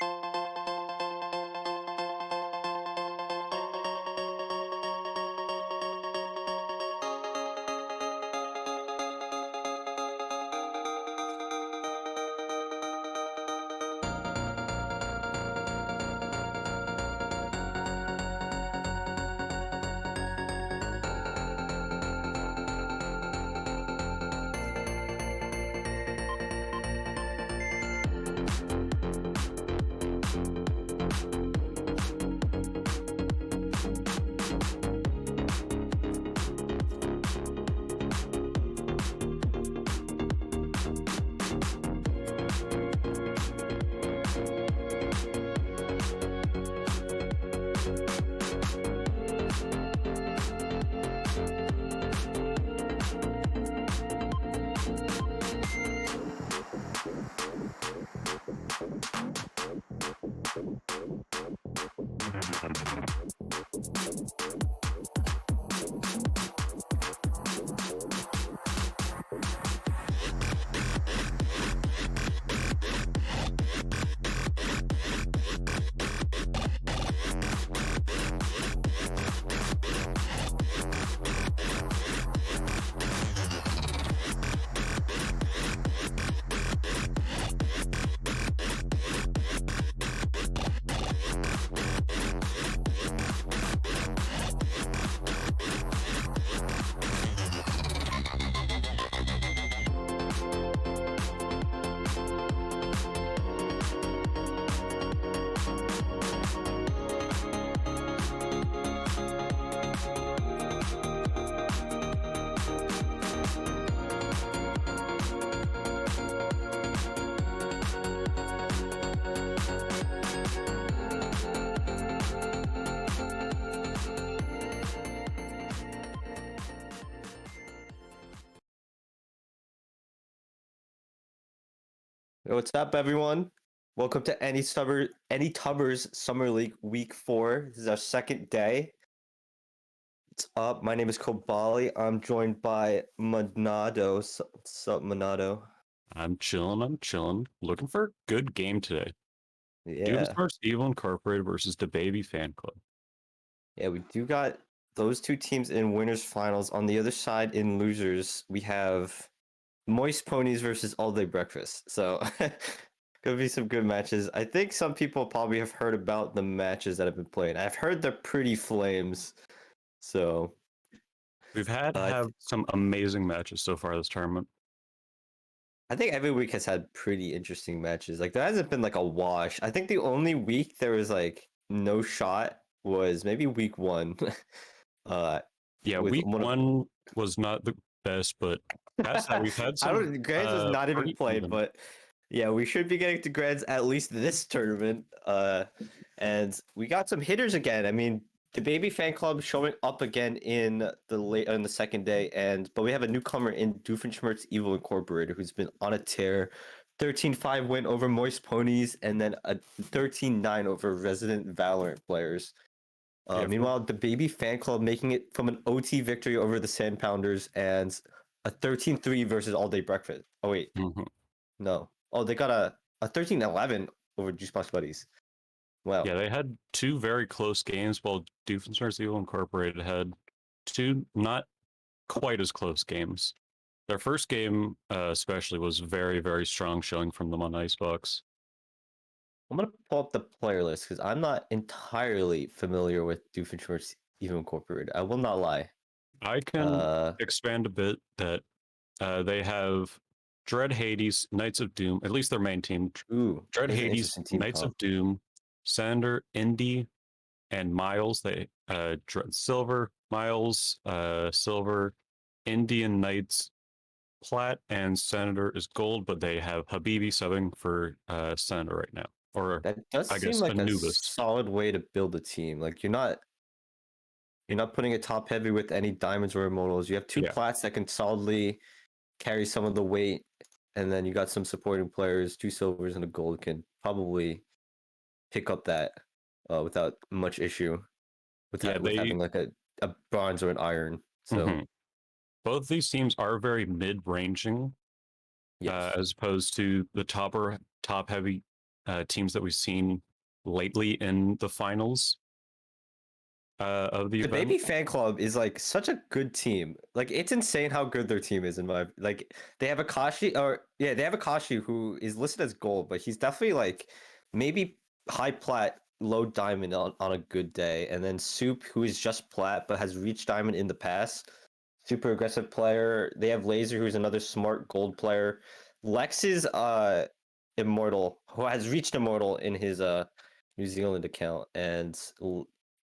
Yo, what's up, everyone? Welcome to Any Tubbers Summer League Week 4. This is our second day. What's up? My name is Kobali. I'm joined by Monado. What's up, Monado? I'm chilling. Looking for a good game today. Yeah. Doomstar's Evil Incorporated versus the Baby Fan Club. Yeah, we do got those two teams in winners finals. On the other side, in losers, we have Moist Ponies versus All Day Breakfast. So gonna be some good matches. I think some people probably have heard about the matches that have been played. I've heard they're pretty flames. So We've had some amazing matches so far this tournament. I think every week has had pretty interesting matches. Like there hasn't been like a wash. I think the only week there was like no shot was maybe week 1. Yeah, week one was not the best, but past that we've had some. Grants was not even played, even. But yeah, we should be getting to Grants at least this tournament. And we got some hitters again. I mean, the Baby Fan Club showing up again in the second day, but we have a newcomer in Doofenshmirtz Evil Incorporated who's been on a tear. 13-5 win over Moist Ponies, and then a 13-9 over Resident Valorant players. Meanwhile, the Baby Fan Club making it from an OT victory over the Sand Pounders and a 13-3 versus All Day Breakfast. Oh wait, no. Oh, they got a 13-11 over Juicebox Buddies. Wow. Yeah, they had two very close games, while Doofenshmirtz Evil Incorporated had two not quite as close games. Their first game, especially, was very, very strong showing from them on Icebox. I'm gonna pull up the player list because I'm not entirely familiar with Doofenshmirtz Evil Incorporated. I will not lie. I can expand a bit that they have Dread Hades, Knights of Doom, at least their main team. Dread Hades, Knights of Doom, Sander, Indy, and Miles. They Silver, Miles, Silver, Indian Knights, Plat, and Senator is gold, but they have Habibi subbing for Senator right now. Or that does seem like Anubis. A solid way to build a team. Like you're not putting it top heavy with any diamonds or immortals. You have two plats that can solidly carry some of the weight, and then you got some supporting players, 2 silvers and a gold can probably pick up that without much issue with having like a bronze or an iron. So both these teams are very mid-ranging, as opposed to the top heavy teams that we've seen lately in the finals of the The event. Baby Fan Club is like such a good team. Like it's insane how good their team is in my like they have Akashi they have Akashi who is listed as gold, but he's definitely like maybe high plat, low diamond on a good day. And then Soup, who is just plat but has reached diamond in the past. Super aggressive player. They have Laser, who's another smart gold player. Lex is immortal, who has reached immortal in his New Zealand account, and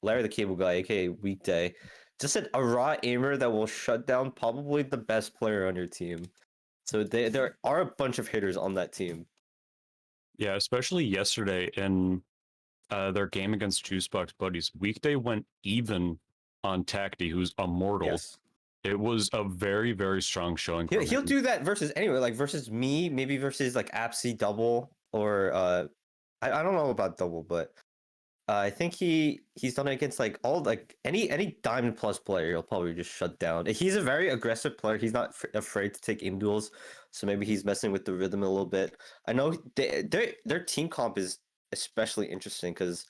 Larry the Cable Guy, aka Weekday, just a raw aimer that will shut down probably the best player on your team. So there are a bunch of hitters on that team. Yeah, especially yesterday in their game against Juicebox Buddies. Weekday went even on Tacti, who's immortal. Yes. It was a very, very strong showing. He'll do that versus anyway, like versus me, maybe versus like Apsy double or I don't know about double, but I think he's done it against like all like any diamond plus player. He'll probably just shut down. He's a very aggressive player. He's not afraid to take in duels, so maybe he's messing with the rhythm a little bit. I know their team comp is especially interesting because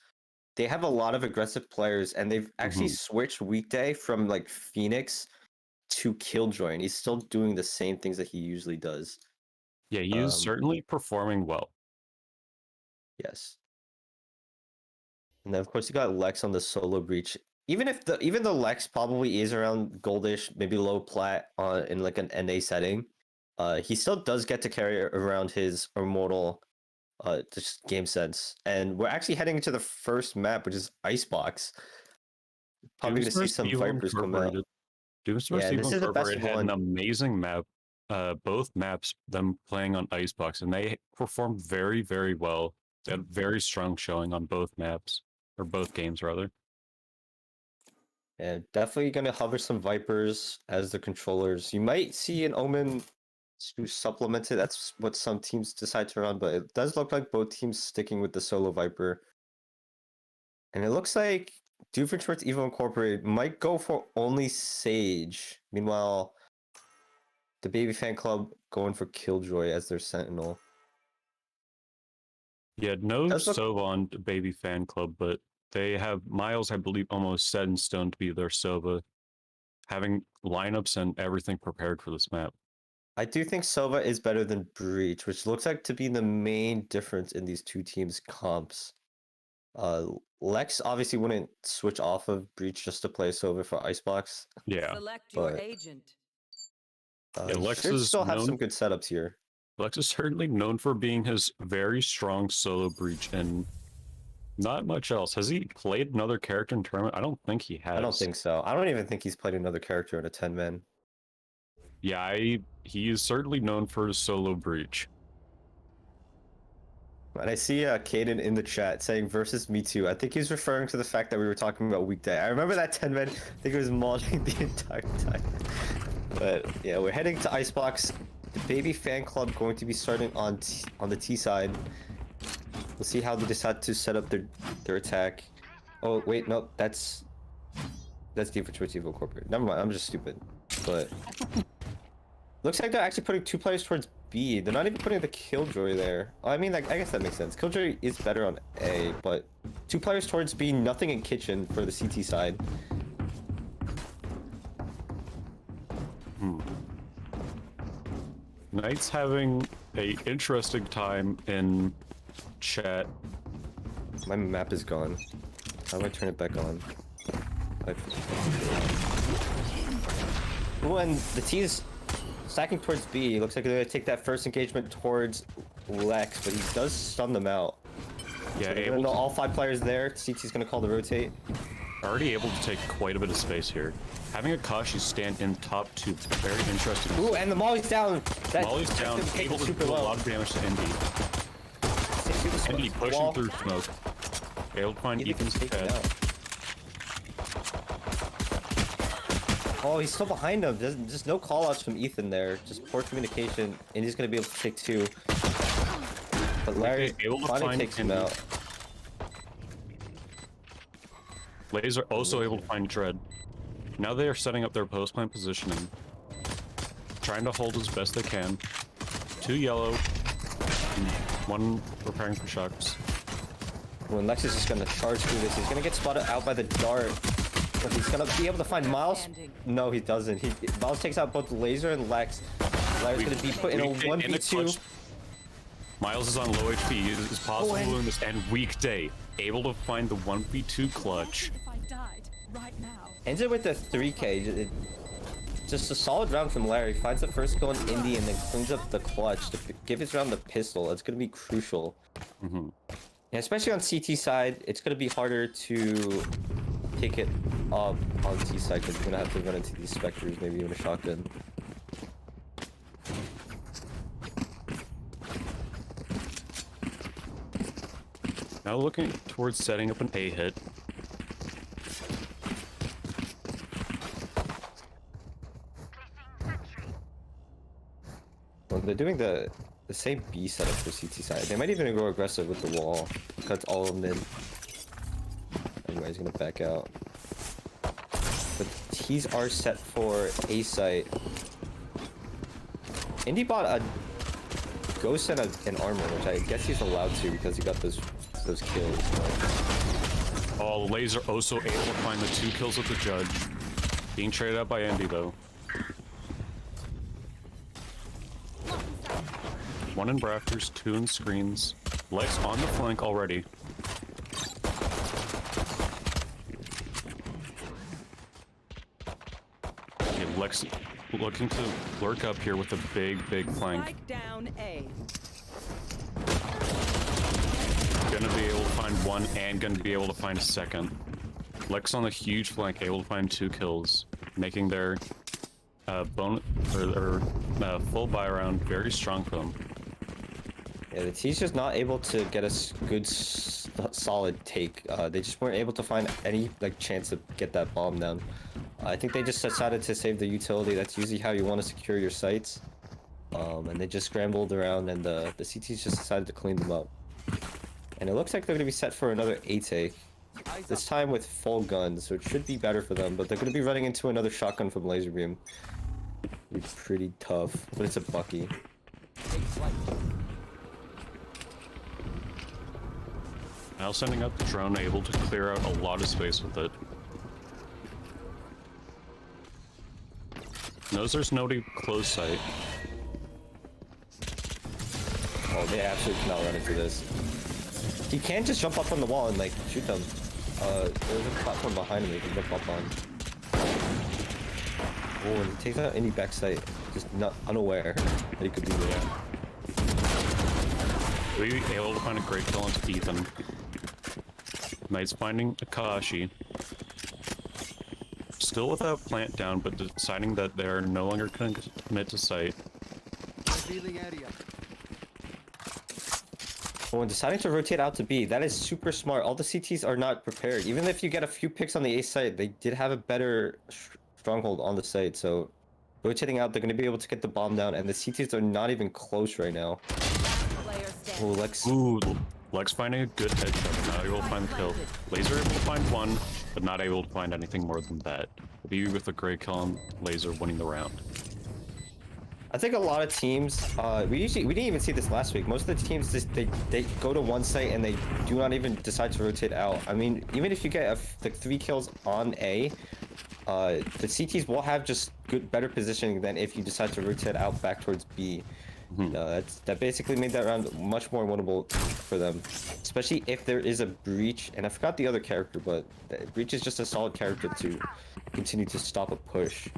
they have a lot of aggressive players, and they've actually switched Weekday from like Phoenix to Killjoy, and he's still doing the same things that he usually does. Yeah, he is certainly performing well. Yes. And then of course you got Lex on the solo breach. Even though Lex probably is around goldish, maybe low plat in like an NA setting, he still does get to carry around his immortal just game sense. And we're actually heading into the first map, which is Icebox. Probably gonna see some Vipers come out. Doomstar Steve Incorporated had an amazing map. Both maps, them playing on Icebox, and they performed very, very well. They had very strong showing on both maps, or both games rather. And definitely gonna hover some Vipers as the controllers. You might see an Omen to supplement it. That's what some teams decide to run, but it does look like both teams sticking with the solo Viper. And it looks like Doofenshmirtz Evo Incorporated might go for only Sage. Meanwhile, the Baby Fan Club going for Killjoy as their Sentinel. Yeah, no Sova on Baby Fan Club, but they have Miles, I believe, almost set in stone to be their Sova, having lineups and everything prepared for this map. I do think Sova is better than Breach, which looks like to be the main difference in these two teams' comps. Lex obviously wouldn't switch off of Breach just to play Sova for Icebox. Yeah. Select your agent. Lex should still have some good setups here. Lex is certainly known for being his very strong solo Breach and not much else. Has he played another character in tournament? I don't think he has. I don't think so. I don't even think he's played another character in a 10-man. Yeah, he is certainly known for his solo Breach. And I see Caden in the chat saying versus me too. I think he's referring to the fact that we were talking about Weekday. I remember that 10-man. I think it was modding the entire time. But yeah, we're heading to Icebox. The Baby Fan Club going to be starting on the T side. We'll see how they decide to set up their attack. Oh wait, no, that's Doofenshmirtz Evo Corporate. Never mind, I'm just stupid. But looks like they're actually putting 2 players towards B. They're not even putting the Killjoy there. Oh, I mean, like, I guess that makes sense. Killjoy is better on A, but 2 players towards B, nothing in kitchen for the CT side. Knight's having a interesting time in chat. My map is gone. How do I turn it back on? Oh, and the T is stacking towards B. Looks like they're gonna take that first engagement towards Lex, but he does stun them out. Yeah, so all 5 players there. CT's gonna call the rotate. Already able to take quite a bit of space here. Having Akashi stand in top 2, very interesting. Ooh, and the Molly's down. Molly's down, able to do a lot of damage to Indy. Indy pushing through smoke. Able to find Ethan's head. Oh, he's still behind him. There's no callouts from Ethan there. Just poor communication, and he's gonna be able to take 2. But Larry finally takes him out. Laser also able to find Dread. Now they are setting up their post plant positioning, trying to hold as best they can. 2 yellow. One preparing for shocks. When Lex is just gonna charge through this, he's gonna get spotted out by the dart. But he's gonna be able to find Miles. No, he doesn't. Miles takes out both Laser and Lex. Laser's gonna be put in a 1v2. Miles is on low HP. It is possible in this and weekday. Able to find the 1v2 clutch. Ends it with the 3k. Just a solid round from Larry. Finds the first kill in Indy and then cleans up the clutch to give his round the pistol. It's gonna be crucial. And especially on CT side, it's gonna be harder to take it up on T side because you're gonna have to run into these specters, maybe even a shotgun. Now looking towards setting up an A hit. Well, they're doing the same B setup for CT side. They might even go aggressive with the wall. Cut all of them in. Anyway, he's gonna back out. But T's are set for A site. Indy bought a ghost and an armor, which I guess he's allowed to because he got those kills. Oh, Laser also able to find the 2 kills with the judge. Being traded out by Indy though. One in rafters, 2 in screens. Lex on the flank already. Okay, Lex looking to lurk up here with a big flank. Down A. Gonna be able to find one and gonna be able to find a second. Lex on the huge flank, able to find 2 kills, making their full buy round very strong for them. Yeah, the T's just not able to get a good, solid take. They just weren't able to find any chance to get that bomb down. I think they just decided to save the utility. That's usually how you want to secure your sites. And they just scrambled around, and the CTs just decided to clean them up. And it looks like they're going to be set for another 8A. This time with full guns, so it should be better for them. But they're going to be running into another shotgun from Laser Beam. It's pretty tough, but it's a Bucky. Now sending out the drone, able to clear out a lot of space with it. Knows there's nobody close sight. Oh, they absolutely cannot run into this. He can just jump up on the wall and shoot them. There's a platform behind him he can jump up on. Oh, and he takes out any back sight, just not unaware that he could be there. We able to find a great kill onto Ethan. Knight's finding Akashi. Still without plant down, but deciding that they're no longer going to commit to site. When deciding to rotate out to B, that is super smart. All the CTs are not prepared. Even if you get a few picks on the A site, they did have a better stronghold on the site. So rotating out, they're going to be able to get the bomb down, and the CTs are not even close right now. Oh, Lex. Ooh, Lex finding a good headshot, not able to find the kill. Laser able to find one, but not able to find anything more than that. B with a great kill on Laser winning the round. I think a lot of teams, we didn't even see this last week. Most of the teams just they go to one site and they do not even decide to rotate out. I mean, even if you get 3 kills on A, the CTs will have just better positioning than if you decide to rotate out back towards B. That basically made that round much more winnable for them, especially if there is a breach. And I forgot the other character, but breach is just a solid character to continue to stop a push.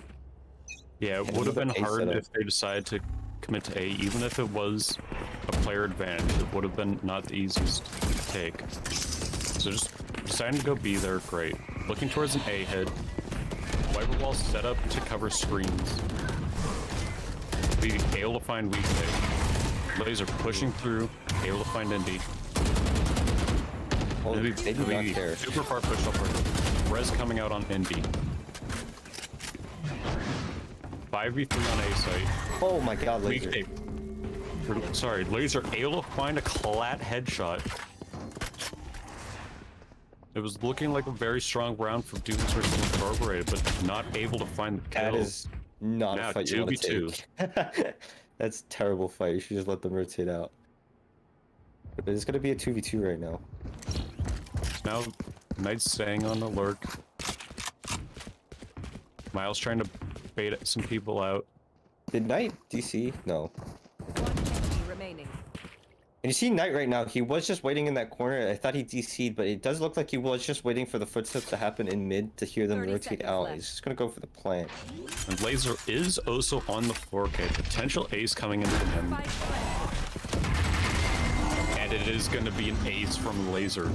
Yeah, it would have been hard if they decided to commit to A, even if it was a player advantage. It would have been not the easiest to take. So just deciding to go B there, great. Looking towards an A hit. Wiper wall set up to cover screens. Be able to find weekday. Laser pushing through, able to find Indy. Oh, they do not care. Super far push upward. Res coming out on Indy. 5v3 on A site. Oh my god, Laser. Sorry, Laser able to find a collat headshot. It was looking like a very strong round for Doom versus Incorporated, but not able to find the kill. That is not a fight you want to take. That's a terrible fight. You should just let them rotate out. But it's gonna be a 2v2 right now. Now, Knight's staying on the lurk. Miles trying to bait some people out. Did Knight DC? No. One enemy remaining. And you see Knight right now, he was just waiting in that corner. I thought he DC'd, but it does look like he was just waiting for the footsteps to happen in mid to hear them rotate out. left. He's just gonna go for the plant. And Laser is also on the 4K. Potential ace coming in from him. And it is going to be an ace from Laser.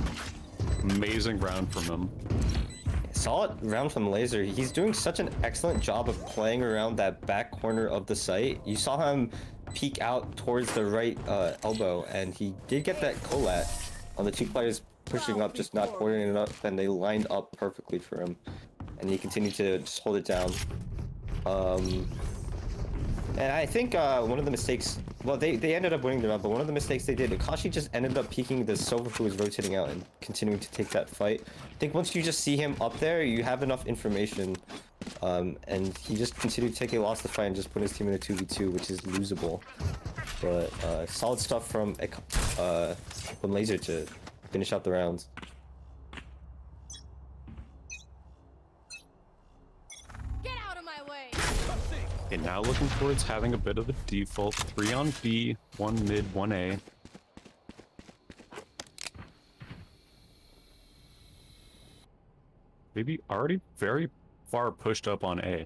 Amazing round from him. Solid round from Laser. He's doing such an excellent job of playing around that back corner of the site. You saw him peek out towards the right elbow, and he did get that collat on the two players pushing up, just not coordinating up, and they lined up perfectly for him. And he continued to just hold it down. And I think one of the mistakes, well, they ended up winning the round, but one of the mistakes they did, Akashi just ended up peeking the Sova who was rotating out and continuing to take that fight. I think once you just see him up there, you have enough information, and he just continued to take a loss to fight and just put his team in a 2v2, which is losable. But solid stuff from Laser to finish out the rounds. Okay, now looking towards having a bit of a default. 3 on B, 1 mid, 1 A. Maybe already very far pushed up on A.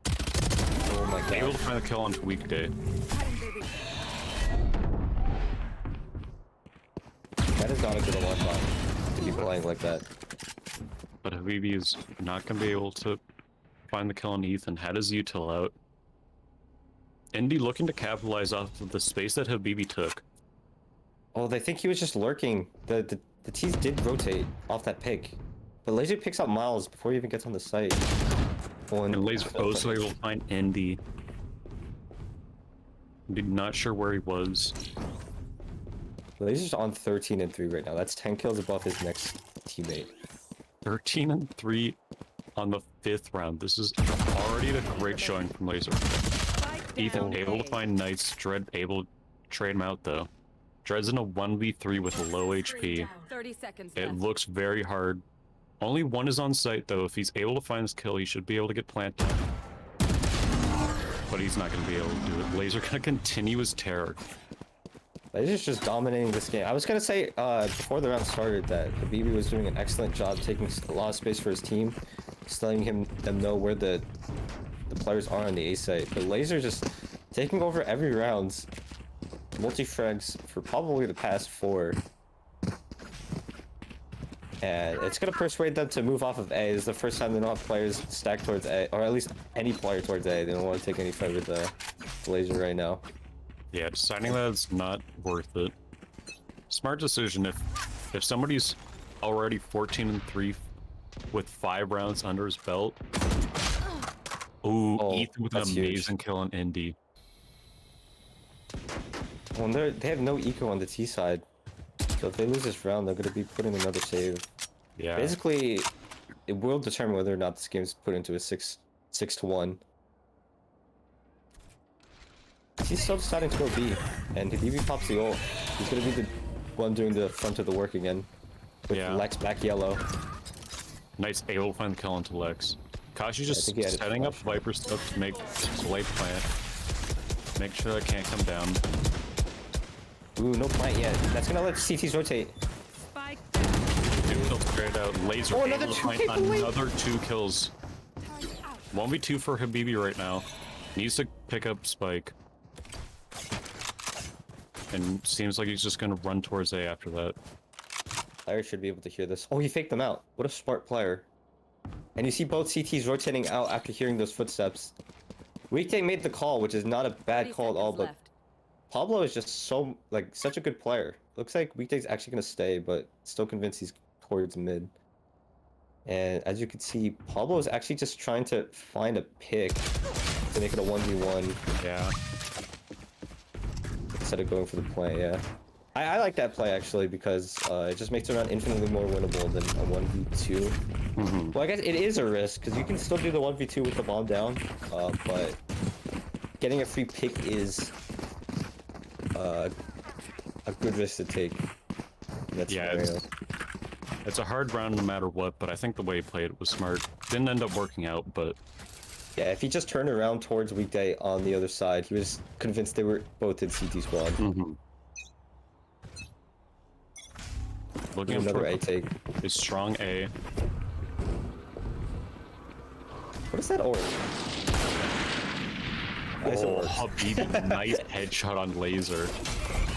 Oh my god. Able to find the kill on weekday. That is not a good alarm bot to be playing like that. But Habibi is not going to be able to find the kill on Ethan. Had his util out. Indy looking to capitalize off of the space that Habibi took. Oh, they think he was just lurking. The T's did rotate off that pick. But Laser picks up Miles before he even gets on the site. Oh, And Laser also able to find Indy. Not sure where he was. Laser's on 13 and 3 right now. That's 10 kills above his next teammate. 13 and 3 on the 5th round. This is already a great showing from Laser. Ethan able to find Knights. Dread able to trade him out though. Dread's in a 1v3 with a low HP. 30 seconds It left. looks very hard. Only one is on site though. If he's able to find his kill, he should be able to get planted. But he's not going to be able to do it. Laser going to continue his terror. Laser's just dominating this game. I was gonna say before the round started that Habibi was doing an excellent job taking a lot of space for his team, just letting them know where the players are on the A site. But Laser just taking over every round, multi-frags for probably the past 4. And it's gonna persuade them to move off of A. This is the first time they don't have players stacked towards A, or at least any player towards A. They don't want to take any fight with Laser right now. Yeah, deciding that it's not worth it. Smart decision. If somebody's already 14 and 3 with 5 rounds under his belt. Ooh, Oh, Ethan with an that's amazing huge. kill on Indy. Well, they have no eco on the T side, so if they lose this round, they're gonna be put in another save. Yeah. Basically, it will determine whether or not this game's put into a 6-1. He's still deciding to go B, and if he pops the ult, he's gonna be the one doing the front of the work again. With Yeah. Lex back yellow. Knight's able to find the kill onto Lex. Kashi just think he had it setting up flashed. Viper stuff to make delay plant. Make sure that can't come down. Ooh, no plant yet. That's gonna let CTs rotate. Spike. 2 kills straight out. Laser Oh, able another to 2 find people late. another 2 kills. 1v2 for Habibi right now. Needs to pick up Spike. And seems like he's just gonna run towards A after that. Player should be able to hear this. Oh, he faked them out. What a smart player. And you see both CTs rotating out after hearing those footsteps. Weekday made the call, which is not a bad 30 call at all, seconds but left. Pablo is just such a good player. Looks like Weekday's actually gonna stay, but still convinced he's towards mid. And as you can see, Pablo is actually just trying to find a pick to make it a 1v1 Yeah. instead of going for the play, yeah. I like that play actually because it just makes it around infinitely more winnable than a 1v2. Mm-hmm. Well, I guess it is a risk because you can still do the 1v2 with the bomb down, but getting a free pick is a good risk to take. That's Yeah, it's a hard round no matter what, but I think the way he played it was smart. Didn't end up working out, but yeah, if he just turned around towards Weekday on the other side, he was convinced they were both in CT squad. Looking another A take. Is strong A. What is that orb? Nice orb. Habibi, nice headshot on laser.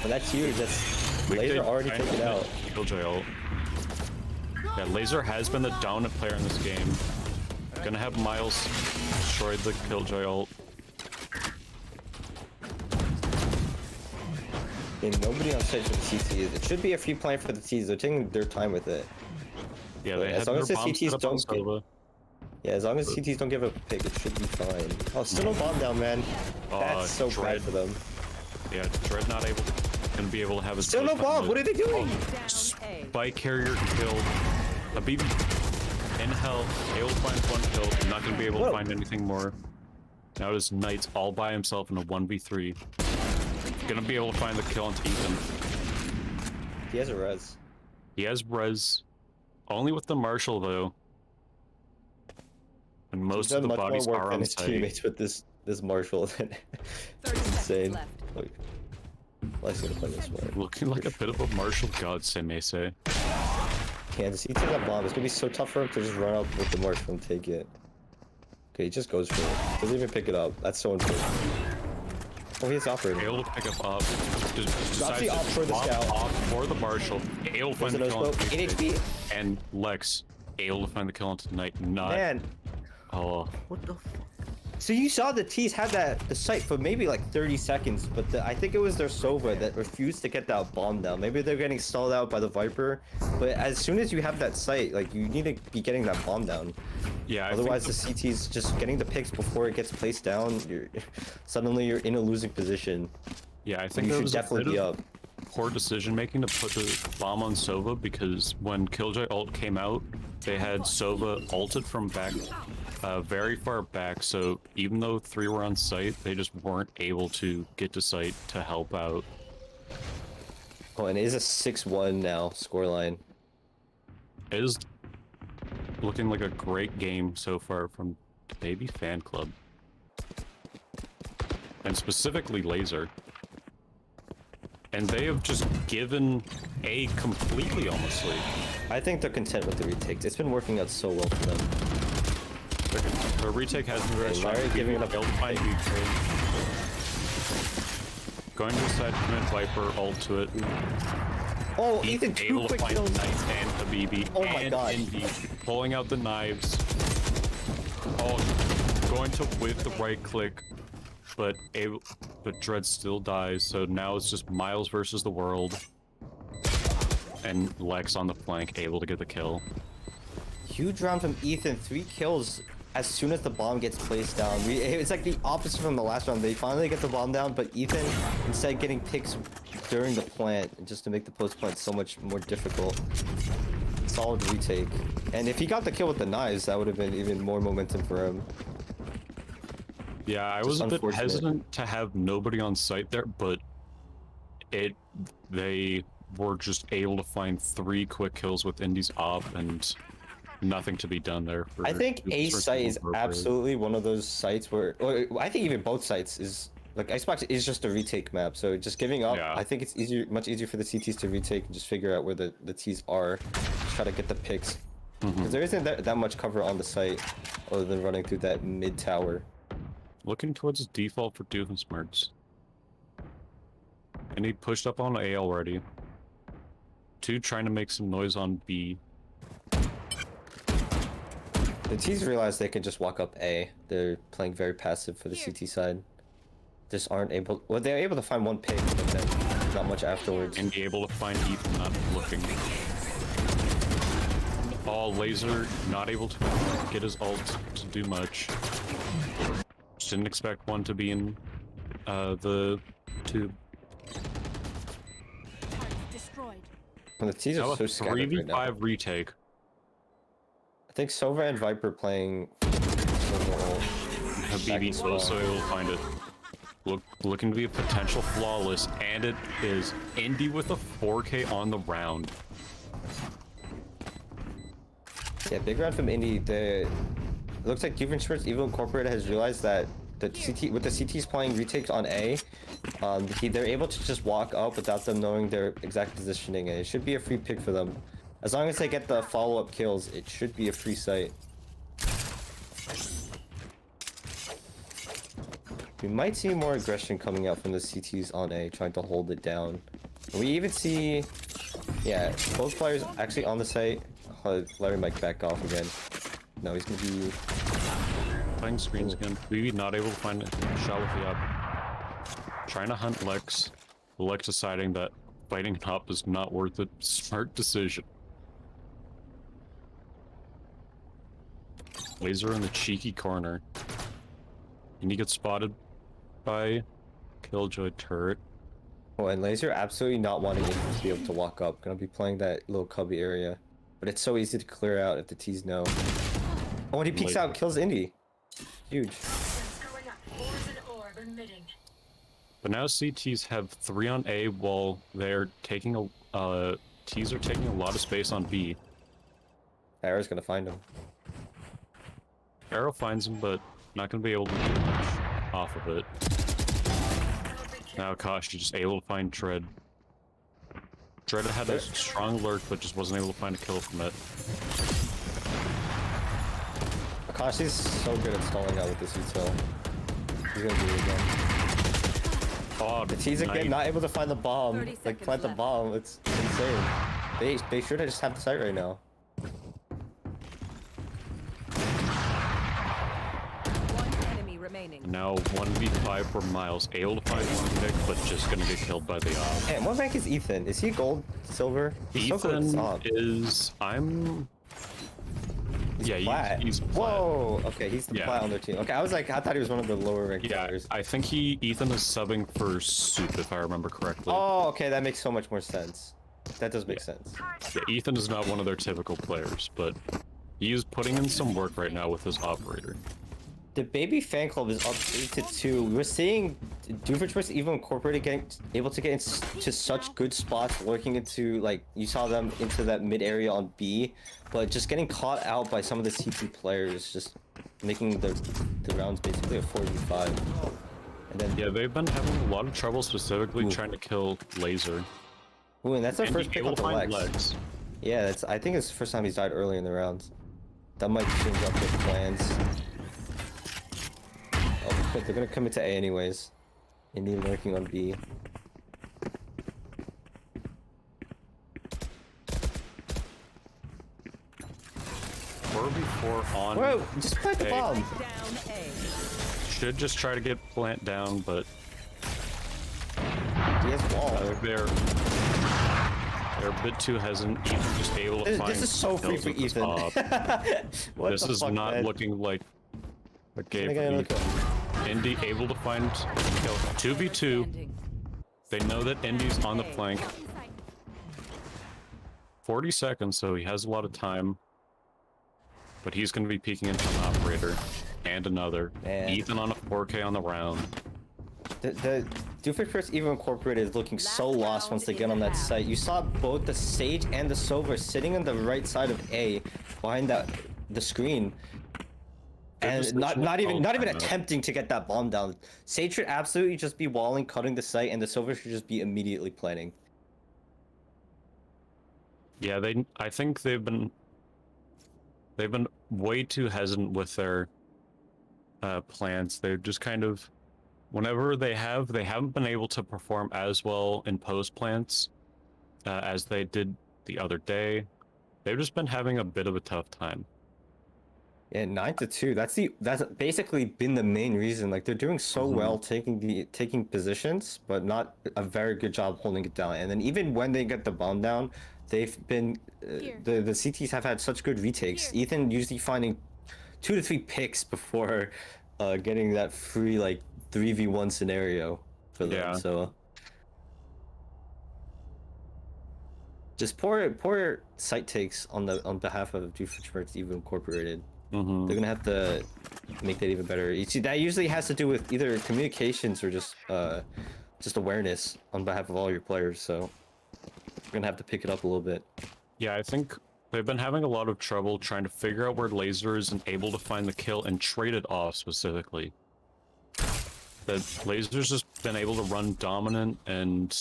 And that's huge. That's laser already taken out. Killjoy ult. Yeah, laser has been the dominant player in this game. Gonna have Miles destroy the Killjoy ult. And nobody on stage for the CTs. It should be a free plan for the T's. They're taking their time with it. Yeah, they as long as the CTs don't get... Yeah, as long as CTs don't give a pick, it should be fine. Oh, still no bomb down, man. That's so bad for them. Yeah, Dread not able to, gonna be able to have his... Still no bomb! What are they doing? Spike carrier killed. Habibi in hell, able to find one kill, not gonna be able to find anything more. Now it is Knights all by himself in a 1v3. Gonna be able to find the kill onto Ethan. He has a res. He has res. Only with the Marshal though. And most of the bodies are on his site. Teammates with this Marshal. Insane. Like, Life's gonna play this way. Looking like a bit of a Marshal god, some may say. Kansas, he took that bomb. It's gonna be so tough for him to just run up with the Marshal and take it. Okay, he just goes for it. Doesn't even pick it up. That's so important. Oh, he's operating. Able to pick up up. Drops the op for the scout. Off for the Marshal. Able to find the kill on HP. And Lex able to find the kill on tonight. Not. Man. Oh. What the fuck? So you saw the T's had the site for maybe like 30 seconds, but I think it was their Sova that refused to get that bomb down. Maybe they're getting stalled out by the Viper, but as soon as you have that site, like you need to be getting that bomb down. Yeah. Otherwise, the CT's just getting the picks before it gets placed down. Suddenly you're in a losing position. Yeah, I think you should definitely be up. Poor decision making to put the bomb on Sova, because when Killjoy ult came out, they had Sova ulted from back, very far back. So even though 3 were on site, they just weren't able to get to site to help out. Oh, and it is a 6-1 now scoreline. It is looking like a great game so far from the Baby Fan Club, and specifically Laser. And they have just given A completely, honestly. I think they're content with the retakes. It's been working out so well for them. The retake has been very strong. Giving it up. Going to the side, commit Viper, ult to it. Oh, Ethan, 2 quick kills. Knights and Habibi. Oh my god. Indy, pulling out the knives. Oh, going to with the right click. But Dread still dies, so now it's just Miles versus the world. And Lex on the flank, able to get the kill. Huge round from Ethan, 3 kills as soon as the bomb gets placed down. It's like the opposite from the last round. They finally get the bomb down, but Ethan, instead getting picks during the plant, just to make the post plant so much more difficult. Solid retake. And if he got the kill with the knives, that would have been even more momentum for him. Yeah, I was a bit hesitant to have nobody on site there, but they were just able to find 3 quick kills with Indy's op and nothing to be done there. I think A site is absolutely one of those sites where, or I think even both sites is, like, Icebox is just a retake map, so just giving up, I think it's much easier for the CTs to retake and just figure out where the Ts are, just try to get the picks. Because there isn't that much cover on the site other than running through that mid tower. Looking towards his default for Doofenshmirtz. And he pushed up on A already. 2 trying to make some noise on B. The T's realize they can just walk up A. They're playing very passive for the CT side. Just aren't able... Well, they're able to find 1 pick, but then not much afterwards. And be able to find Ethan not looking. Oh, Laser not able to get his ult to do much. Didn't expect one to be in the tube. Well, the T's are so scattered right now. 3v5 retake. I think Sova and Viper playing... Habibi also able to find it. looking to be a potential flawless, and it is Indy with a 4K on the round. Yeah, big round from Indy. It looks like Doofenshmirtz Evil Incorporated has realized that the CT with the CTs playing retakes on A, they're able to just walk up without them knowing their exact positioning, and it should be a free pick for them. As long as they get the follow-up kills, it should be a free site. We might see more aggression coming out from the CTs on A, trying to hold it down. We even see, yeah, both players actually on the site. Larry might back off again. No, he's gonna be playing screens again. Maybe not able to find a shot with the up. Trying to hunt Lex. Lex deciding that fighting top is not worth it. Smart decision. Laser in the cheeky corner. And he gets spotted by Killjoy turret. Oh, and Laser absolutely not wanting it to be able to walk up. Gonna be playing that little cubby area. But it's so easy to clear out if the T's know. Oh, when he peeks out, kills Indy. Huge. But now CTs have 3 on A while they're taking a... T's are taking a lot of space on B. Arrow's gonna find him. Arrow finds him, but not gonna be able to do much off of it. Now Akashi just able to find Dread. Dread had a strong lurk, but just wasn't able to find a kill from it. Akashi's so good at stalling out with this util. He's gonna do it again. Oh, the T's again not able to find the bomb. Like plant the bomb. It's insane. They should just have the site right now. Now 1v5 for Miles, able to find one pick, but just gonna get killed by the op. Hey, what rank is Ethan? Is he gold, silver? He's Ethan so is... He's plat. Whoa! Okay, he's the plat on their team. Okay, I thought he was one of the lower ranked players. I think Ethan is subbing for Soup, if I remember correctly. Oh, okay, that makes so much more sense. That does make sense. Yeah, Ethan is not one of their typical players, but he is putting in some work right now with his operator. The baby fan club is up 8-2. We're seeing Doofenshmirtz Evil Incorporated able to get into such good spots, lurking into, like, you saw them into that mid area on B, but just getting caught out by some of the CT players, just making the rounds basically a 4v5. And then yeah, they've been having a lot of trouble specifically trying to kill Laser. Ooh, and that's their first pick on the Lex. Yeah, I think it's the first time he's died early in the rounds. That might change up their plans. Oh, but they're gonna come into A anyways. Indy lurking on B. Before on. Whoa! Just plant the bomb. Should just try to get plant down, but he has wall. They're a bit too hesitant. Ethan just able to find. This is so free for Ethan. This is not looking like a game for Ethan. Indy able to find kill. 2v2. They know that Indy's on the flank. 40 seconds, so he has a lot of time. But he's going to be peeking into an operator and another. Man. Ethan on a 4K on the round. The Doofenshmirtz Evil Incorporated is looking so lost once they get on that site. You saw both the Sage and the Silver sitting on the right side of A, behind the screen. And not even attempting to get that bomb down. Sage should absolutely just be walling, cutting the site, and the Silver should just be immediately planning. Yeah, I think they've been way too hesitant with their plans. They're just kind of, whenever they haven't been able to perform as well in post plants as they did the other day. They've just been having a bit of a tough time. Yeah, 9-2. That's basically been the main reason. Like, they're doing so well taking positions, but not a very good job holding it down. And then even when they get the bomb down, they've been the CTs have had such good retakes. Ethan usually finding 2 to 3 picks before getting that free like 3v1 scenario for them. Yeah. So just poor site takes on behalf of Doofenshmirtz Evil Incorporated. They're gonna have to make that even better. You see, that usually has to do with either communications or just awareness on behalf of all your players. So we're gonna have to pick it up a little bit. Yeah, I think they've been having a lot of trouble trying to figure out where Laser is and able to find the kill and trade it off specifically. That Laser's just been able to run dominant, and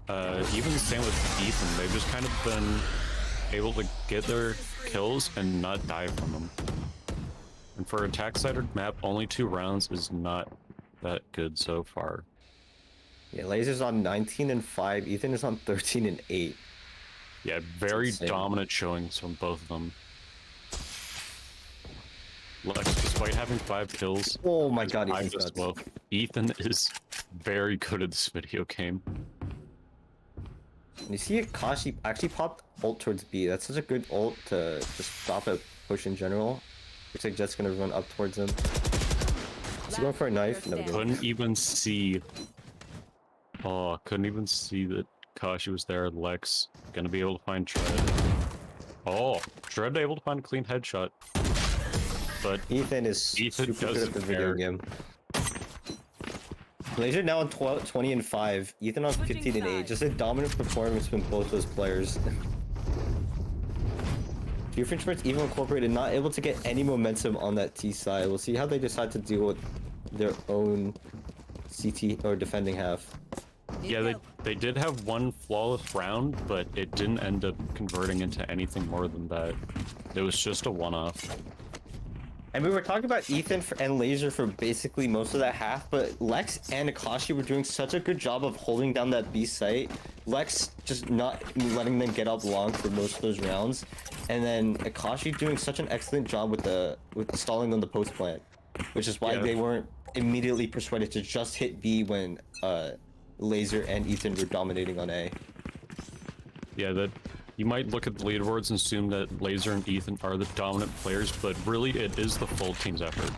even the same with Ethan. They've just kind of been able to get their kills and not die from them. And for a attack-sided map, only 2 rounds is not that good so far. Yeah, Laser's on 19 and 5. Ethan is on 13 and 8. Yeah, very dominant showings from both of them. Lex, despite having 5 kills, oh my god, Ethan's as well. Ethan is very good at this video game. And you see Akashi actually popped ult towards B. That's such a good ult to just stop a push in general. Looks like Jet's gonna run up towards him. Is he going for a knife? No, couldn't even see. Oh, couldn't even see that Kashi was there. Lex gonna be able to find Tread. Oh, Tread able to find a clean headshot. But Ethan is super good at the video game. Laser now on 20 and 5. Ethan on 15 and 8. Just a dominant performance from both those players. Doofenshmirtz even incorporated, not able to get any momentum on that T side. We'll see how they decide to deal with their own CT or defending half. Yeah, they did have one flawless round, but it didn't end up converting into anything more than that. It was just a one-off. And we were talking about Ethan and Laser for basically most of that half, but Lex and Akashi were doing such a good job of holding down that B site. Lex just not letting them get up long for most of those rounds, and then Akashi doing such an excellent job with the stalling on the post plant, which is why they weren't immediately persuaded to just hit B when Laser and Ethan were dominating on A. Yeah, that you might look at the leaderboards and assume that Laser and Ethan are the dominant players, but really it is the full team's effort.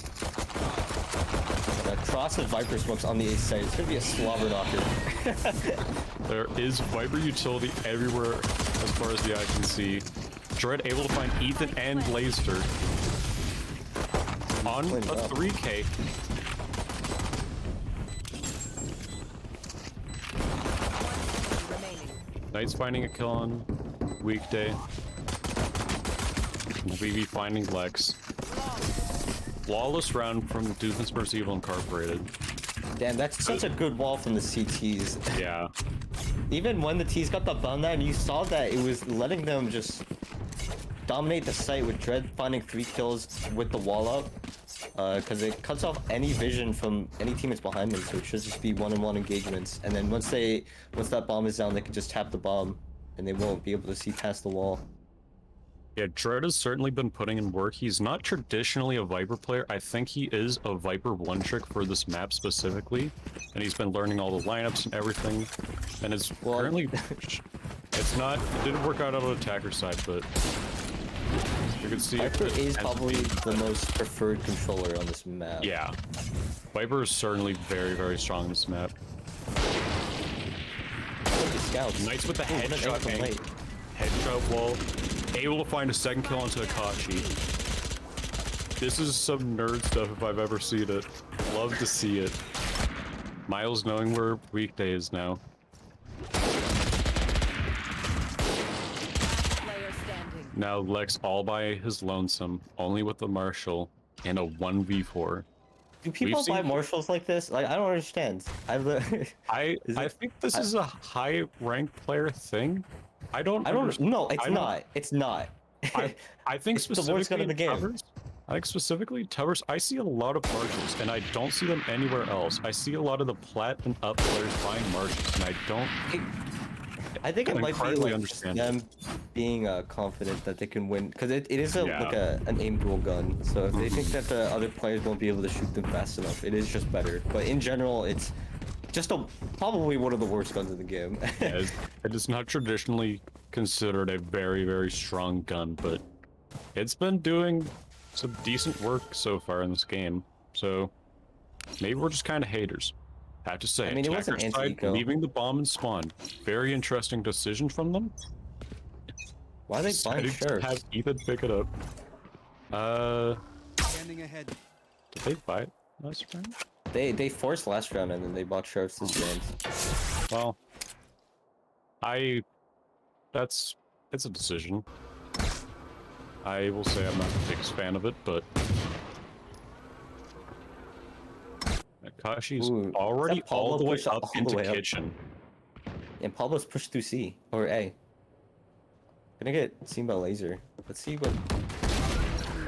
Cross and Viper smokes on the A side. It's gonna be a slobber knocker. There is Viper utility everywhere as far as the eye can see. Dread able to find Ethan and Laser on a 3K. Knight's finding a kill on Weekday. VV finding Lex. Flawless round from Doofenshmirtz Evil Incorporated. Damn, that's such a good wall from the CTs. Yeah. Even when the T's got the bun down, you saw that it was letting them just dominate the site with Dread finding 3 kills with the wall up. Because it cuts off any vision from any team that's behind them, so it should just be one-on-one engagements. And then once that bomb is down, they can just tap the bomb, and they won't be able to see past the wall. Yeah, Dread has certainly been putting in work. He's not traditionally a Viper player. I think he is a Viper one-trick for this map specifically, and he's been learning all the lineups and everything. And it's currently, it didn't work out on the attacker side, but you can see Viper is probably the most preferred controller on this map. Yeah, Viper is certainly very, very strong on this map. Scouts. Knights with the headshot bang. Headshot wall. Able to find a second kill onto Akashi. This is some nerd stuff if I've ever seen it. Love to see it. Miles knowing where Weekday is now. Now Lex all by his lonesome, only with the Marshall, in a 1v4. Do people buy Marshalls like this? Like, I don't understand. I think this is a high ranked player thing. I don't. No, it's not. It's not. I think specifically the worst gun in the game. Tubbers, I think specifically Tubbers. I see a lot of Marshalls, and I don't see them anywhere else. I see a lot of the plat and up players buying Marshalls, and I don't. I think it might be like them being confident that they can win, because it is like an aim dual gun. So if they think that the other players won't be able to shoot them fast enough, it is just better. But in general, it's just probably one of the worst guns in the game. Yeah, it is not traditionally considered a very, very strong gun, but it's been doing some decent work so far in this game. So maybe we're just kind of haters. I have to say, I mean, it wasn't anti-eco. Leaving the bomb and spawn. Very interesting decision from them. Why are they buying shirts? Have Ethan pick it up. Standing ahead. Did they buy it last round? They forced last round and then they bought Sheriffs this round. Well, it's a decision. I will say I'm not the biggest fan of it, but Akashi's already all the way up into kitchen. And Pablo's pushed through C or A. Gonna get seen by laser. Let's see what.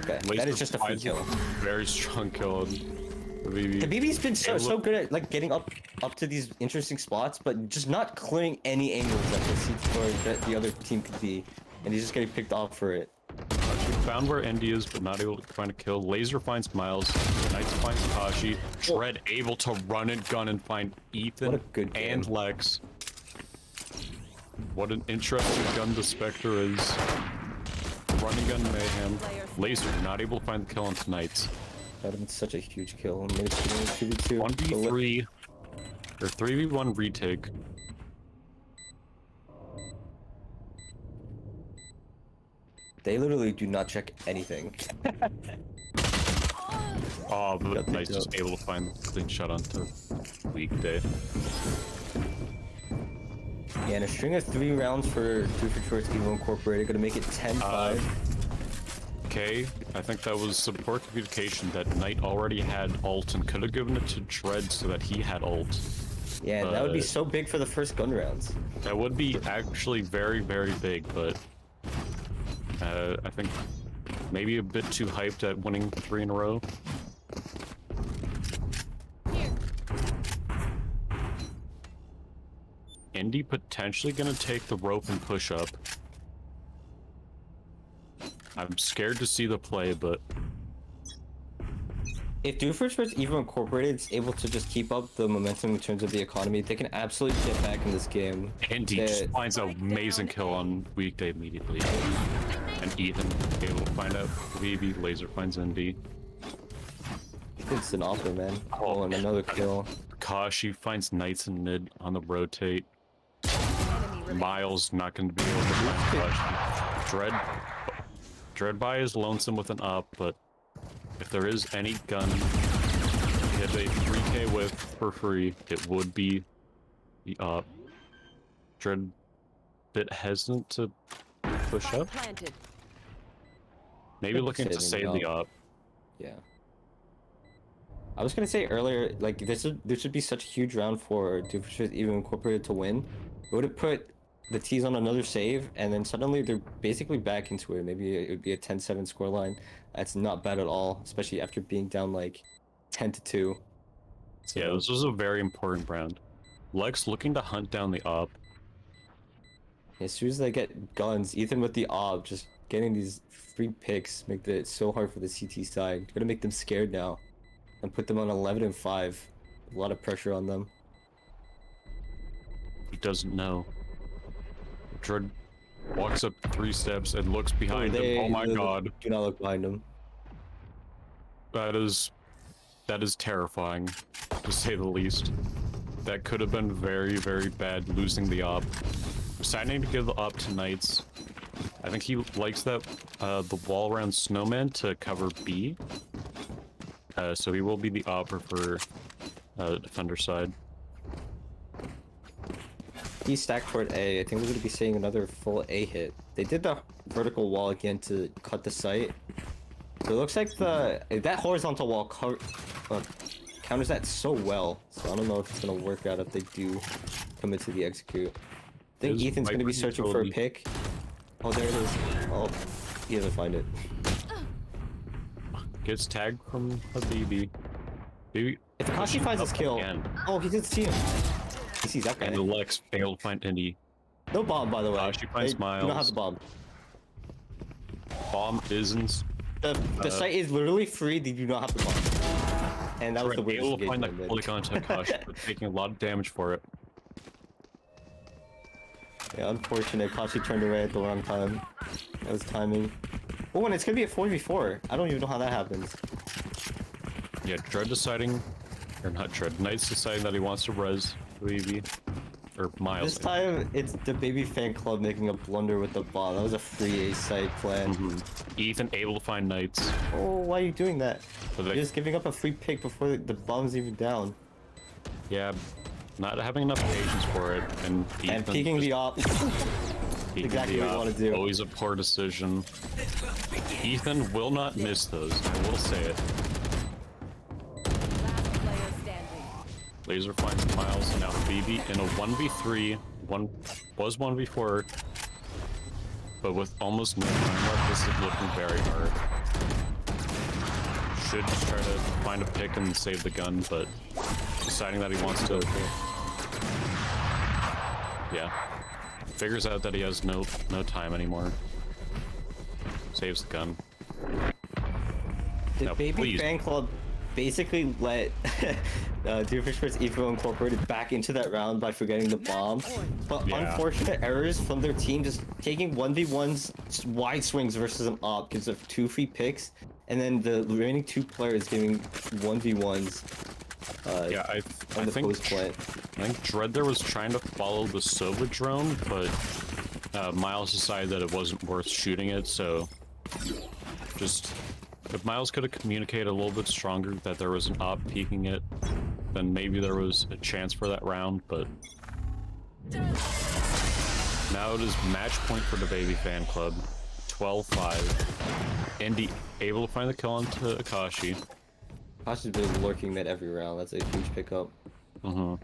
Okay, that is just a free kill. Very strong kill. The BB's been so good at like getting up to these interesting spots, but just not clearing any angles that the other team could be, and he's just getting picked off for it. She found where Indy is, but not able to find a kill. Laser finds Miles. Knights finds Kashi. Dread able to run and gun and find Ethan and Lex. What an interesting gun the Spectre is. Running gun mayhem. Laser not able to find the kill on Knights. That would have been such a huge kill. 2v2. 1v3 or 3v1 retake. They literally do not check anything. Oh, but Knights just able to find the clean shot onto Weekday. Yeah, and a string of 3 rounds for 2 for Shorts Evo Incorporated, gonna make it 10-5. Okay, I think that was some poor communication that Knight already had ult and could have given it to Dread so that he had ult. Yeah, that would be so big for the first gun rounds. That would be actually very, very big, but I think maybe a bit too hyped at winning 3 in a row. Indy potentially gonna take the rope and push up. I'm scared to see the play, but if Doofenshmirtz Evo Incorporated is able to just keep up the momentum in terms of the economy, they can absolutely get back in this game. Indy just finds an amazing kill on Weekday immediately. And Ethan able to find out VB. Laser finds Indy. It's an offer, man. Oh, and another kill. Kashi finds Knights in mid on the rotate. Miles not going to be able to find Kashi. Dreadby is lonesome with an up, but if there is any gun to hit a 3k with for free, it would be the up. Dread bit hesitant to push up. Maybe looking to save the up. Yeah. I was gonna say earlier, like this should be such a huge round for Doofenshmirtz Evo Incorporated to win. It would have put the T's on another save, and then suddenly they're basically back into it. Maybe it would be a 10-7 scoreline. That's not bad at all, especially after being down like 10-2. So, yeah, this was a very important round. Lex looking to hunt down the op. As soon as they get guns, Ethan with the op, just getting these free picks make it so hard for the CT side. Gonna make them scared now, and put them on 11-5. A lot of pressure on them. He doesn't know. Dread walks up 3 steps and looks behind him. Oh my god. Do not look behind him. That is terrifying, to say the least. That could have been very, very bad, losing the op. Deciding to give the op to Knights. I think he likes that the wall around Snowman to cover B. So he will be the opper for defender side. He stacked toward A. I think we're going to be seeing another full A hit. They did the vertical wall again to cut the sight. So it looks like that horizontal wall counters that so well. So I don't know if it's going to work out if they do come into the execute. I think Ethan's going to be searching for a pick. Oh, there it is. Oh, he doesn't find it. Gets tagged from Habibi. Maybe if Kashi finds his kill. Again. Oh, he did see him. He sees that guy. And Lex failed to find Indy. No bomb, by the way. Kashi finds Miles. Do not have the bomb. Bomb isn't. The site is literally free. They do not have the bomb. And that was the weirdest able to find that fully contact Kashi, but taking a lot of damage for it. Yeah, unfortunate. Kashi turned away at the wrong time. That was timing. Oh, and it's gonna be a 4v4. I don't even know how that happens. Yeah, Dread deciding, or not Dread, Knight's deciding that he wants to res VB. or Miles. This time, it's the baby fan club making a blunder with the bomb. That was a free A side plan. Ethan able to find Knights. Oh, why are you doing that? But You're just giving up a free pick before the bomb's even down. Yeah, not having enough patience for it, and Ethan peeking the op. Exactly what you want to do. Always a poor decision. Ethan will not miss those. I will say it. Last player standing. Laser finds Miles, and now BB in a 1v3. One was 1v4, but with almost no time left, this is looking very hard. Should just try to find a pick and save the gun, but deciding that he wants to. Yeah. Figures out that he has no time anymore. Saves the gun. The Now, baby please. fan club basically let Doomfish's Evo Incorporated back into that round by forgetting the bomb. But Yeah. unfortunate errors from their team, just taking 1v1s wide swings versus an op gives them 2 free picks, and then the remaining 2 players giving 1v1s. Yeah, I on the think post plant. I think Dread there was trying to follow the Sova drone, but Miles decided that it wasn't worth shooting it, so just if Miles could have communicated a little bit stronger that there was an op peeking it, then maybe there was a chance for that round, but now it is match point for the baby fan club. 12-5. Indy able to find the kill onto Akashi. Akashi's been lurking mid every round. That's a huge pickup. Oh,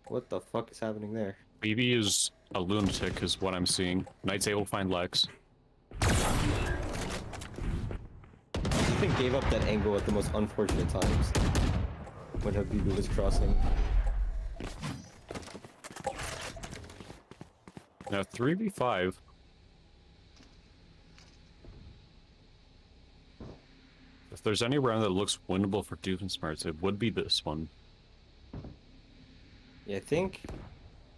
what the fuck is happening there? BB is a lunatic is what I'm seeing. Knight's able to find Lex. Ethan gave up that angle at the most unfortunate times when Habibu was crossing. Now 3v5. If there's any round that looks winnable for Doofenshmirtz, it would be this one. Yeah, I think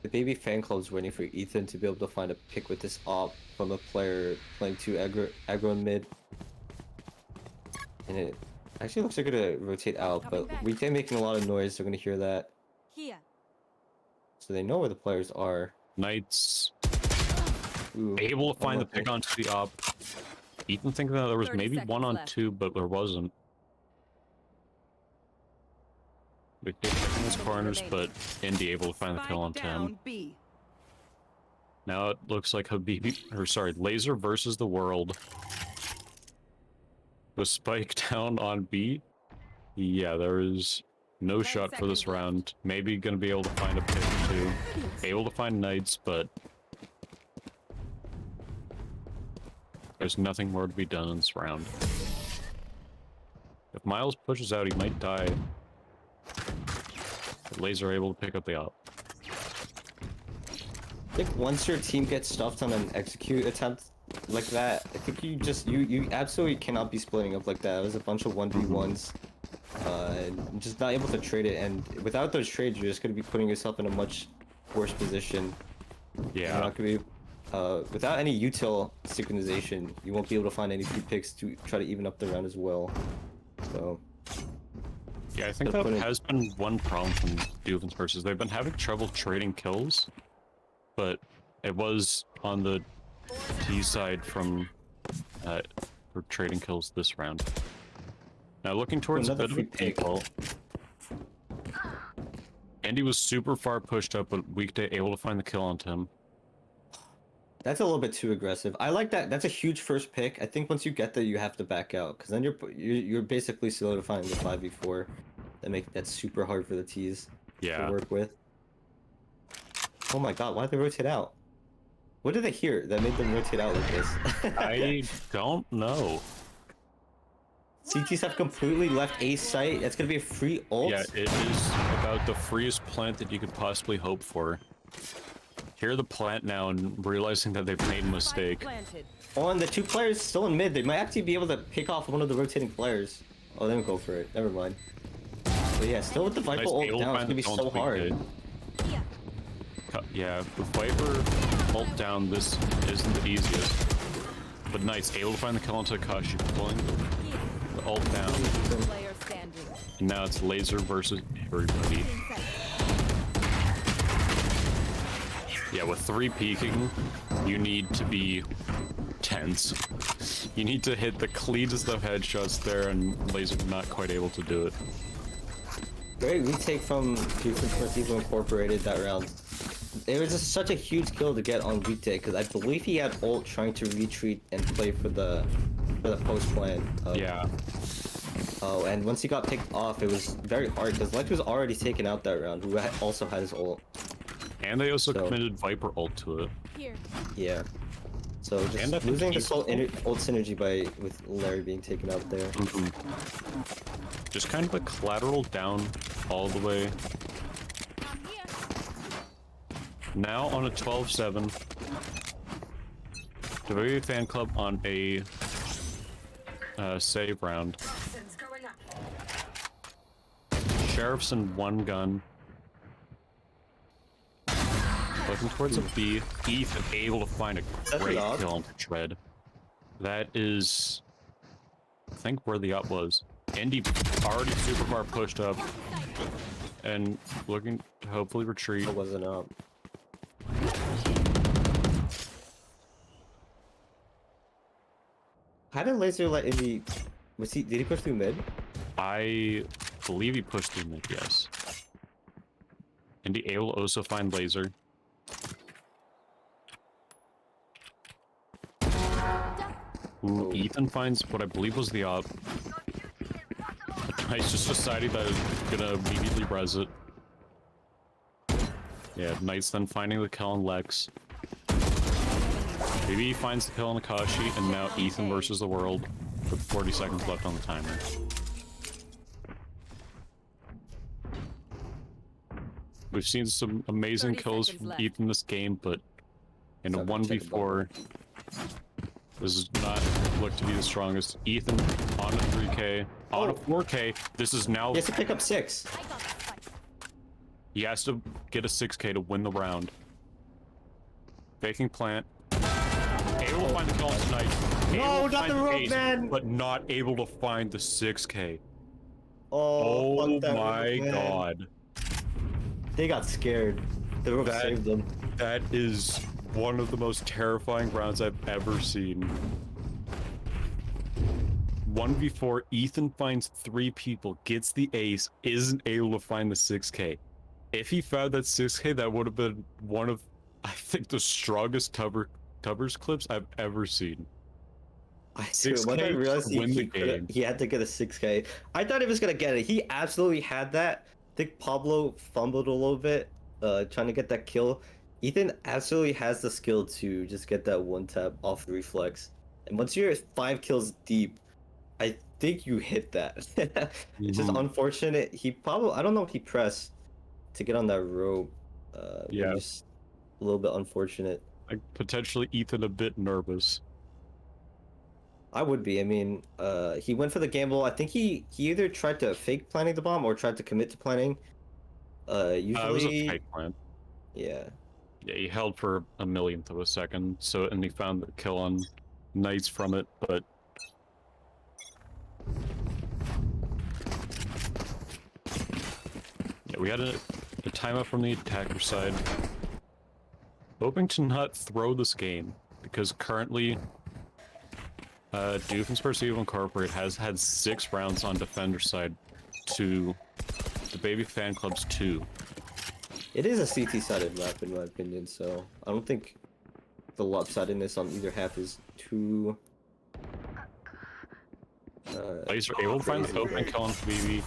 the baby fan club's waiting for Ethan to be able to find a pick with this op from a player playing 2 aggro in mid. And it actually looks like they're gonna rotate out, but Weekday making a lot of noise, they're gonna hear that. Here. So they know where the players are. Knight's Ooh, able to find the unlucky. pick onto the op. Ethan thinking that there was 30 maybe one on seconds left. 2, but there wasn't. Weekday checking his corners, but Indy able to find the kill on Spike 10. down B. Now it looks like Habibi, or sorry, Laser versus the World. The spike down on B. Yeah, there is no 10 shot for this seconds left. round. Maybe gonna be able to find a pick too. Able to find Knights, but there's nothing more to be done in this round. If Miles pushes out, he might die. But Laser able to pick up the op. I think once your team gets stuffed on an execute attempt like that, I think you absolutely cannot be splitting up like that. It was a bunch of 1v1s. And just not able to trade it, and without those trades, you're just going to be putting yourself in a much worse position. You're Yeah, not going to be, without any util synchronization, you won't be able to find any free picks to try to even up the round as well. So, yeah, I think that has been one problem from Doofenshmirtz is they've been having trouble trading kills, but it was on the T side from for trading kills this round. Now looking towards a Another bit of a free pick. default. Andy was super far pushed up, but Weekday able to find the kill on him. that's a little bit too aggressive. I like that. That's a huge first pick. I think once you get there, you have to back out, because then you're basically solidifying the 5v4. That's super hard for the T's Yeah. to work with. Oh my god, why did they rotate out? What did they hear that made them rotate out like this? I don't know. CTs have completely left A site. That's gonna be a free ult. Yeah, it is about the freest plant that you could possibly hope for. Hear the plant now and realizing that they've made a mistake. Planted. Oh, and the 2 players still in mid. They might actually be able to pick off one of the rotating players. Oh, they don't go for it. Never mind. But yeah, still with the Viper Nice ult able to down, it's find gonna be the so Weekday. hard. Here. Yeah, with Viper ult down, this isn't the easiest. But Knight's able to find the kill onto Akashi, pulling the ult down. Player standing. And now it's Laser versus everybody. Yeah, with 3 peeking, you need to be tense. You need to hit the cleanest of headshots there, and Laser not quite able to do it. Great retake from Evo Incorporated that round. It was just such a huge kill to get on retake, because I believe he had ult trying to retreat and play for the post plan. Yeah. Oh, and once he got picked off, it was very hard, because Lex was already taken out that round, who also had his ult. And they also committed Viper ult to it. Here. Yeah. So just losing this whole ult synergy with Larry being taken out there. Just kind of a collateral down all the way. Now on a 12-7. The VOD fan club on a save round. Sheriff's in 1 gun. Looking towards a B. Ethan able to find a great kill on Dread. That is, I think, where the up was. Indy already super far pushed up and looking to hopefully retreat. It wasn't up. How did Laser let Indy? Did he push through mid? I believe he pushed through mid, yes. Indy able to also find Laser. Ooh, Ethan finds what I believe was the op. He's just deciding that he's gonna immediately res it. Yeah, Knight's then finding the kill on Lex. Maybe he finds the kill on Akashi, and now Ethan versus the world with 40 seconds left on the timer. We've seen some amazing kills from Ethan this game, but in a 1v4, this does not look to be the strongest. Ethan on a 3k, on a 4k. This is now. He has to pick up 6. He has to get a 6k to win the round. Faking plant. Able to find the kill on tonight. No, not the rope, man! But not able to find the 6k. Oh my god. They got scared. The rope saved them. That is one of the most terrifying rounds I've ever seen. 1v4, Ethan finds 3 people, gets the ace, isn't able to find the 6k. If he found that 6k, that would have been one of, I think, the strongest covers clips I've ever seen. When I realized he had to get a 6k, I thought he was gonna get it. He absolutely had that. I think Pablo fumbled a little bit, trying to get that kill. Ethan absolutely has the skill to just get that 1-tap off the reflex. And once you're 5 kills deep, I think you hit that. It's just unfortunate. I don't know if he pressed to get on that rope. Yeah. Just a little bit unfortunate. Like, potentially Ethan a bit nervous. I would be. I mean, he went for the gamble. I think he either tried to fake planting the bomb or tried to commit to planting. Usually... it was a fake plant. Yeah. Yeah, he held for a millionth of a second, and he found the kill on Knights from it, but... Yeah, we had a timeout from the attacker side. Hoping to not throw this game, because currently Doofenshmirtz Evo Incorporated has had 6 rounds on defender side to the Baby Fan Club's 2. It is a CT-sided map in my opinion, so I don't think the lopsidedness on either half is too... Laser able to find the opening kill on BB.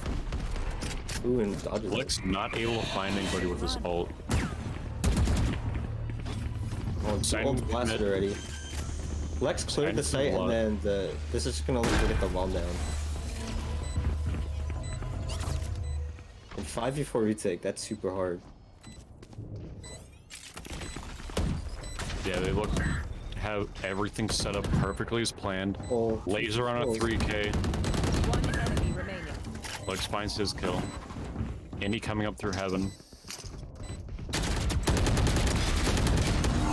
Ooh, and dodges. Lex not able to find anybody with his ult. Oh, ult blasted already. Lex cleared the site, and then this is just gonna let me get the bomb down. And 5v4 retake, that's super hard. Yeah, they look to have everything set up perfectly as planned. Laser on a 3k. 1 enemy remaining. Lex finds his kill. Indy coming up through heaven.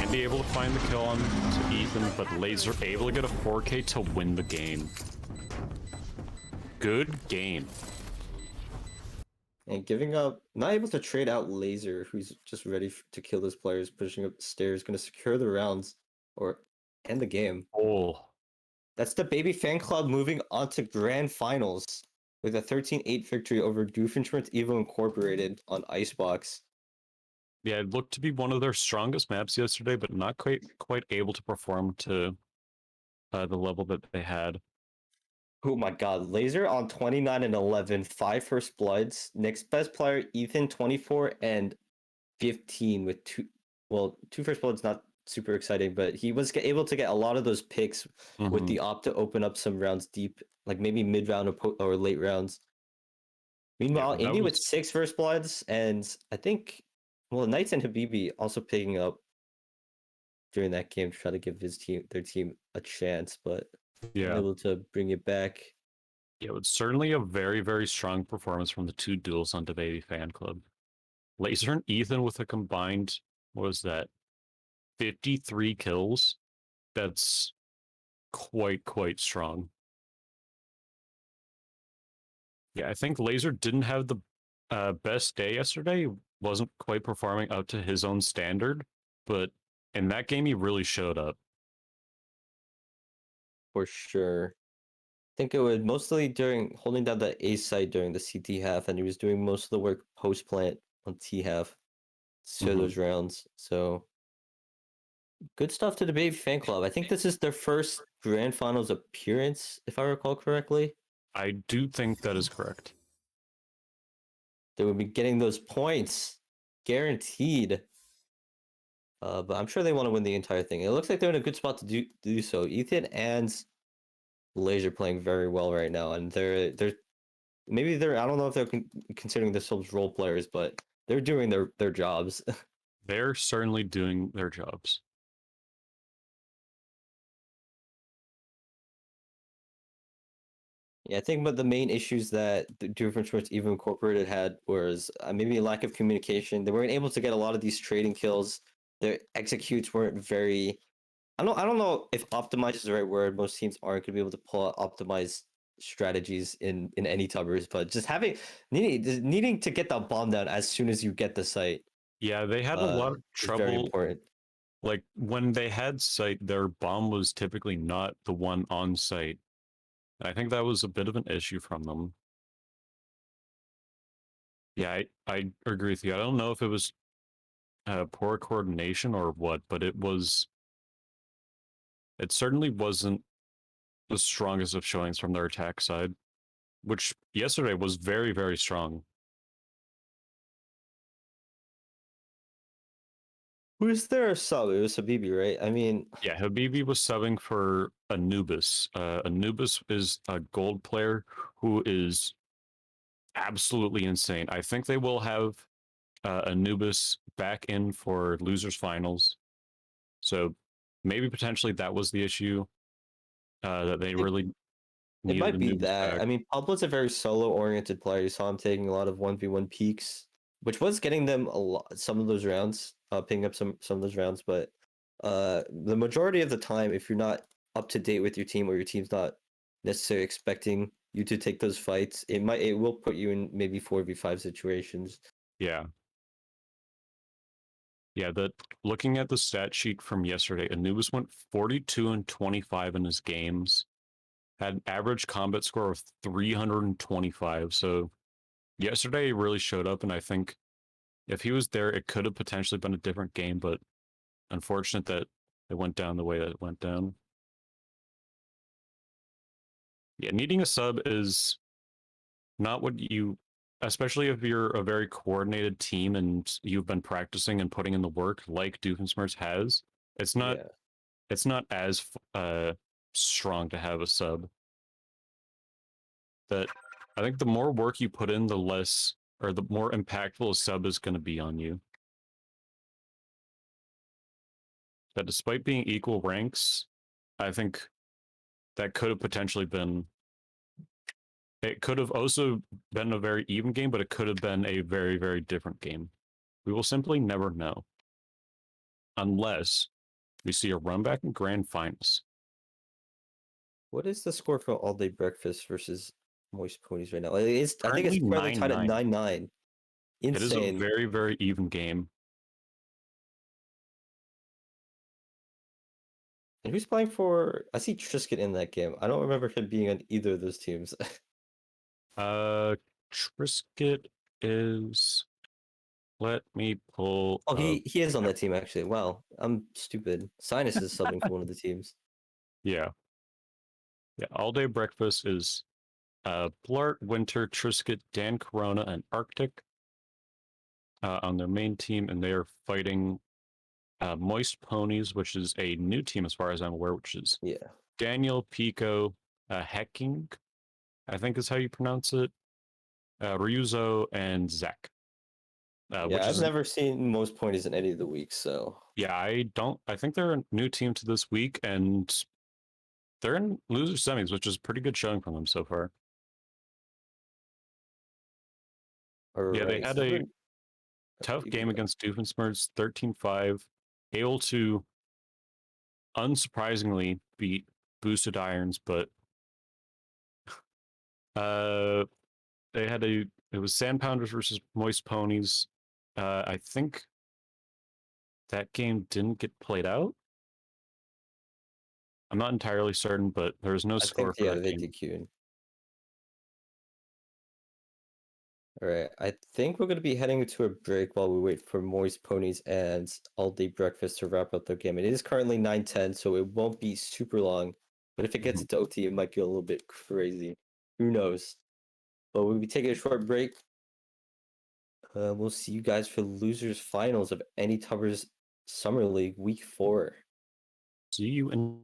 Indy able to find the kill on to Ethan, but Laser able to get a 4k to win the game. Good game. And giving up, not able to trade out Laser, who's just ready to kill those players, pushing up the stairs, going to secure the rounds or end the game. Oh, That's the Baby Fan Club moving on to Grand Finals with a 13-8 victory over Doofenshmirtz Evo Incorporated on Icebox. yeah, it looked to be one of their strongest maps yesterday, but not quite able to perform to the level that they had. Oh my god, Laser on 29 and 11, 5 first bloods. Next best player, Ethan, 24 and 15 with two first bloods, not super exciting, but he was able to get a lot of those picks with the opt to open up some rounds deep, like maybe mid round or late rounds. Meanwhile, Yeah, Indy with 6 first bloods, and I think, Knights and Habibi also picking up during that game to try to give their team a chance, but yeah, able to bring it back. yeah, it's certainly a very, very strong performance from the two duels on the Baby Fan Club. Laser and Ethan with a combined, what was that, 53 kills? That's quite strong. Yeah, I think Laser didn't have the best day yesterday. Wasn't quite performing up to his own standard, but in that game he really showed up. For sure. I think it was mostly during holding down the A side during the CT half, and he was doing most of the work post plant on T half to those rounds. So good stuff to the Baby Fan Club. I think this is their first Grand Finals appearance, if I recall correctly. I do think that is correct. They would be getting those points guaranteed. But I'm sure they want to win the entire thing. It looks like they're in a good spot to do so. Ethan and Laser playing very well right now, and they're I don't know if they're considering themselves role players, but they're doing their jobs. They're certainly doing their jobs. Yeah, I think but the main issues that the Doofenshmirtz Evo Incorporated had was maybe lack of communication. They weren't able to get a lot of these trading kills. Their executes weren't very. I don't know if optimized is the right word. Most teams aren't going to be able to pull out optimized strategies in any tubbers, but just needing to get that bomb down as soon as you get the site. Yeah, they had a lot of is very trouble. important. Like when they had site, their bomb was typically not the one on site. I think that was a bit of an issue from them. Yeah, I agree with you. I don't know if it was poor coordination or what, but it certainly wasn't the strongest of showings from their attack side, which yesterday was very, very strong. Who's their sub? It was Habibi, right? I mean, Yeah, Habibi was subbing for Anubis. Anubis is a gold player who is absolutely insane. I think they will have Anubis back in for losers finals. So maybe potentially that was the issue that they really it needed might be Anubis that. back. I mean, Pablo's a very solo-oriented player. You saw him taking a lot of 1v1 peaks, which was getting them a lot, some of those rounds, picking up some of those rounds. But the majority of the time, if you're not up to date with your team or your team's not necessarily expecting you to take those fights, it will put you in maybe 4v5 situations. Yeah. Yeah, looking at the stat sheet from yesterday, Anubis went 42 and 25 in his games, had an average combat score of 325. So yesterday he really showed up, and I think if he was there, it could have potentially been a different game, but unfortunate that it went down the way that it went down. Yeah, needing a sub is not what you, especially if you're a very coordinated team and you've been practicing and putting in the work like Doofenshmirtz has. It's not Yeah. it's not as strong to have a sub. That I think the more work you put in, the less or the more impactful a sub is going to be on you. That despite being equal ranks, I think that could have potentially been. It could have also been a very even game, but it could have been a very, very different game. We will simply never know. Unless we see a run back in grand finals. What is the score for All Day Breakfast versus Moist Ponies right now? I think it's Currently currently tied at 9-9. 9-9. It is a Insane. very, very even game. And who's playing for? I see Trisket in that game. I don't remember him being on either of those teams. Trisket is. Let me pull. Oh, he is on that team actually. Wow, I'm stupid. Sinus is subbing for one of the teams. Yeah. Yeah. All Day Breakfast is Blart, Winter, Trisket, Dan Corona, and Arctic on their main team, and they are fighting Moist Ponies, which is a new team as far as I'm aware, which is Daniel, Pico, Hecking, I think is how you pronounce it, Ryuzo, and Zach. I've never seen Most Pointies in any of the weeks, so yeah, I think they're a new team to this week, and they're in loser semis, which is pretty good showing from them so far. Yeah, they had a tough game against Doofenshmirtz, 13-5, able to unsurprisingly beat Boosted Irons, but they had it was Sand Pounders versus Moist Ponies. I think that game didn't get played out. I'm not entirely certain, but there was no score for that they game. DQ'd. All right, I think we're going to be heading to a break while we wait for Moist Ponies and All Day Breakfast to wrap up their game. It is currently 9:10, so it won't be super long. But if it gets into OT, it might get a little bit crazy. Who knows? But we'll be taking a short break. We'll see you guys for losers finals of Any Tubbers Summer League Week 4. See you in.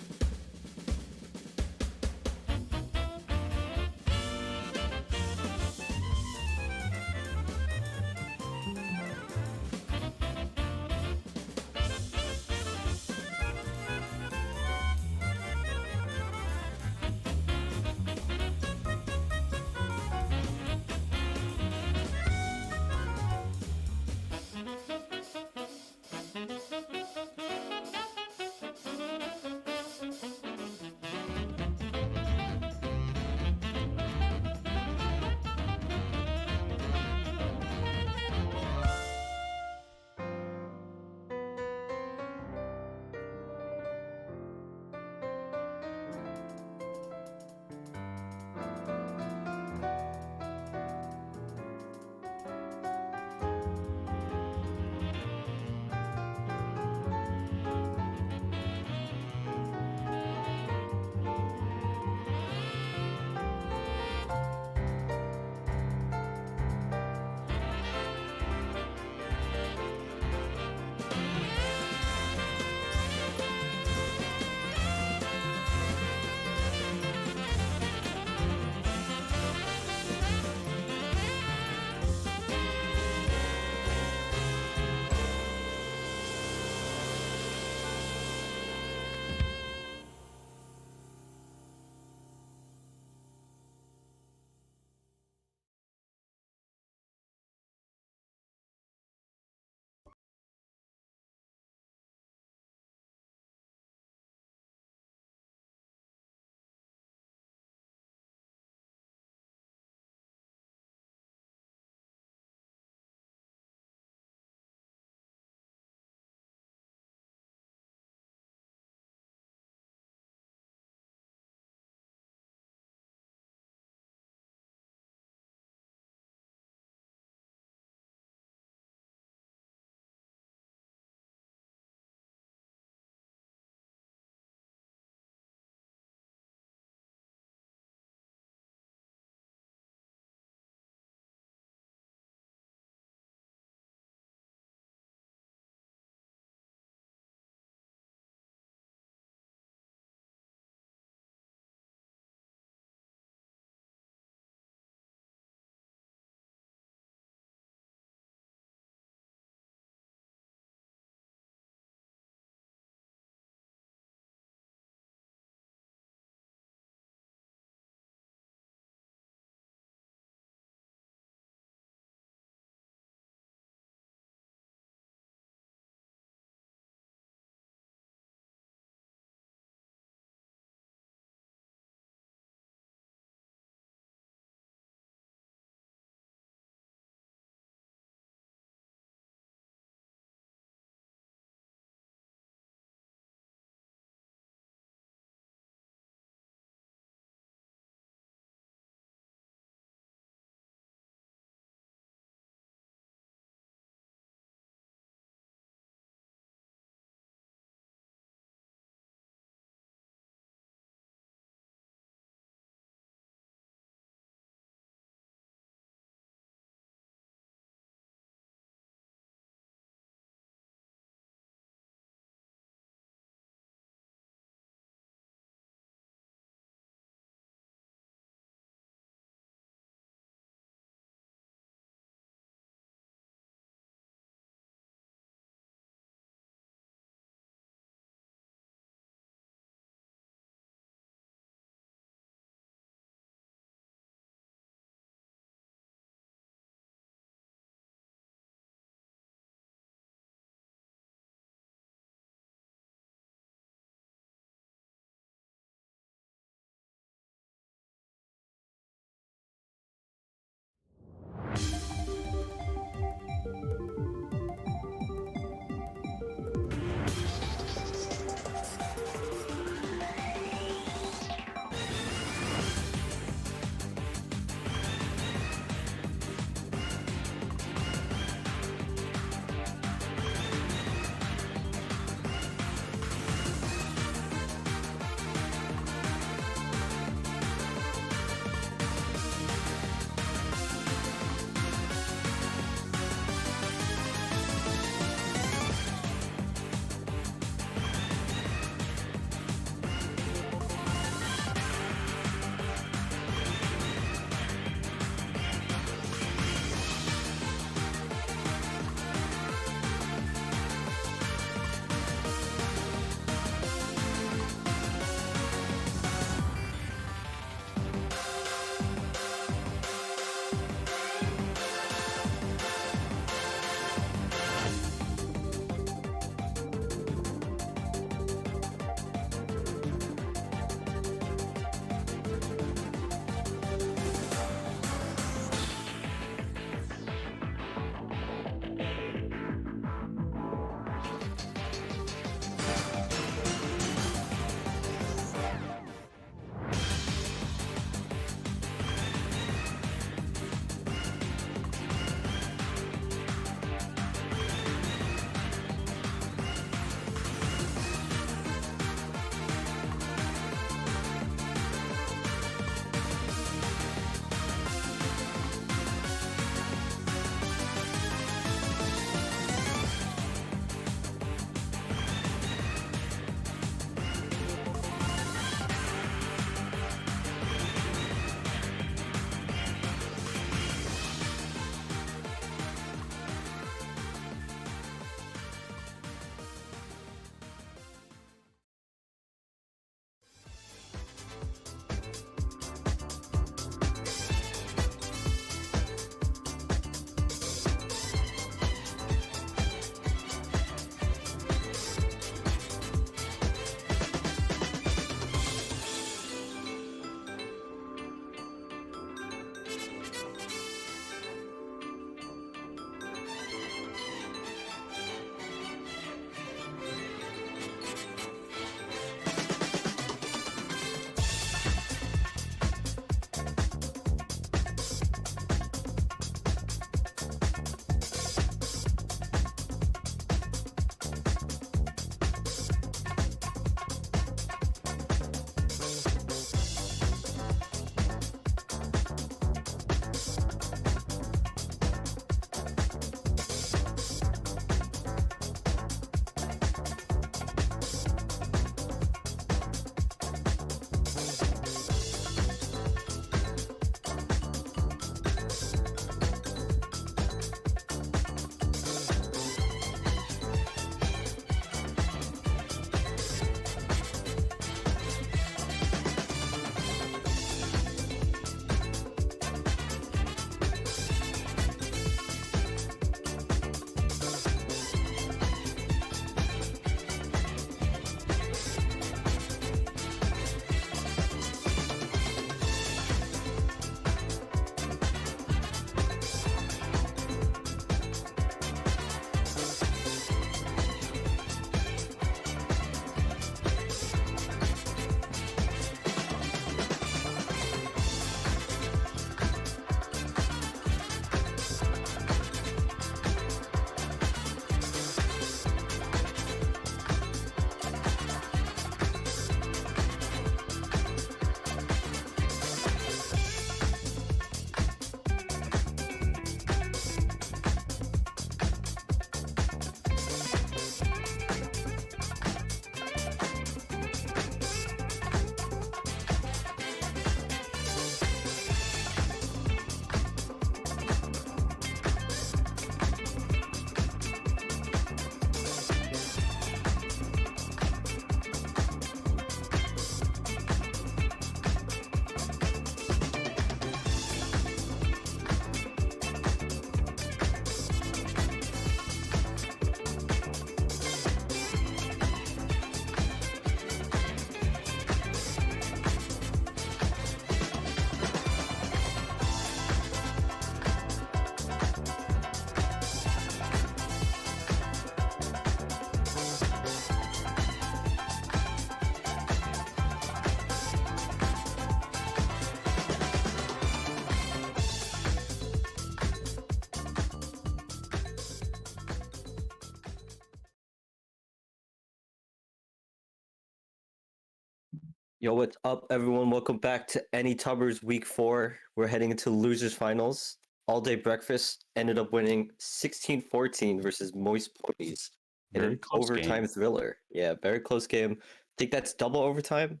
Yo, what's up, everyone? Welcome back to Any Tubbers Week 4. We're heading into losers finals. All Day Breakfast ended up winning 16-14 versus Moist Ponies in Very an close overtime game. thriller. Yeah, very close game. I think that's double overtime.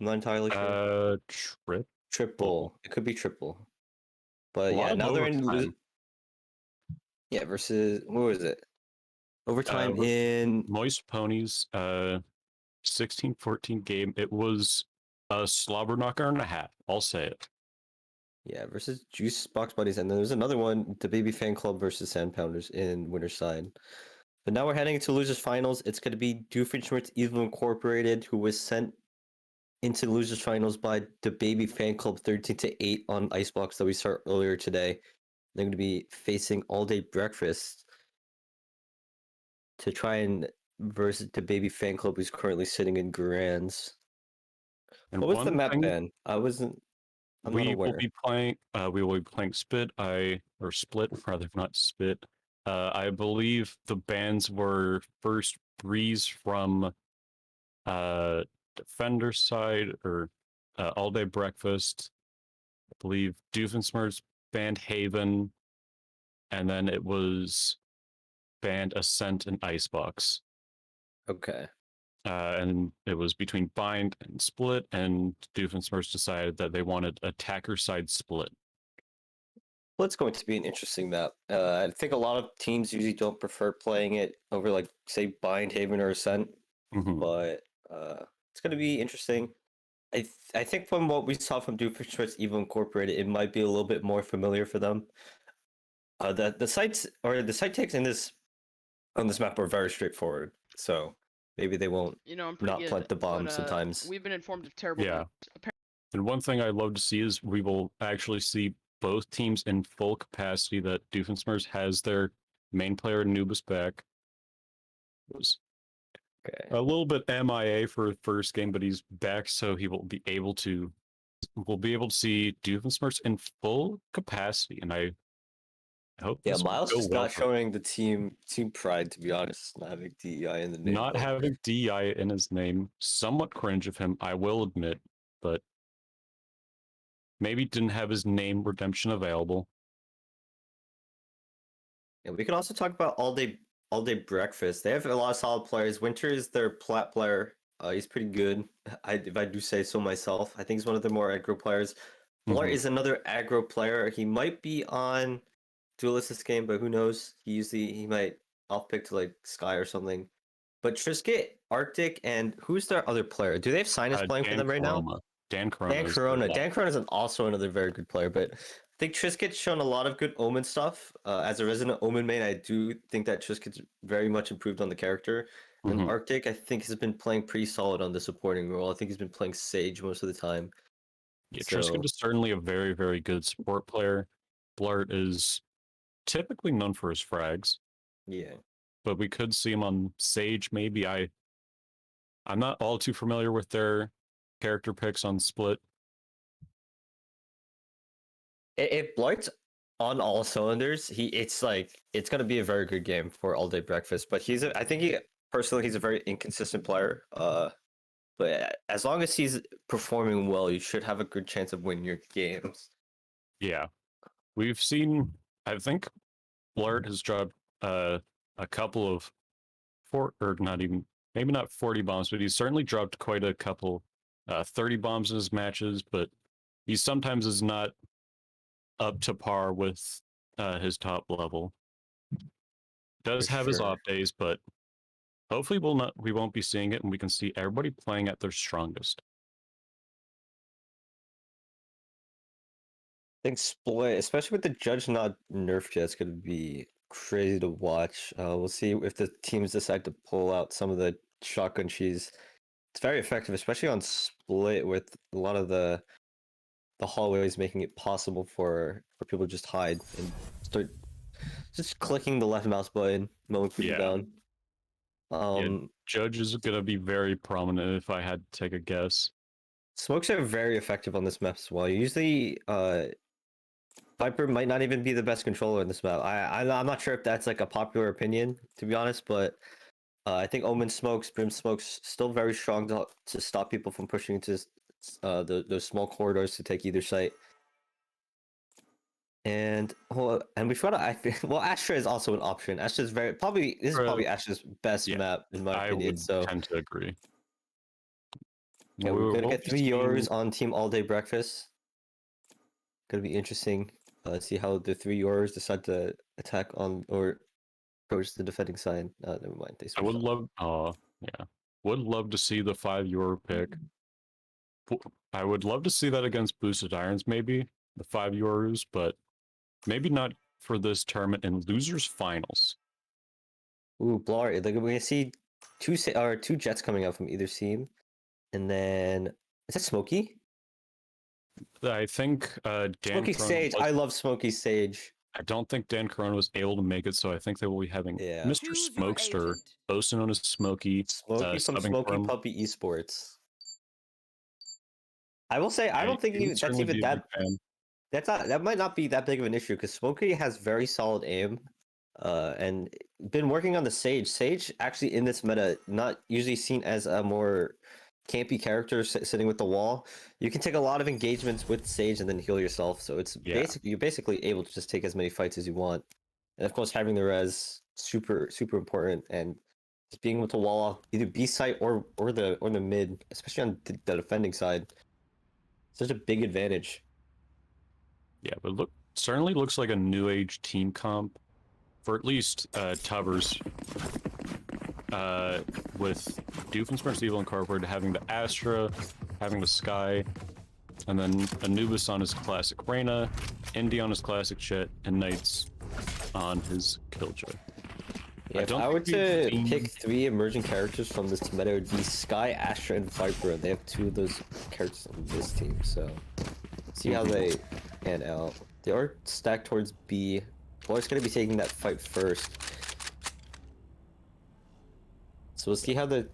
I'm not entirely sure. Triple. It could be triple. A But lot yeah, of now they're in overtime. yeah, versus what was it? Overtime Uh, in Moist Ponies, 16-14 game. It was a slobber knocker and a half. I'll say it. yeah, versus Juice Box Buddies, and then there's another one, the Baby Fan Club versus Sand Pounders in Winterside. But now we're heading into losers finals. It's going to be Doofenshmirtz Evil Incorporated, who was sent into losers finals by the Baby Fan Club 13-8 on Icebox that we saw earlier today. They're going to be facing All Day Breakfast to try and versus the Baby Fan Club, who's currently sitting in Grands. And What was the one map thing ban? I'm not we will aware. be playing, Spit. Or Split rather, not Spit. I believe the bans were first Breeze from Defender side or All Day Breakfast. I believe Doofenshmirtz banned Haven, and then it was banned Ascent and Icebox. Okay. And it was between Bind and Split, and Doofenshmirtz decided that they wanted attacker side Split. Well, it's going to be an interesting map. I think a lot of teams usually don't prefer playing it over, like, say, Bind, Haven, or Ascent, Mm-hmm. but it's going to be interesting. I think from what we saw from Doofenshmirtz Evil Incorporated, it might be a little bit more familiar for them. The sites or the site takes in this on this map are very straightforward, so maybe they won't I'm pretty not good, plant the bomb but sometimes. we've been informed of terrible Yeah. news. And one thing I'd love to see is we will actually see both teams in full capacity, that Doofenshmirtz has their main player Anubis back. It was Okay. a little bit MIA for first game, but he's back, so he will be able to see Doofenshmirtz in full capacity, and I hope Yeah, this will Miles go is well not for him. showing the team pride, to be honest, not having DEI in the name. Not But having DI in his name, somewhat cringe of him, I will admit, but maybe didn't have his name redemption available. yeah, we can also talk about all day breakfast. They have a lot of solid players. Winter is their plat player. He's pretty good. If I do say so myself. I think he's one of the more aggro players. Blart Mhm. is another aggro player. He might be on Duelist this game, but who knows? He might off pick to like Sky or something. But Trisket, Arctic, and who's their other player? Do they have Sinus playing for Dan them right now? Coroma. Dan Corona. Dan is Corona. the- Dan Corona is also another very good player, but I think Triscuit's shown a lot of good Omen stuff. As a resident Omen main, I do think that Triscuit's very much improved on the character. And Mhm. Arctic, I think, has been playing pretty solid on the supporting role. I think he's been playing Sage most of the time. Yeah, So Trisket is certainly a very, very good support player. Blart is typically known for his frags, yeah. but we could see him on Sage. Maybe I'm not all too familiar with their character picks on Split. If Blight's on all cylinders, it's gonna be a very good game for all day breakfast. But I think he's a very inconsistent player. But as long as he's performing well, you should have a good chance of winning your games. Yeah, we've seen. I think Blart has dropped a couple of or not even, maybe not 40 bombs, but he's certainly dropped quite a couple 30 bombs in his matches. But he sometimes is not up to par with his top level. Does For have his sure. off days, but hopefully we won't be seeing it, and we can see everybody playing at their strongest. I think Split, especially with the judge not nerfed yet, it's going to be crazy to watch. We'll see if the teams decide to pull out some of the shotgun cheese. It's very effective, especially on Split, with a lot of the hallways making it possible for people to just hide and start just clicking the left mouse button, mowing people down. Judge is going to be very prominent if I had to take a guess. Smokes are very effective on this map as well. Usually, Viper might not even be the best controller in this map. I'm not sure if that's like a popular opinion, to be honest, but I think Omen smokes, Brim smokes, still very strong to stop people from pushing into those small corridors to take either site. And we forgot. Well, Astra is also an option. Astra's this is probably Astra's best map in my opinion. I would So tend to agree. yeah, we're gonna get 3 Yours on Team All Day Breakfast. Gonna be interesting. See how the 3 Yours decide to attack on or approach the defending side. Never mind. I would love. Yeah, would love to see the 5 Euro pick. I would love to see that against Boosted Irons, maybe the 5 Euros, but maybe not for this tournament in losers finals. Ooh, Blar. Like we're gonna see two jets coming out from either team, and then is that Smokey? I think Dan Smokey Sage. I love Smokey Sage. I don't think Dan Corona was able to make it, so I think they will be having Mr. Smokester, also known as Smokey. Smokey from Smokey Puppy Esports. I will say I don't think that might not be that big of an issue because Smokey has very solid aim, and been working on the Sage. Sage actually in this meta not usually seen as a more campy character sitting with the wall. You can take a lot of engagements with Sage and then heal yourself. So it's you're basically able to just take as many fights as you want. And of course, having the res super important, and just being able to wall off either B site or the mid, especially on the defending side. Such a big advantage. Yeah, but certainly looks like a new age team comp for at least Tubbers. With Doofenshmirtz Evil Incorporated having the Astra, having the Sky, and then Anubis on his classic Reyna, Indy on his classic Jet, and Knights on his Killjoy. Yeah, if I were to pick 3 emerging characters from this meta, it would be Sky, Astra, and Viper. They have 2 of those characters on this team, so see how they pan out. They are stacked towards B. Blar's gonna be taking that fight first. So we'll see how the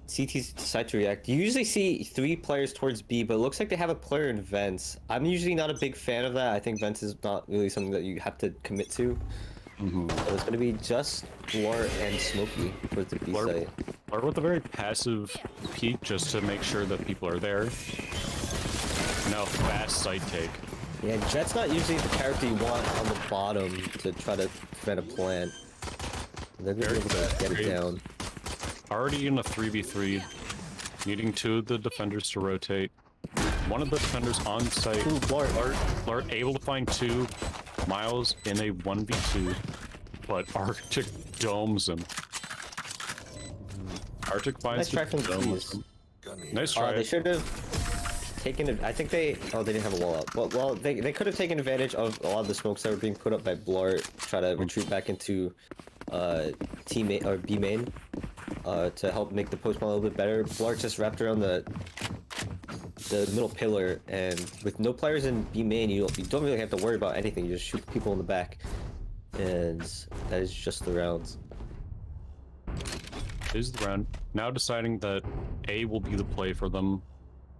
CTs decide to react. You usually see 3 players towards B, but it looks like they have a player in Vents. I'm usually not a big fan of that. I think Vents is not really something that you have to commit to. So it's going to be just Blar and Smokey for the B site. Blar with a very passive peek just to make sure that people are there. Now fast site take. Yeah, Jet's not usually the character you want on the bottom to try to prevent a plant. They're going to be able to get it down. Already in a 3v3, needing 2 of the defenders to rotate. One of the defenders on site. Ooh, Blar able to find 2 Miles in a 1v2, but Arctic domes him. Arctic finds nice try from him. Nice try. They should have taken it. I think they didn't have a wall up. Well, they could have taken advantage of a lot of the smokes that were being put up by Blar, try to retreat back into teammate or B main to help make the post a little bit better. Blar just wrapped around the middle pillar, and with no players in B main, you don't really have to worry about anything. You just shoot people in the back, and that is just the rounds. Is the round now deciding that A will be the play for them,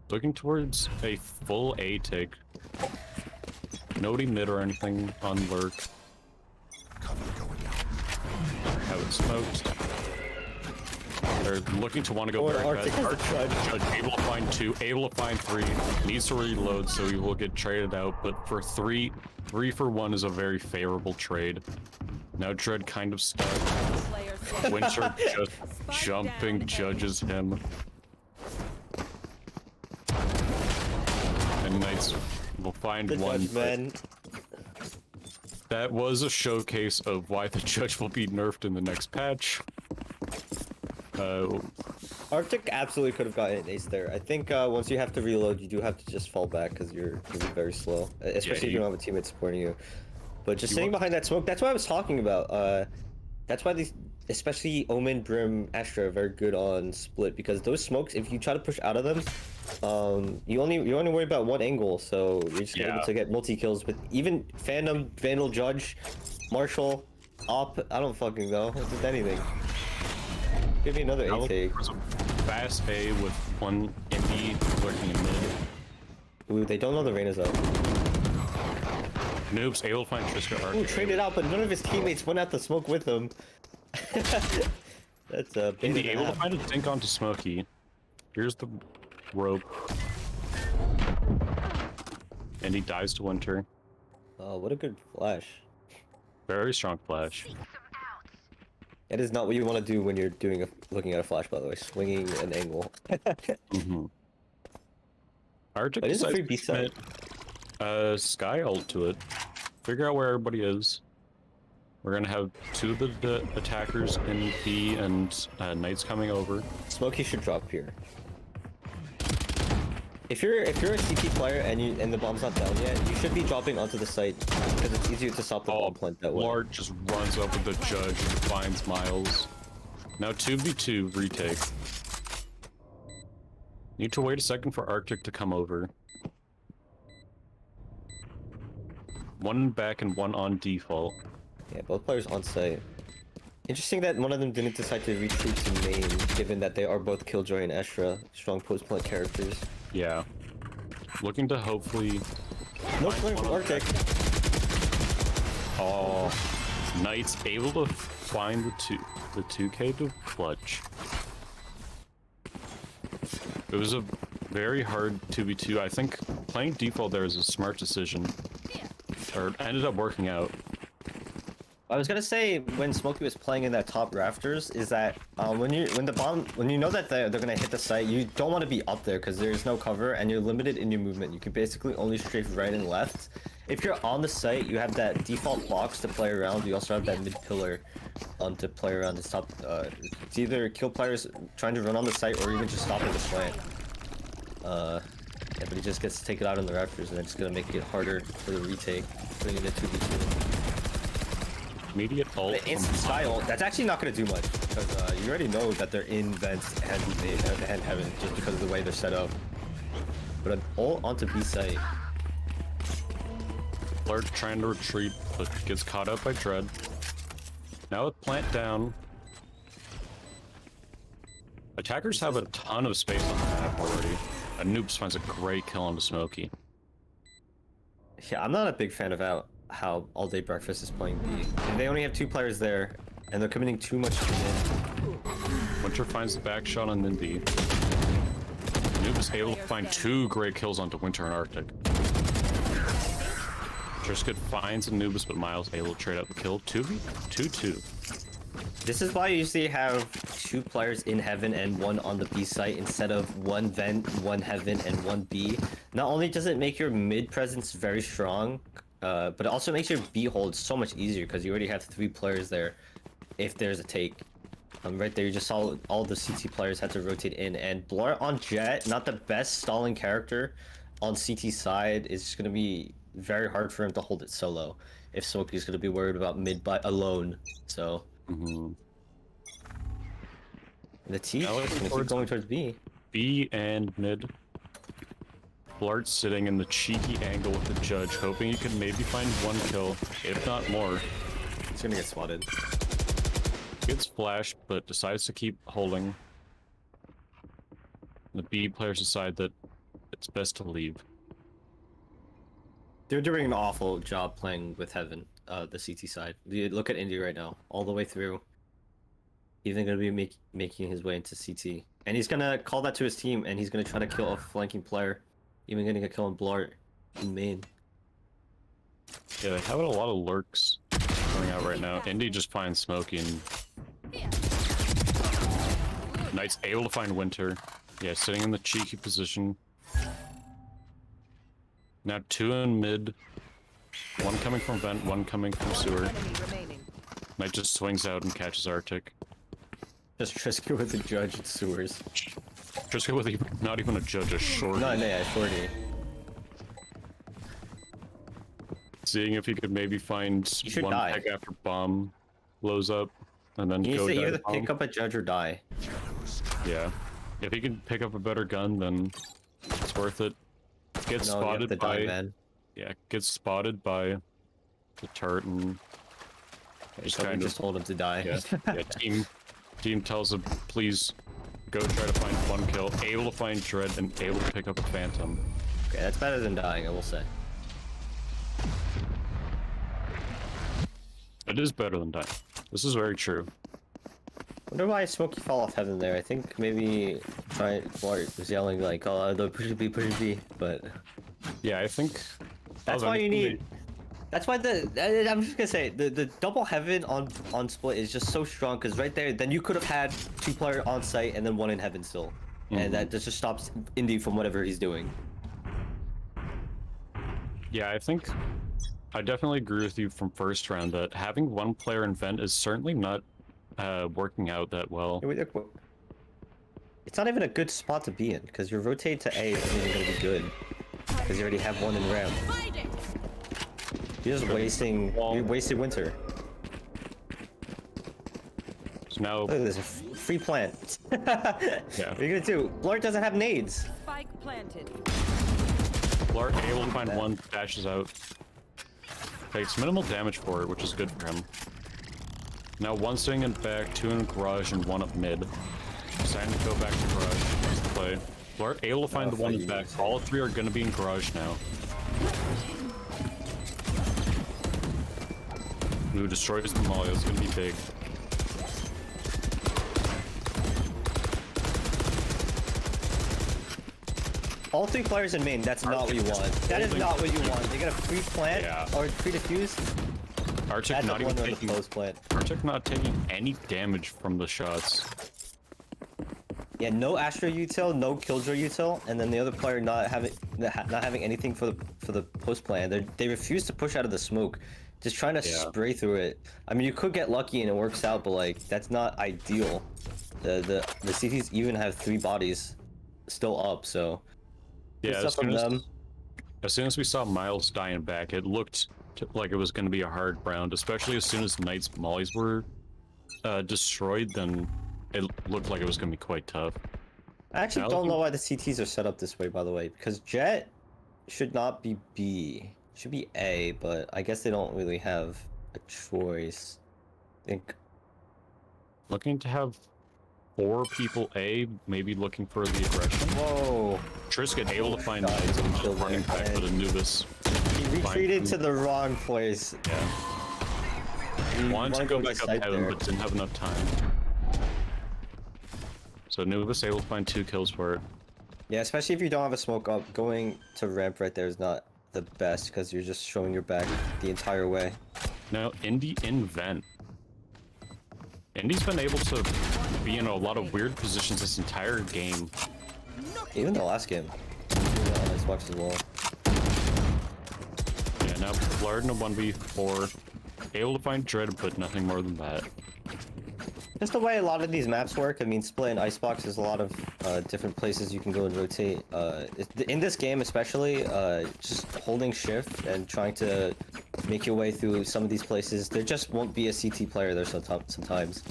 looking towards a full A take. Nobody mid or anything on lurk. Have it smoked. They're looking to want to go very fast. Judge able to find 2, able to find 3. Needs to reload, so he will get traded out. But for 3 for 1 is a very favorable trade. Now Dread kind of stuck. Winter just jumping judges him. And Knights will find one. That was a showcase of why the judge will be nerfed in the next patch. Arctic absolutely could have gotten an ace there. I think once you have to reload, you do have to just fall back because you're very slow, especially if you don't have a teammate supporting you. But just sitting behind that smoke, that's what I was talking about. That's why these, especially Omen, Brim, Astra, are very good on split, because those smokes, if you try to push out of them, you only worry about one angle, so you're just able to get multi kills with even Phantom, Vandal, Judge, Marshall, Op. I don't fucking know. Just anything. Give me another A take. Fast A with 1 Indy lurking in mid. Ooh, they don't know the Reyna's up. Noob's able to find Triska Arc. Ooh, traded out, but none of his teammates went out the smoke with him. That's a big Indy able to find a dink onto Smokey. Here's the rope. And he dies to Winter. Oh, what a good flash. Very strong flash. That is not what you want to do when you're looking at a flash, by the way. Swinging an angle. Arctic But it is a decides free to B-side. commit, Sky ult to it. Figure out where everybody is. We're gonna have two of the attackers in B and Knights coming over. Smokey should drop here. If you're a CT player and the bomb's not down yet, you should be dropping onto the site because it's easier to stop the bomb plant that way. Lord just runs up with the judge and finds Miles. Now 2v2 retake. Need to wait a second for Arctic to come over. One back and one on default. Yeah, both players on site. Interesting that one of them didn't decide to retreat to main, given that they are both Killjoy and Estra, strong post-plant characters. Yeah. Looking to hopefully... No flare from Arctic. Oh, Knights able to find the 2k to clutch. It was a very hard 2v2. I think playing default there is a smart decision. Or ended up working out. I was gonna say when Smokey was playing in that top rafters is that when you know that they're gonna hit the site, you don't want to be up there because there's no cover and you're limited in your movement. You can basically only strafe right and left. If you're on the site, you have that default box to play around. You also have that mid pillar to play around and stop. It's either kill players trying to run on the site or even just stopping the slant. Yeah, but he just gets to take it out on the rafters and it's gonna make it harder for the retake, putting it into 2v2. Immediate ult. The instant sky ult, that's actually not going to do much, because you already know that they're in vents and heaven just because of the way they're set up. But an ult onto B site. Lord trying to retreat, but gets caught up by Dread. Now with plant down. Attackers have a ton of space on the map already. And Noobs finds a great kill onto Smokey. Yeah, I'm not a big fan of how All Day Breakfast is playing B. And they only have 2 players there, and they're committing too much to mid. Winter finds the back shot on Indy. Noob is able to find 2 great kills onto Winter and Arctic. Trisket finds Anubis, but Miles able to trade out the kill. 2v2. This is why you usually have 2 players in heaven and 1 on the B site instead of 1 vent, 1 heaven, and 1 B. Not only does it make your mid presence very strong, but it also makes your B hold so much easier because you already have 3 players there if there's a take. Right there, you just saw all the CT players had to rotate in, and Blart on Jet, not the best stalling character on CT side, is just going to be very hard for him to hold it solo if Smokey's going to be worried about mid alone. So the T is going to keep going towards B. B and mid. Blart sitting in the cheeky angle with the judge, hoping he can maybe find 1 kill, if not more. He's going to get swatted. Gets flashed, but decides to keep holding. The B players decide that it's best to leave. They're doing an awful job playing with Heaven, the CT side. Look at Indy right now, all the way through. He's going to be making his way into CT. And he's going to call that to his team, and he's going to try to kill a flanking player. Even getting a kill on Blart in main. Yeah, they have a lot of lurks coming out right now. Indy just finds Smokey and... Knight's able to find Winter. Yeah, sitting in the cheeky position. Now 2 in mid. 1 coming from vent, 1 coming from sewer. Knight just swings out and catches Arctic. Just Trisker with the judge at sewers. Trisker with not even a judge, a shorty. No, yeah, shorty. Seeing if he could maybe find 1 peg after bomb blows up, and then He go needs to either bomb. pick up a judge or die. Yeah. If he can pick up a better gun, then it's worth it. Gets spotted by... man. Yeah, gets spotted by the turret and... Just told him to die. Yeah, team tells him, please go try to find 1 kill. Able to find Dread and able to pick up a Phantom. Okay, that's better than dying, I will say. It is better than dying. This is very true. Wonder why Smokey fell off heaven there. I think maybe Bart was yelling like, "Oh, the push B, but Yeah, I think that's why you need. That's why I'm just gonna say the double heaven on split is just so strong because right there, then you could have had 2-player on site and then 1 in heaven still, and that just stops Indy from whatever he's doing. Yeah, I think I definitely agree with you from first round that having 1 player in vent is certainly not working out that well. It's not even a good spot to be in because your rotate to A isn't even gonna be good because you already have 1 in ramp. You're just you wasted winter. So now look at this free plant. Yeah. What are you gonna do? Blart doesn't have nades. Spike planted. Blart able to find 1, dashes out. Takes minimal damage for it, which is good for him. Now 1 staying in back, 2 in garage, and 1 up mid. Deciding to go back to garage. Nice play. Blart able to find the 1 in back. All 3 are gonna be in garage now. Who destroys the molly, it's gonna be big. All 3 players in main, that's not what you want. That is not what you want. They get a free plant or free defuse. Arctic not even taking plant. Arctic not taking any damage from the shots. Yeah, no Astra util, no Killjoy util, and then the other player not having anything for the post plan. They refuse to push out of the smoke, just trying to spray through it. I mean, you could get lucky and it works out, but like that's not ideal. The CTs even have 3 bodies still up, so yeah. As soon as we saw Miles dying back, it looked like it was going to be a hard round, especially as soon as Knight's mollies were destroyed. Then it looked like it was going to be quite tough. I actually don't know why the CTs are set up this way, by the way, because Jet should not be B. It should be A, but I guess they don't really have a choice. I think. Looking to have 4 people A, maybe looking for the aggression. Whoa. Trisket able to find Knights and just running back with Anubis. He retreated to the wrong place. Yeah. He wanted to go back up heaven, but didn't have enough time. So Anubis able to find 2 kills for it. Yeah, especially if you don't have a smoke up, going to ramp right there is not the best because you're just showing your back the entire way. Now, Indy in vent. Indy's been able to be in a lot of weird positions this entire game. Even the last game. Even on Xbox as well. Yeah, now Blard in a 1v4. Able to find Dread, but nothing more than that. Just the way a lot of these maps work, I mean, Split and Icebox is a lot of different places you can go and rotate. In this game especially, just holding shift and trying to make your way through some of these places, there just won't be a CT player there sometimes.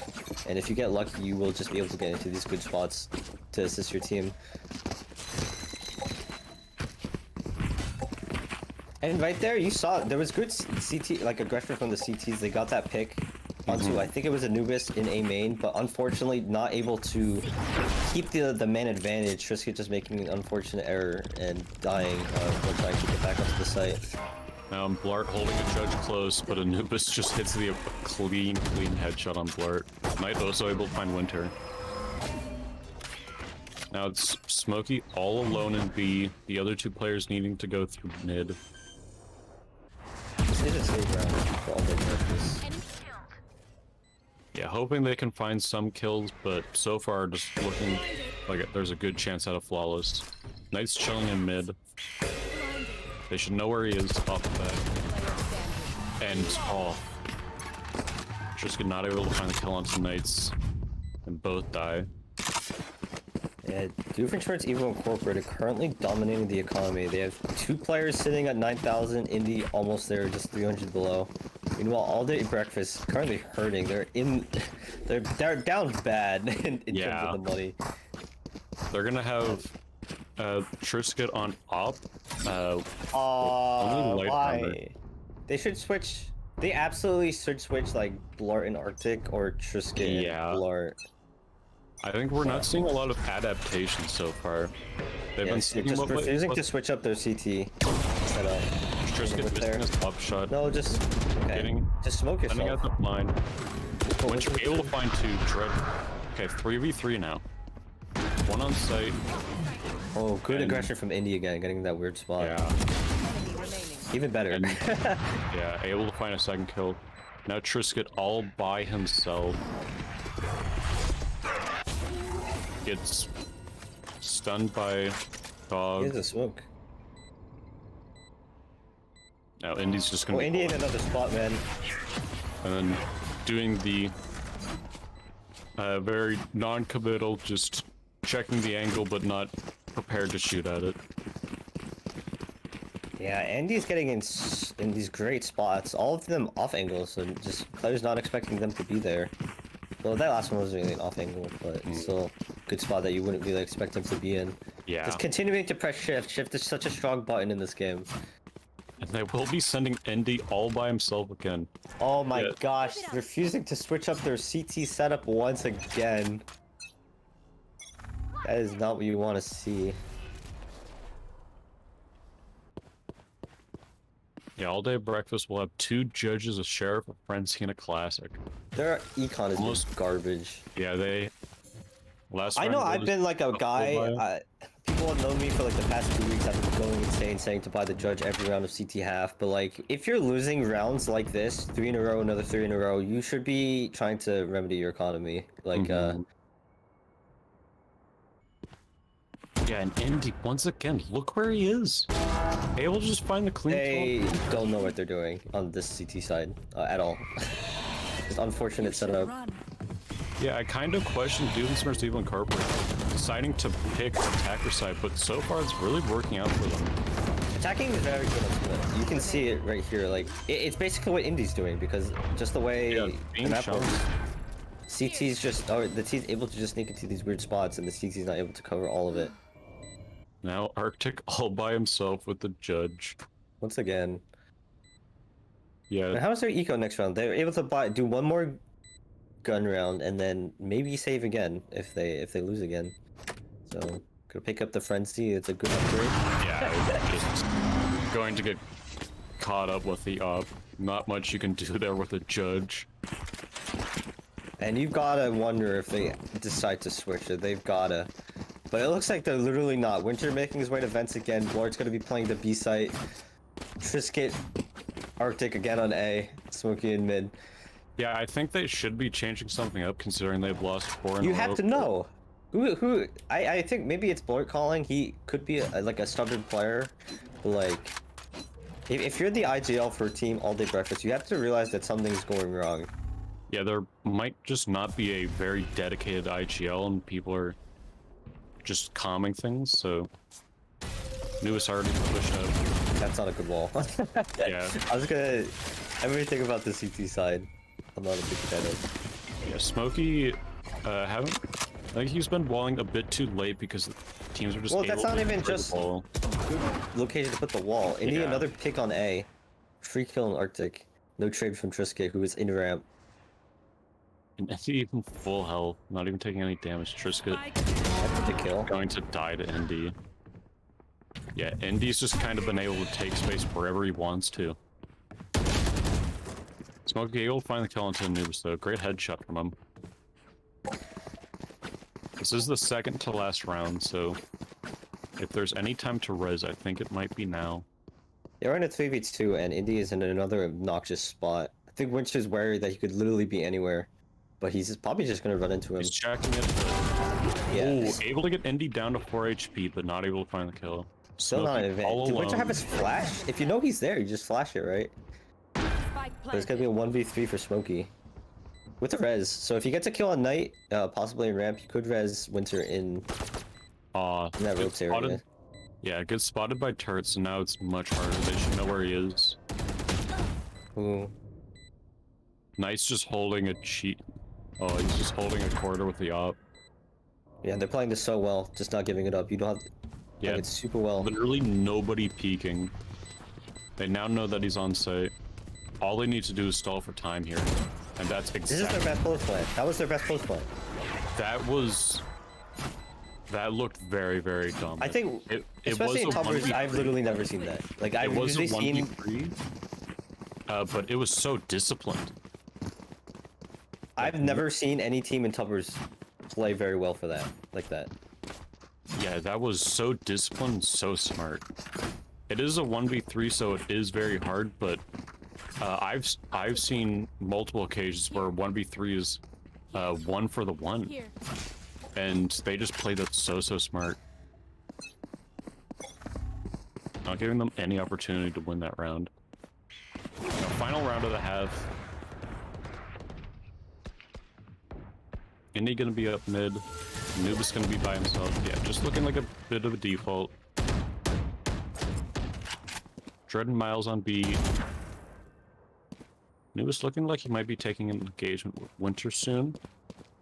And if you get lucky, you will just be able to get into these good spots to assist your team. And right there, you saw there was good CT, like aggression from the CTs. They got that pick onto, I think it was Anubis in A main, but unfortunately not able to keep the man advantage. Trisket just making an unfortunate error and dying while trying to get back onto the site. Now Blart holding a judge close, but Anubis just hits the clean headshot on Blart. Knight also able to find Winter. Now it's Smokey all alone in B, the other 2 players needing to go through mid. This is a safe round for all their characters. Yeah, hoping they can find some kills, but so far just looking like there's a good chance at a flawless. Knight's chilling in mid. They should know where he is off the bat. And, just not able to find the kill on some Knights. And both die. Yeah, Doofenshmirtz Evo Incorporated currently dominating the economy. They have 2 players sitting at 9,000, Indy almost there, just 300 below. Meanwhile, All Day Breakfast currently hurting. They're down bad in terms of the money. They're gonna have Trisket on op. Why? They should switch. They absolutely should switch like Blart and Arctic or Trisket and Blart. I think we're not seeing a lot of adaptation so far. They've been just refusing to switch up their CT setup. Trisket missing his pop shot. No, just just smoke yourself. Sending out the line. When you're able to find 2, Dread Okay, 3v3 now. One on site. Oh, good aggression from Indy again, getting that weird spot. Yeah. Enemy remaining. Even better. And, yeah, able to find a second kill. Now Trisket all by himself. Gets stunned by Dog. Here's a smoke. Now Indy's just gonna Oh, Indy in another spot, man. and then doing the very non-committal, just checking the angle but not prepared to shoot at it. Yeah, Andy's getting in these great spots, all of them off angle, so just Claire's not expecting them to be there. Well, that last one was really an off angle, but still good spot that you wouldn't really expect him to be in. Yeah. Just continuing to press shift. Shift is such a strong button in this game. And they will be sending Indy all by himself again. Oh my gosh, refusing to switch up their CT setup once again. That is not what you want to see. Yeah, all day breakfast will have 2 judges, a sheriff, a frenzy, and a classic. Their econ is Almost just garbage. Yeah, they. Last I know round I've was been like a up guy. People have known me for like the past 2 weeks. I've been going insane, saying to buy the judge every round of CT half. But like, if you're losing rounds like this, 3 in a row, another 3 in a row, you should be trying to remedy your economy. Like, Yeah, and Indy once again. Look where he is. Able to just find the clean. they don't know what they're doing on this CT side at all. Just unfortunate setup. Yeah, I kind of questioned Doomsmer's even Carpenter deciding to pick attacker side, but so far it's really working out for them. Attacking is very good on split. You can see it right here. Like, it's basically what Indy's doing because just the way the map works. CT's just, the T's able to just sneak into these weird spots, and the CT's not able to cover all of it. Now Arctic all by himself with the judge. Once again. Yeah. And how's their eco next round? They're able to do one more gun round and then maybe save again if they lose again. So gonna pick up the frenzy. It's a good upgrade. Yeah, just going to get caught up with the up. Not much you can do there with a judge. And you've gotta wonder if they decide to switch it. They've gotta. But it looks like they're literally not. Winter making his way to vents again. Blord's gonna be playing the B site. Trisket, Arctic again on A. Smokey in mid. Yeah, I think they should be changing something up considering they've lost 4 in a row. You have to know. I think maybe it's Blord calling. He could be like a stubborn player. Like, if you're the IGL for a team all day breakfast, you have to realize that something's going wrong. Yeah, there might just not be a very dedicated IGL and people are just calming things, so newest already pushed out. That's not a good wall. Yeah. Everything about the CT side, I'm not a big fan of. Yeah, Smokey, I think he's been walling a bit too late because the teams are just. Well, that's not even just good location to put the wall. Indy another pick on A, free kill in Arctic, no trade from Trisket, who is in ramp. And even full health, not even taking any damage. Trisket That's the kill. going to die to Indy. Yeah, Indy's just kind of been able to take space wherever he wants to. Smokey able to find the kill into Anubis though. Great headshot from him. This is the second to last round, so if there's any time to res, I think it might be now. They're in a 3v2 and Indy is in another obnoxious spot. I think Wincher's worried that he could literally be anywhere, but he's probably just gonna run into him. He's checking it, but... Yes. Oh, able to get Indy down to 4 HP, but not able to find the kill. Still not an advantage. Did Wincher have his flash? If you know he's there, you just flash it, right? But it's gonna be a 1v3 for Smokey. With a res. So if you get to kill on Knight, possibly in ramp, you could res Winter in that ropes area. Yeah, it gets spotted by turrets, so now it's much harder. They should know where he is. Ooh. Knight's just holding a cheat. Oh, he's just holding a quarter with the op. Yeah, they're playing this so well, just not giving it up. You don't have... Yeah, it's super well. Literally nobody peeking. They now know that he's on site. All they need to do is stall for time here. And that's exactly... This is their best post plan. That was their best post plan. That looked very, very dumb. I think, it especially in was Tubbers, I've literally never seen that. Like, I've usually seen... but it was so disciplined. I've never seen any team in Tubbers play very well for that, like that. Yeah, that was so disciplined, so smart. It is a 1v3, so it is very hard, but I've seen multiple occasions where 1v3 is one for the one. Here. And they just played that so smart. Not giving them any opportunity to win that round. Now, final round of the half. Indy gonna be up mid. Anubis gonna be by himself. Yeah, just looking like a bit of a default. Dread and Miles on B. Anubis looking like he might be taking an engagement with Winter soon.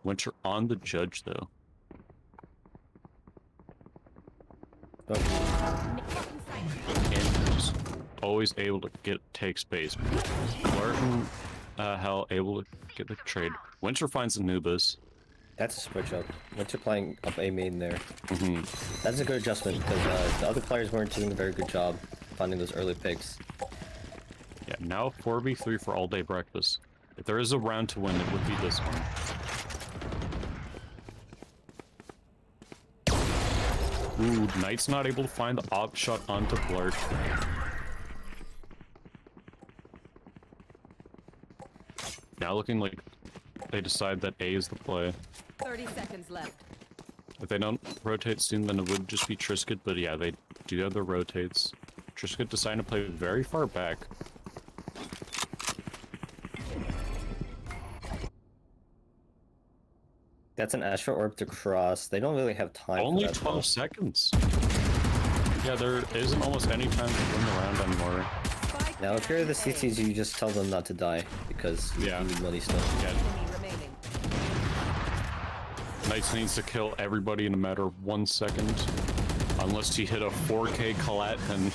Winter on the Judge though. And just always able to take space. Larkin, Hell able to get the trade. Winter finds Anubis. That's a switch up. Winter playing up A main there. Mm-hmm. That's a good adjustment because the other players weren't doing a very good job finding those early picks. Yeah, now 4v3 for all day breakfast. If there is a round to win, it would be this one. Ooh, Knight's not able to find the op shot onto Blurt. Now looking like they decide that A is the play. 30 seconds left. If they don't rotate soon, then it would just be Trisket, but yeah, they do have the rotates. Trisket deciding to play very far back. That's an Astro Orb to cross. They don't really have time Only for that, 12 seconds. Yeah, there isn't almost any time to win the round anymore. Now, if you're the CTs, you just tell them not to die because you need money still. Yeah. Knights needs to kill everybody in a matter of 1 second. Unless you hit a 4K collat, then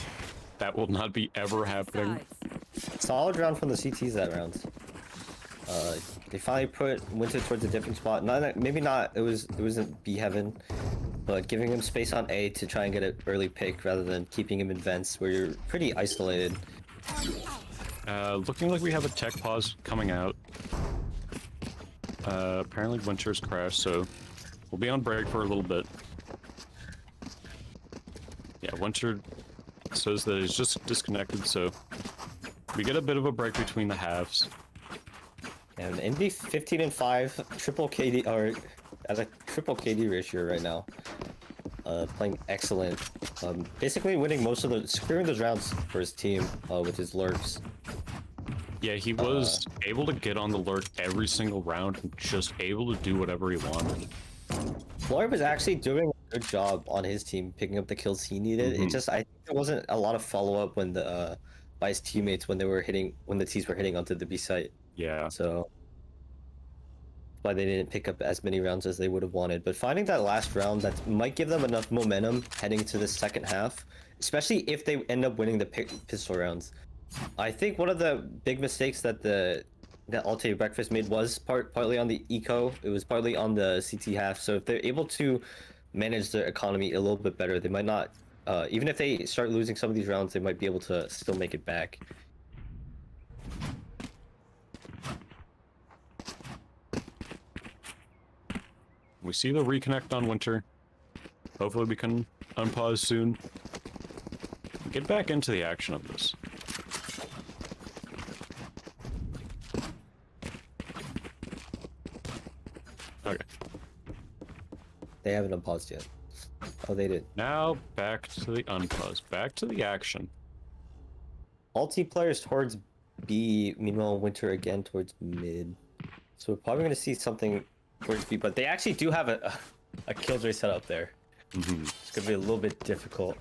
that will not be ever happening. Solid round from the CTs that round. They finally put Winter towards a different spot. Maybe not. It wasn't B heaven, but giving him space on A to try and get an early pick rather than keeping him in vents where you're pretty isolated. Looking like we have a tech pause coming out. Apparently Winter's crashed, so we'll be on break for a little bit. Yeah, Winter says that he's just disconnected, so we get a bit of a break between the halves. And Indy 15 and 5, triple KD or at a triple KD ratio right now. Playing excellent. Basically winning most of the securing those rounds for his team with his lurks. Yeah, he was able to get on the lurk every single round and just able to do whatever he wanted. Floyd was actually doing a good job on his team, picking up the kills he needed. It just, I think there wasn't a lot of follow-up when the by his teammates when the T's were hitting onto the B site. Yeah. So why they didn't pick up as many rounds as they would have wanted. But finding that last round that might give them enough momentum heading to the second half, especially if they end up winning the pistol rounds. I think one of the big mistakes that that All Day Breakfast made was partly on the eco. It was partly on the CT half. So if they're able to manage their economy a little bit better, they might not. Even if they start losing some of these rounds, they might be able to still make it back. We see the reconnect on Winter. Hopefully we can unpause soon. Get back into the action of this. Okay. They haven't unpaused yet. Oh, they did. Now back to the unpause. Back to the action. Ulti players towards B, meanwhile Winter again towards mid. So we're probably going to see something towards B, but they actually do have a Killjoy setup there. It's going to be a little bit difficult.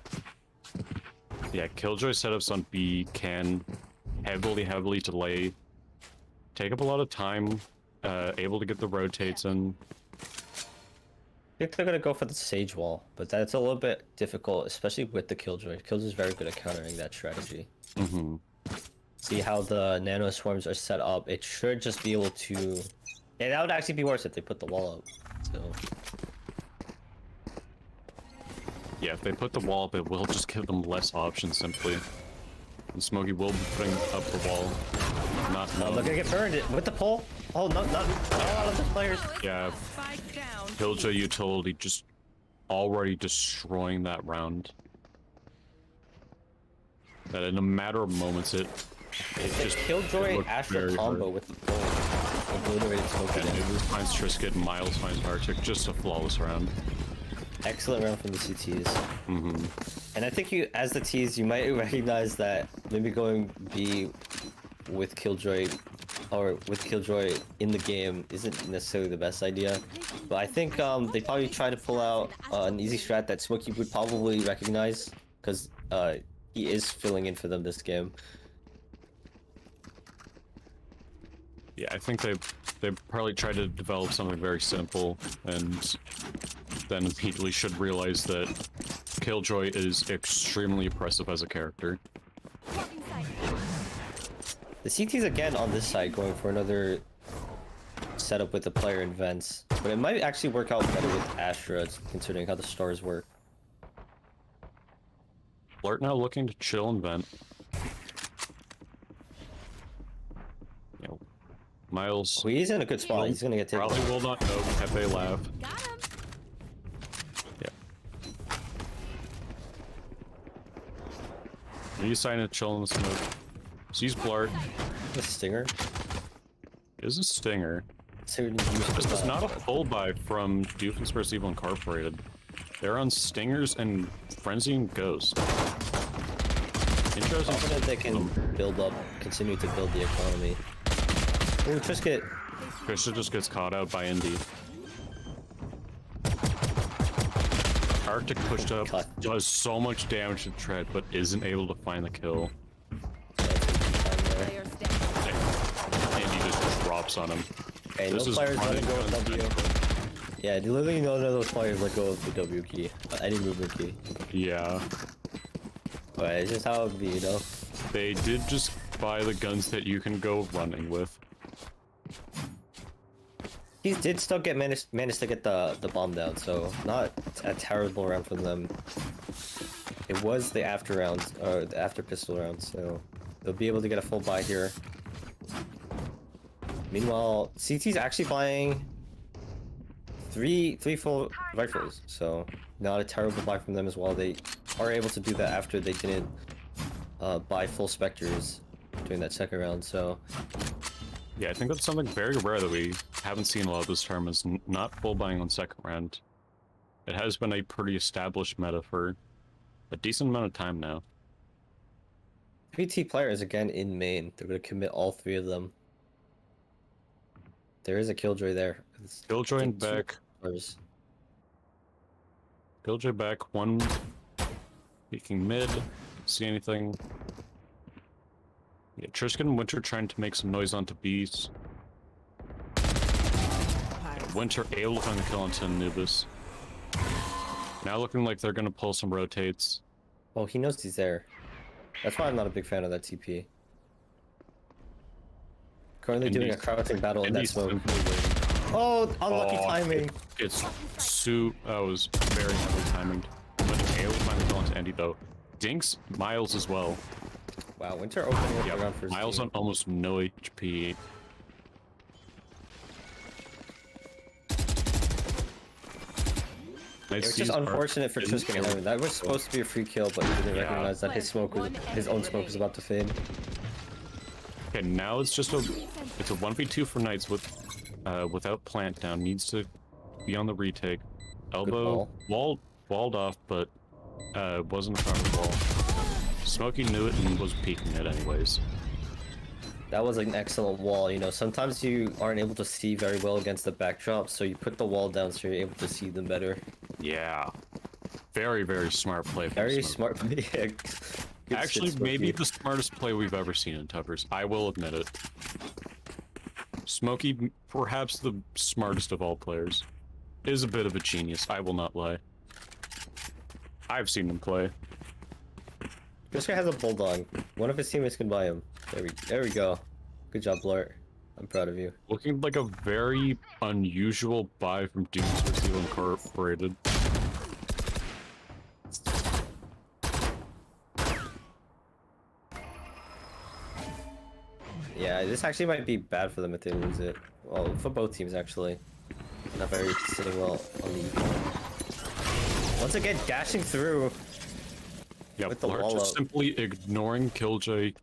Yeah, Killjoy setups on B can heavily delay. Take up a lot of time, able to get the rotates in. I think they're going to go for the Sage Wall, but that's a little bit difficult, especially with the Killjoy. Killjoy's very good at countering that strategy. See how the Nano Swarms are set up. It should just be able to... Yeah, that would actually be worse if they put the wall up. So... Yeah, if they put the wall up, it will just give them less options, simply. And Smokey will be putting up the wall. Not Oh, they're gonna get burned with the pole. Oh, not a lot of the players. Yeah. Spike down. Killjoy Utility just already destroying that round. That in a matter of moments, it just Killjoy looked Astra very combo hard. with the pole. Obliterated Smokey. And Nubis finds Trisket, and Miles finds Arctic. Just a flawless round. Excellent round from the CTs. Mm-hmm. And I think you, as the Ts, you might recognize that maybe going B with Killjoy, or with Killjoy in the game, isn't necessarily the best idea. But I think they probably try to pull out an easy strat that Smokey would probably recognize, because he is filling in for them this game. Yeah, I think they probably tried to develop something very simple, and then immediately should realize that Killjoy is extremely oppressive as a character. The CT's again on this side going for another setup with the player in vents, but it might actually work out better with Astra, considering how the stars work. Blurt now looking to chill and vent. You know, Miles Oh, he's in a good spot. He's gonna get taken. probably will not know Pepe laugh. Got him. He's deciding to chill in the smoke. Sees Blurt. The stinger. Is a stinger. Stinger This is not a full buy from Doofenshmirtz Evil Incorporated. They're on Stingers and Frenzy and Ghost. Interesting. Confident they can build up, continue to build the economy. Ooh, Trisket. Krista just gets caught out by Indy. Arctic pushed up, does so much damage to Tread, but isn't able to find the kill. Player standing. Indy just drops on him. Okay, no players let go of W. Yeah, literally none of those players let go of the W key. Any movement key. Yeah. But it's just how it would be, you know? They did just buy the guns that you can go running with. He did still get managed to get the bomb down, so not a terrible round from them. It was the after round, or the after pistol round, so they'll be able to get a full buy here. Meanwhile, CT's actually buying three full rifles, so not a terrible buy from them as well. They are able to do that after they didn't buy full Spectres during that second round, so... Yeah, I think that's something very rare that we haven't seen a lot this term, is not full buying on second round. It has been a pretty established meta for a decent amount of time now. 3T players again in main. They're going to commit all three of them. There is a Killjoy there. Killjoy and back. Killjoy back, one peeking mid. See anything? Yeah, Trisket and Winter trying to make some noise onto B's. Yeah, Winter able to find the kill onto Anubis. Now looking like they're gonna pull some rotates. Oh, he knows he's there. That's why I'm not a big fan of that TP. Currently doing a crouching battle in that smoke. Oh, unlucky timing. It's that was very heavily timed. But able to find the kill onto Andy though. Dinks Miles as well. Wow, Winter opening up around for his Miles team. on almost no HP. It's just unfortunate for Trisket and Evan. That was supposed to be a free kill, but he didn't recognize that his own smoke was about to fade. Okay, now it's just it's a 1v2 for Knights with without plant down. Needs to be on the retake. Elbow walled off, but wasn't in front of the wall. Smokey knew it and was peeking it anyways. That was an excellent wall, you know, sometimes you aren't able to see very well against the backdrop, so you put the wall down so you're able to see them better. Yeah. Very, very smart play. Very smart play. Yeah. Actually, maybe the smartest play we've ever seen in Tuffers. I will admit it. Smokey, perhaps the smartest of all players, is a bit of a genius, I will not lie. I've seen him play. This guy has a bulldog. One of his teammates can buy him. There we go. Good job, Blart. I'm proud of you. Looking like a very unusual buy from Doofenshmirtz Evil Incorporated. Yeah, this actually might be bad for them if they lose it. Well, for both teams actually. Not very sitting well on the econ. Once again, dashing through. Yeah, with the Blart wall just up. simply ignoring Killjoy.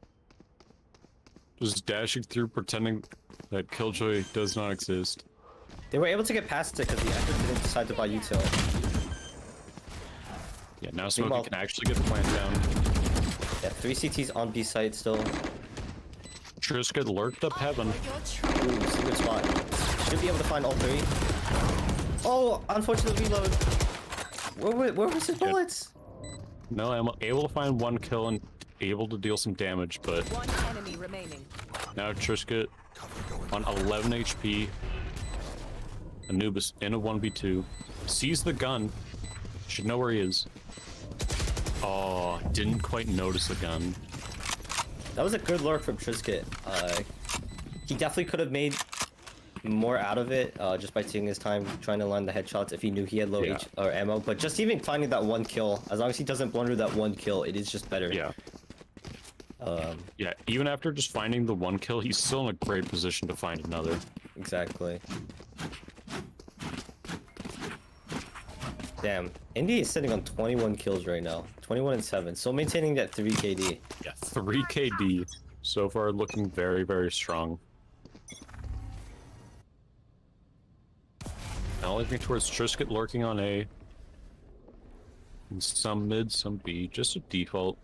Just dashing through, pretending that Killjoy does not exist. They were able to get past it because the Echo didn't decide to buy util. Yeah, now Smokey can actually get the plant down. Yeah, 3 CTs on B site still. Triska lurked up heaven. Ooh, secret spot. Should be able to find all 3. Oh, unfortunate reload. Where was his bullets? No, I'm able to find 1 kill and able to deal some damage, but 1 enemy remaining. now Triska on 11 HP. Anubis in a 1v2. Sees the gun. Should know where he is. Oh, didn't quite notice the gun. That was a good lurk from Trisket. He definitely could have made more out of it just by taking his time trying to land the headshots if he knew he had low H or ammo. But just even finding that 1 kill, as long as he doesn't blunder that 1 kill, it is just better. Yeah. Yeah, even after just finding the 1 kill, he's still in a great position to find another. Exactly. Damn, Indy is sitting on 21 kills right now. 21 and 7, still maintaining that 3 KD. Yeah, 3 KD. So far looking very, very strong. Now looking towards Trisket lurking on A. And some mid, some B, just a default.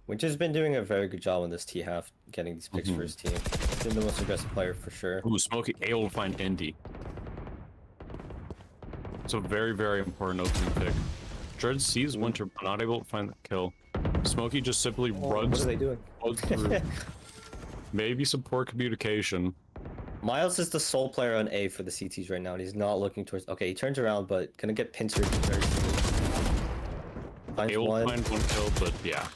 Winter's been doing a very good job on this T half, getting these picks for his team. He's been the most aggressive player for sure. Ooh, Smokey able to find Indy. It's a very, very important opening pick. Dread sees Winter, but not able to find the kill. Smokey just simply runs. What are they doing? Through. Maybe some poor communication. Miles is the sole player on A for the CTs right now, and he's not looking towards. Okay, he turns around, but gonna get pincered very soon. Finds Able one. to find 1 kill, but yeah.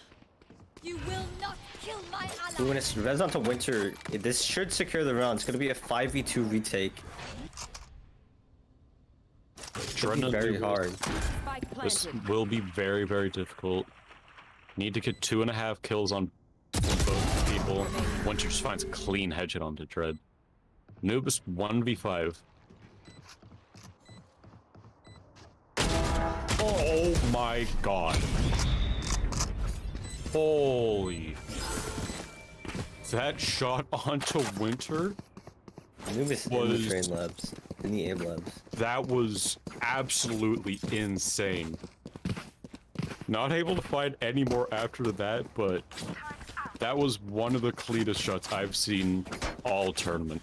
You will not kill my ally. When it's res onto Winter, this should secure the round. It's gonna be a 5v2 retake. Should be very hard. This will be very, very difficult. Need to get 2.5 kills on both people. Winter just finds a clean headshot onto Dread. Noobus 1v5. Oh my god. Holy. That shot onto Winter? Anubis in the train labs. In the aim labs. That was absolutely insane. Not able to find any more after that, but that was one of the cleanest shots I've seen all tournament.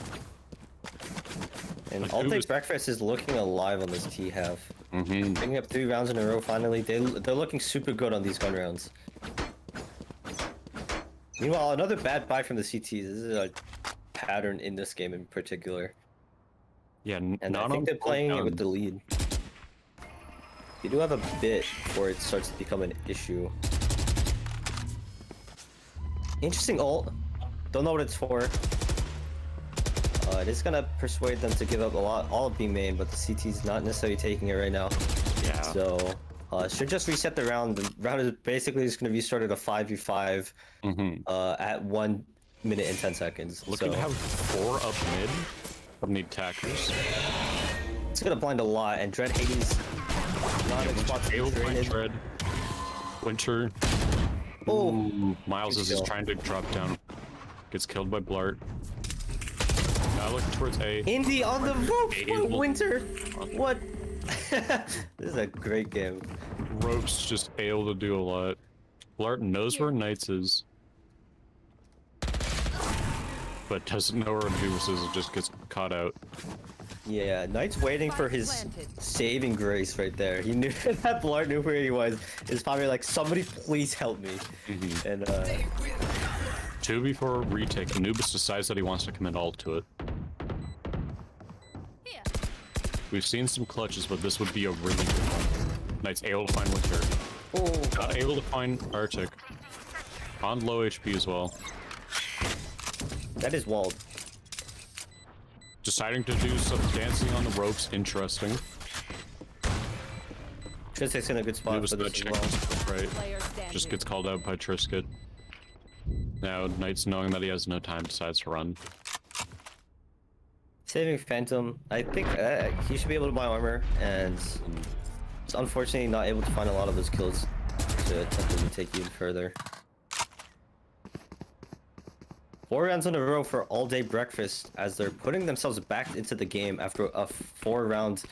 And Like, All Day Breakfast is looking alive on this T half. Picking up 3 rounds in a row finally. They're looking super good on these gun rounds. Meanwhile, another bad buy from the CTs. This is a pattern in this game in particular. Yeah, and I think they're playing it with the lead. You do have a bit before it starts to become an issue. Interesting ult. Don't know what it's for. It is gonna persuade them to give up all of B main, but the CT's not necessarily taking it right now. Yeah. So should just reset the round. The round is basically just gonna be started a 5v5 at 1 minute and 10 seconds. Looking to have 4 up mid from the attackers. It's gonna blind a lot, and Dread Hades not in spots to be traded. Dread. Winter. Oh, ooh, Miles is just trying to drop down. Gets killed by Blart. Now looking towards A. Indy on the ropes. What Winter? What? This is a great game. Ropes just able to do a lot. Blart knows where Knights is, but doesn't know where Anubis is. It just gets caught out. Yeah, Knight's waiting for his saving grace right there. He knew that Blart knew where he was. It's probably like, somebody please help me. And 2v4 retake. Anubis decides that he wants to commit all to it. We've seen some clutches, but this would be a really good one. Knight's able to find Winter. oh, Not able to find Arctic. On low HP as well. that is walled. Deciding to do some dancing on the ropes. Interesting. Trisket's in a good spot was for this as well. Right. Player standing. Just gets called out by Trisket. Now, Knight's knowing that he has no time, decides to run. Saving Phantom, I think he should be able to buy armor, and it's unfortunately not able to find a lot of those kills to attempt to take even further. 4 rounds in a row for all day breakfast as they're putting themselves back into the game after a 4-round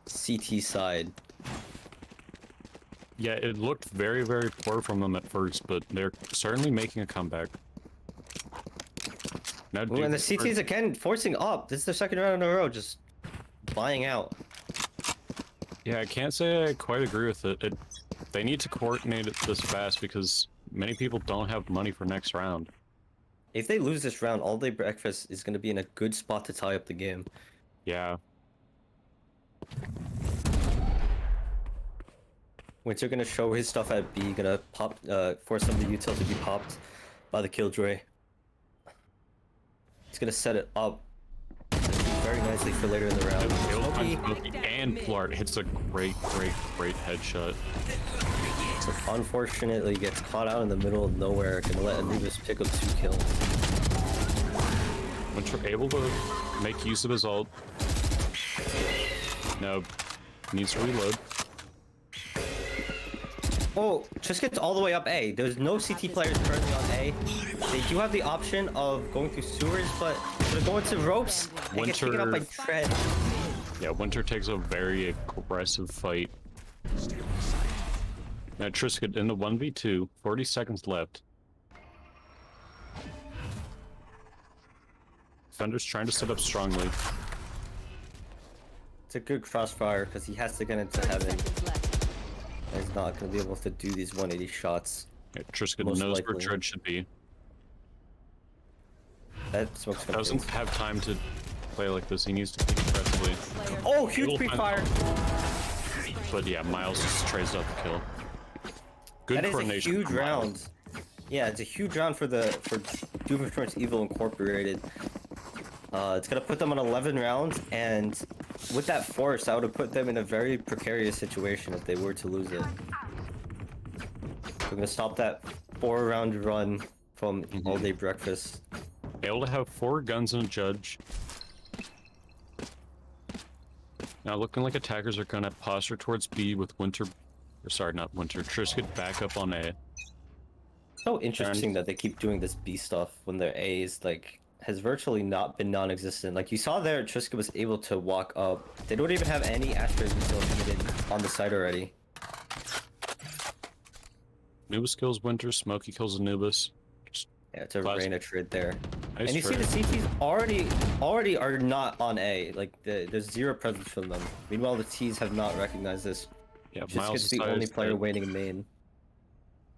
CT side. Yeah, it looked very, very poor from them at first, but they're certainly making a comeback. Now, Ooh, and the CTs again forcing up. This is the 2nd round in a row, just buying out. Yeah, I can't say I quite agree with it. They need to coordinate it this fast because many people don't have money for next round. If they lose this round, all day breakfast is going to be in a good spot to tie up the game. Yeah. Winter gonna show his stuff at B, gonna pop, force some of the util to be popped by the Killjoy. He's gonna set it up very nicely for later in the round. And Flart hits a great headshot. So unfortunately gets caught out in the middle of nowhere, gonna let Anubis pick up 2 kills. Winter able to make use of his ult. No, needs to reload. Oh, just gets all the way up A. There's no CT players currently on A. They do have the option of going through sewers, but they're going to ropes and get taken up by Tread. Yeah, Winter takes a very aggressive fight. Now Trisket in the 1v2, 40 seconds left. Defender's trying to set up strongly. It's a good crossfire because he has to get into heaven. He's not going to be able to do these 180 shots. Yeah, Trisket knows where Tread should be. That smoke's gonna doesn't have time to play like this. He needs to keep aggressively. Oh, huge pre-fire! But yeah, Miles just trades out the kill. Good that coordination. That is a huge round. Yeah, it's a huge round for Doom Eternal Evil Incorporated. It's gonna put them on 11 rounds, and with that force, that would have put them in a very precarious situation if they were to lose it. We're gonna stop that 4-round run from all day breakfast. Able to have 4 guns and a judge. Now looking like attackers are gonna posture towards B with Winter, or sorry, not Winter, Trisket back up on A. So interesting that they keep doing this B stuff when their A is like has virtually not been non-existent. Like you saw there, Trisket was able to walk up. They don't even have any Astra still committed on the site already. Anubis kills Winter, Smokey kills Anubis. Yeah, it's a Reyna trade there. Nice and you trade. see the CTs already are not on A. Like there's zero presence from them. Meanwhile, the T's have not recognized this. Yeah, Just Miles gets the only player waiting in main.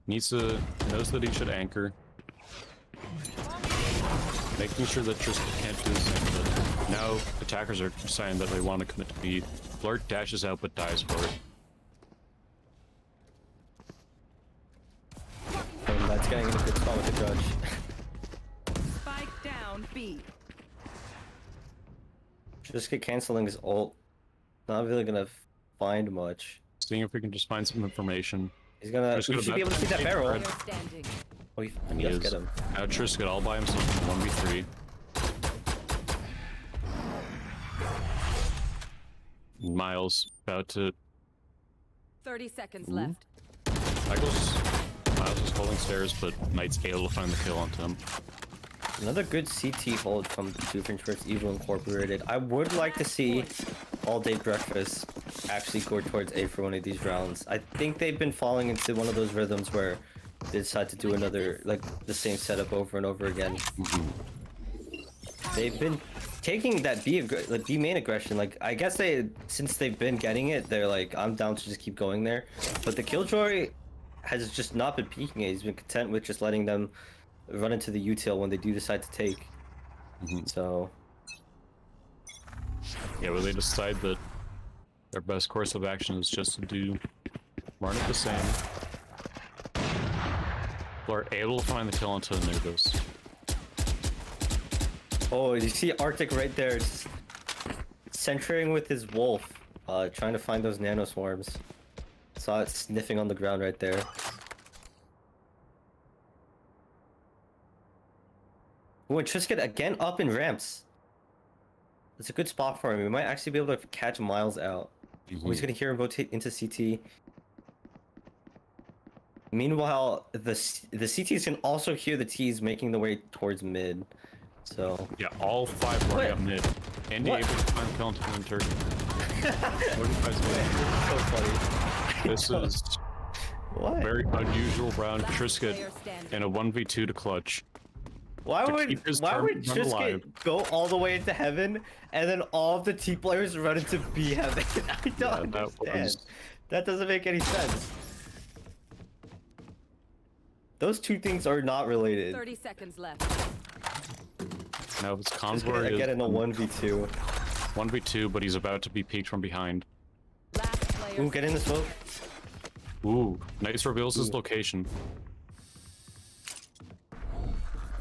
Knows that he should anchor. Making sure that Trisket can't do the same, but now attackers are saying that they want to commit to B. Blart dashes out but dies for it. And that's getting in a good spot with the judge. Spike down B. Trisket canceling his ult. Not really gonna find much. Seeing if we can just find some information. He's gonna. We should be able to see that barrel. Standing. Oh, he does get him. Now Trisket all by himself in 1v3. Miles about to... 30 seconds left. Miles is holding stairs, but Knight's able to find the kill onto him. Another good CT hold from Different Towards Evil Incorporated. I would like to see All Day Breakfast actually go towards A for one of these rounds. I think they've been falling into one of those rhythms where they decide to do another, like, the same setup over and over again. They've been taking that B main aggression. Like, I guess since they've been getting it, they're like, I'm down to just keep going there. But the Killjoy has just not been peeking it. He's been content with just letting them run into the util when they do decide to take. So yeah, well, they decide that their best course of action is just to run it the same. Are able to find the kill onto Anubis. Oh, you see Arctic right there, just centering with his wolf, trying to find those nano swarms. Saw it sniffing on the ground right there. Ooh, and Trisket again up in ramps. It's a good spot for him. We might actually be able to catch Miles out. Oh, he's gonna hear him rotate into CT. Meanwhile, the CTs can also hear the Ts making the way towards mid. So yeah, all 5 running up mid. Andy able to find kill into the turret. So funny. This is What? very unusual round. Trisket in a 1v2 to clutch. Why would Trisket go all the way into heaven and then all of the T players run into B heaven? I don't understand. That doesn't make any sense. Those two things are not related. 30 seconds left. Now it's Convoy is in a 1v2. 1v2, but he's about to be peeked from behind. Ooh, get in the smoke. Ooh, nice reveals his location.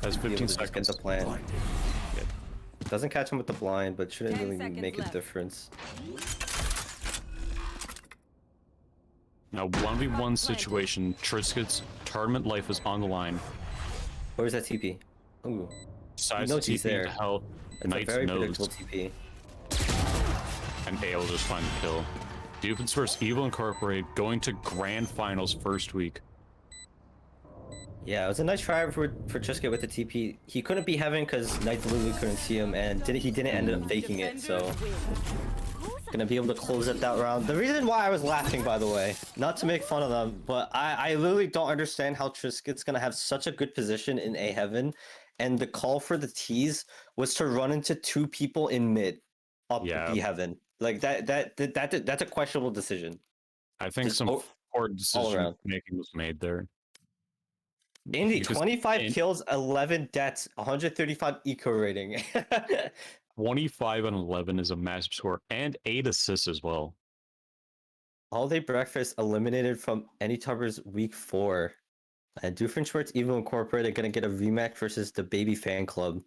Has 15 seconds. Get the plan. Yeah. Doesn't catch him with the blind, but shouldn't really make a difference. Now 1v1 situation. Trisket's tournament life is on the line. Where's that TP? Ooh. Decides to TP there. Hell, it's a very predictable TP. And A will just find the kill. Doofenshmirtz Evil Incorporated going to grand finals first week. Yeah, it was a nice try for Trisket with the TP. He couldn't be heaven because Knights literally couldn't see him, and he didn't end up faking it, so gonna be able to close up that round. The reason why I was laughing, by the way, not to make fun of them, but I literally don't understand how Trisket's gonna have such a good position in A heaven, and the call for the T's was to run into 2 people in mid up B heaven. Like that's a questionable decision. I think some poor decision making was made there. Indy, 25 kills, 11 deaths, 135 eco rating. 25 and 11 is a massive score, and 8 assists as well. All Day Breakfast eliminated from Anytuber's week 4. And Doofenshmirtz Evil Incorporated gonna get a rematch versus the Baby Fan Club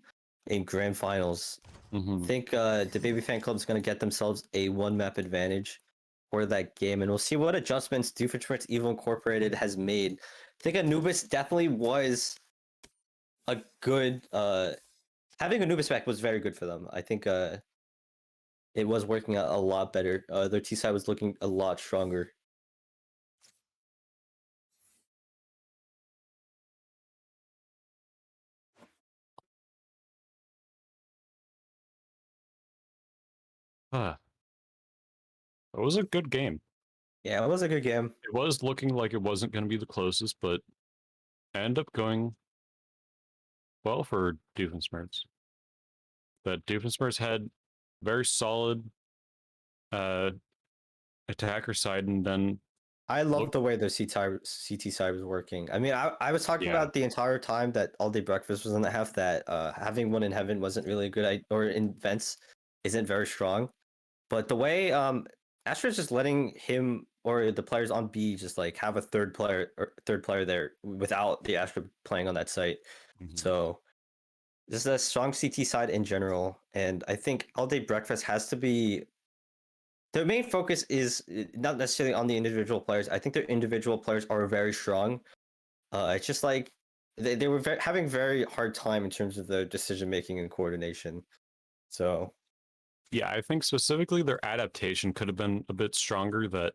in grand finals. I think the Baby Fan Club is gonna get themselves a 1-map advantage for that game, and we'll see what adjustments Doofenshmirtz Evil Incorporated has made. I think Anubis definitely was a good having Anubis back was very good for them. I think it was working out a lot better. Their T side was looking a lot stronger. It was a good game. Yeah, it was a good game. It was looking like it wasn't going to be the closest, but ended up going well for Doofenshmirtz. But Doofenshmirtz had very solid attacker side, and then I love the way their CT side was working. I mean, I was talking about the entire time that All Day Breakfast was in the half that having one in heaven wasn't really a good idea, or in vents isn't very strong. But the way Astra's just letting him or the players on B just like have a third player there without the Astra playing on that site. So this is a strong CT side in general, and I think All Day Breakfast has to be. Their main focus is not necessarily on the individual players. I think their individual players are very strong. It's just like they were having very hard time in terms of the decision making and coordination. So, yeah, I think specifically their adaptation could have been a bit stronger. That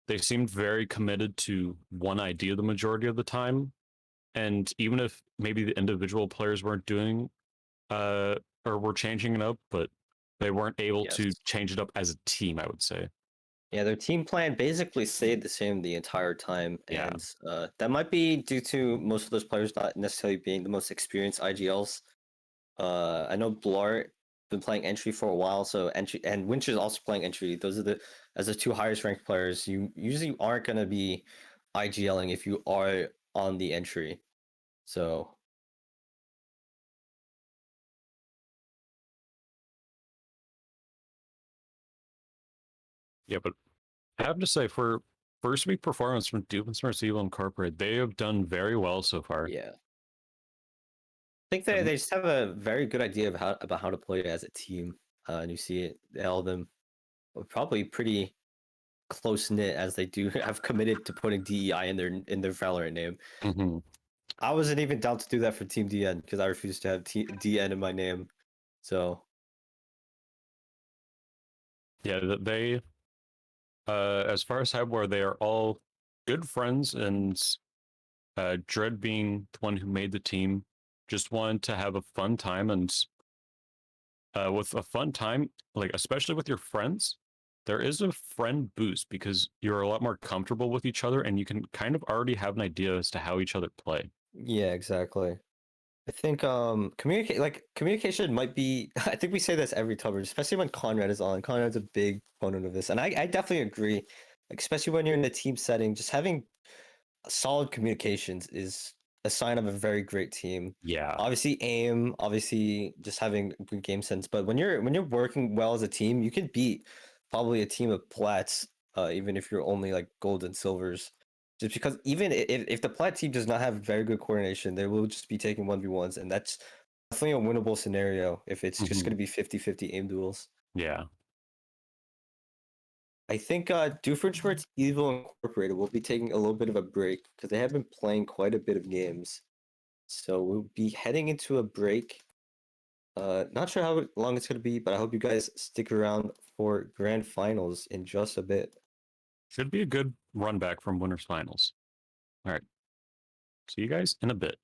they seemed very committed to one idea the majority of the time, and even if maybe the individual players weren't doing or were changing it up, but they weren't able to change it up as a team, I would say. Yeah, their team plan basically stayed the same the entire time. And that might be due to most of those players not necessarily being the most experienced IGLs. I know Blart been playing entry for a while, so entry and Winch is also playing entry. Those are the 2 highest ranked players. You usually aren't gonna be IGLing if you are on the entry. So yeah, but I have to say, for first week performance from Doofenshmirtz Evil Incorporated, they have done very well so far. Yeah. I think they just have a very good idea of how to play as a team. And you see it, all of them were probably pretty close knit as they do have committed to putting DEI in their Valorant name. Mm-hmm. I wasn't even down to do that for Team DN because I refused to have DN in my name. So yeah, they as far as where they are all good friends, and Dread being the one who made the team, just wanted to have a fun time, and with a fun time, like especially with your friends, there is a friend boost because you're a lot more comfortable with each other, and you can kind of already have an idea as to how each other play. yeah, exactly. I think communication might be I think we say this every coverage, especially when Conrad is on. Conrad's a big proponent of this. And I definitely agree. Like, especially when you're in the team setting, just having solid communications is a sign of a very great team. Yeah. Obviously aim, obviously just having good game sense. But when you're working well as a team, you can beat probably a team of plats, even if you're only like gold and silvers. Just because even if the plat team does not have very good coordination, they will just be taking 1v1s, and that's definitely a winnable scenario if it's just going to be 50-50 aim duels. Yeah. I think Doofenshmirtz Evil Incorporated will be taking a little bit of a break because they have been playing quite a bit of games. So we'll be heading into a break. Not sure how long it's going to be, but I hope you guys stick around for grand finals in just a bit. Should be a good run back from winners finals. All right. See you guys in a bit.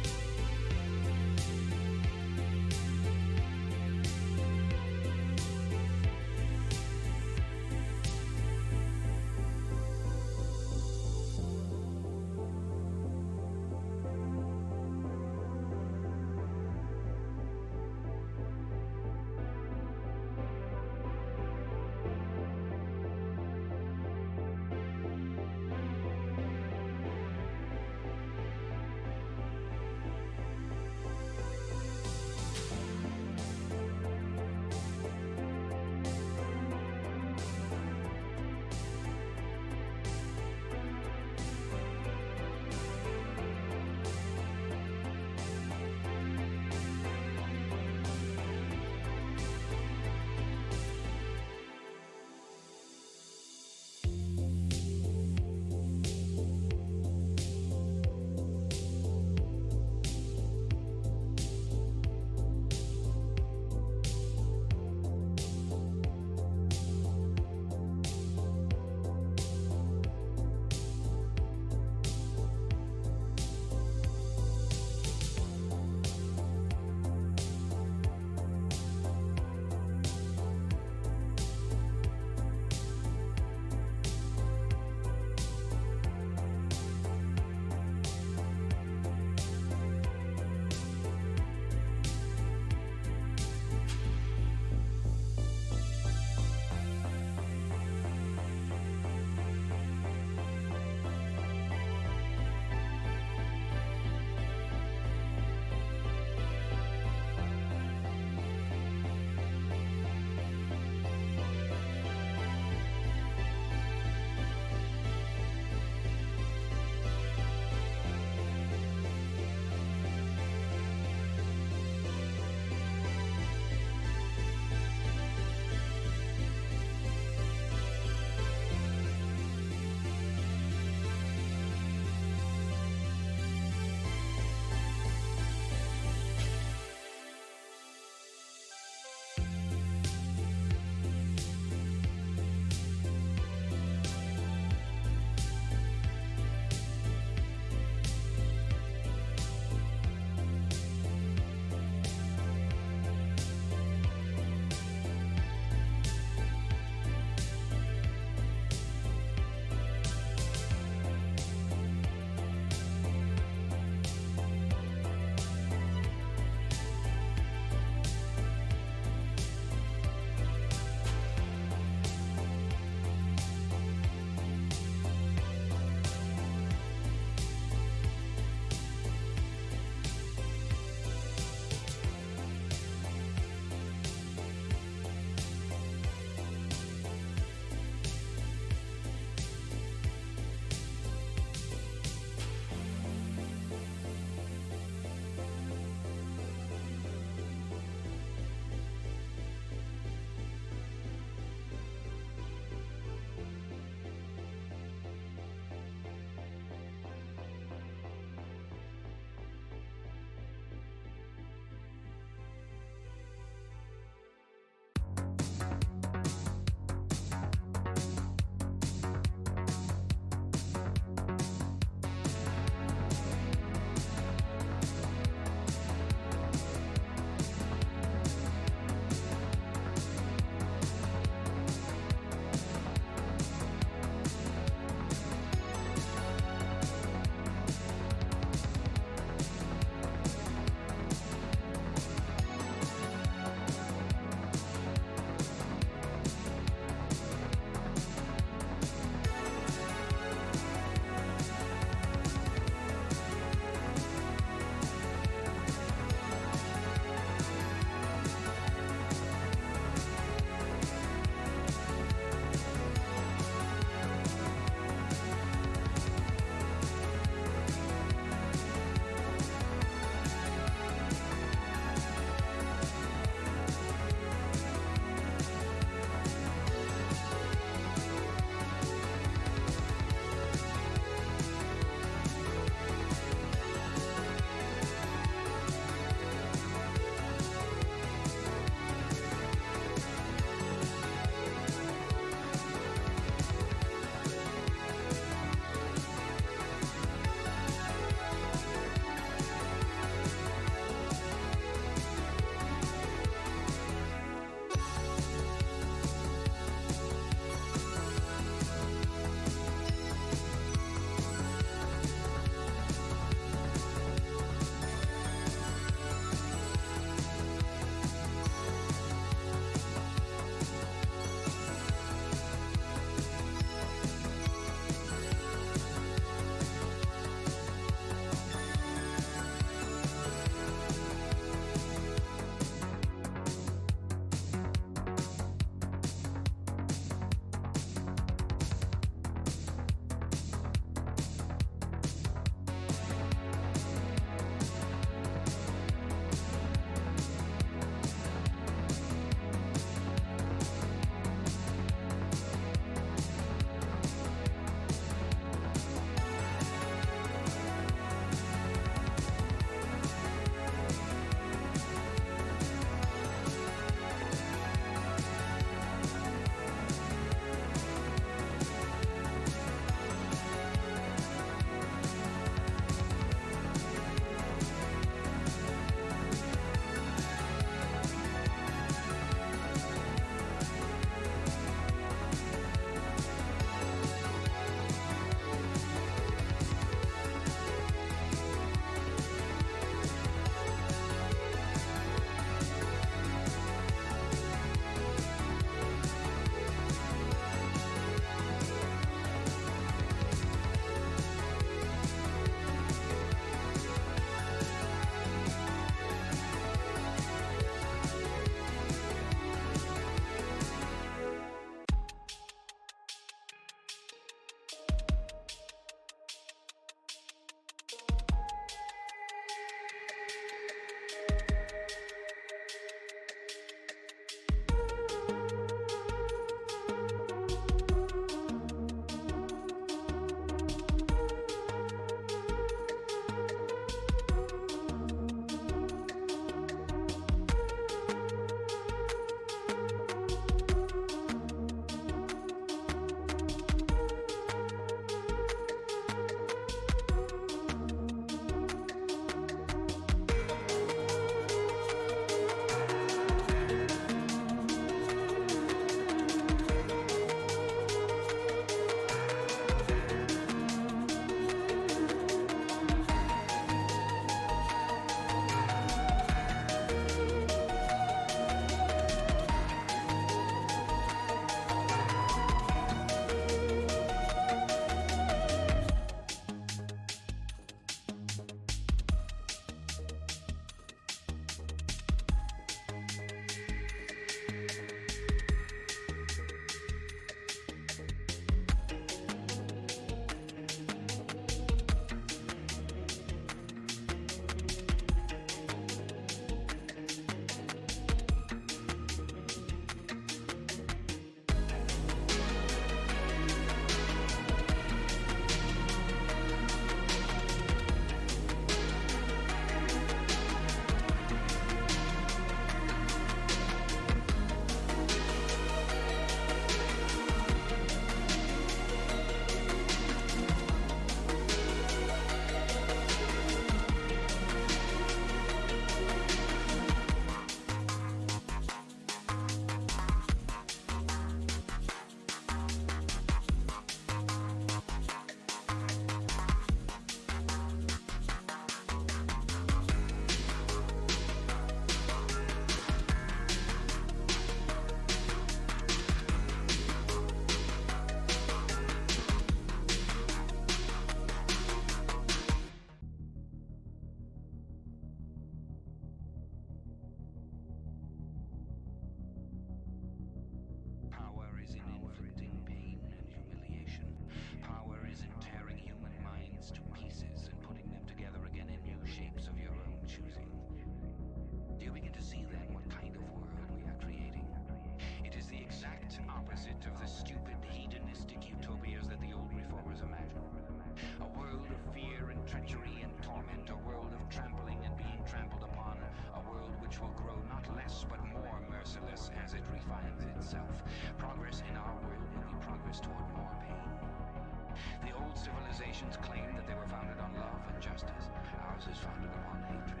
civilizations claim that they were founded on love and justice. Ours is founded upon hatred.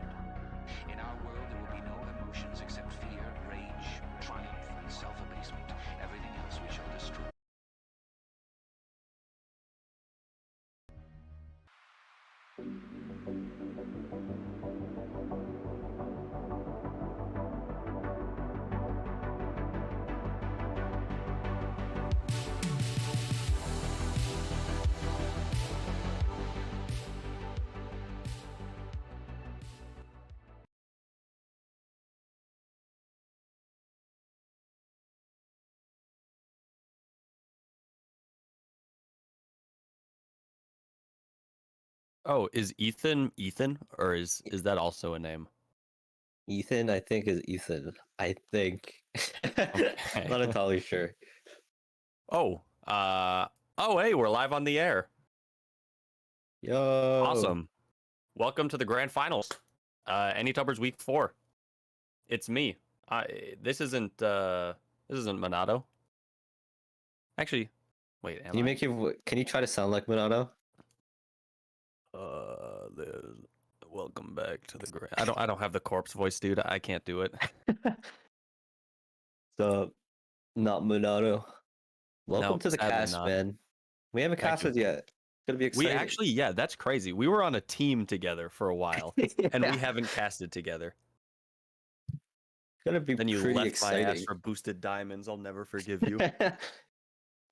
In our world, there will be no emotions except fear, rage, triumph, and self-abasement. Everything else we shall destroy. Oh, is Ethan Ethan, or is that also a name? Ethan, I think, is Ethan. I think. Okay. Not entirely sure. Oh, oh, hey, we're live on the air. Yo. Awesome. Welcome to the grand finals. Anytubbers week 4. It's me. This isn't Monado. Actually, wait, am Can you I? make your? Can you try to sound like Minato? Welcome back to the grand. I don't have the corpse voice, dude. I can't do it. So, not Minato. Welcome No, to the sadly cast, not. man. We haven't Thank you. casted yet. It's gonna be We exciting. actually, yeah, that's crazy. We were on a team together for a while, and we Yeah. haven't casted together. It's gonna be Then you pretty left exciting. my ass for boosted diamonds. I'll never forgive you. It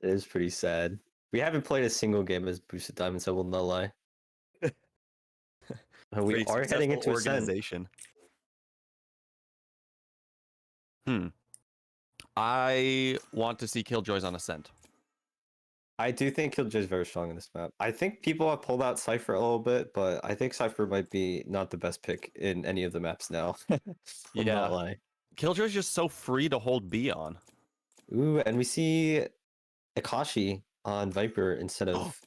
is pretty sad. We haven't played a single game as boosted diamonds, so I will not lie. And we Pretty are heading into successful Ascent. organization. I want to see Killjoys on Ascent. I do think Killjoy is very strong in this map. I think people have pulled out Cypher a little bit, but I think Cypher might be not the best pick in any of the maps now. I'll not lie. Killjoy's just so free to hold B on. Ooh, and we see Akashi on Viper instead of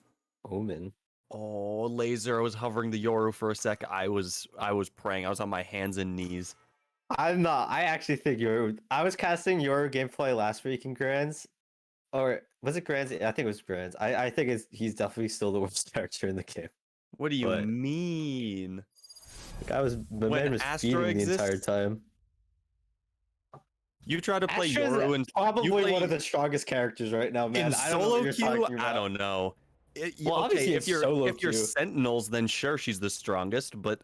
Omen. Oh, Laser! I was hovering the Yoru for a sec. I was praying. I was on my hands and knees. I'm not. I actually think Yoru. I was casting Yoru gameplay last week in Grands. Or was it Grands? I think it was Grands. I think he's definitely still the worst character in the game. What do you mean? The guy was feeding the entire time. You try to play Astra's Yoru and probably one of the strongest characters right now, man. in I don't know solo what you're queue. talking about. I don't know. Well, obviously if you're solo if you're queue. Sentinels, then sure she's the strongest. But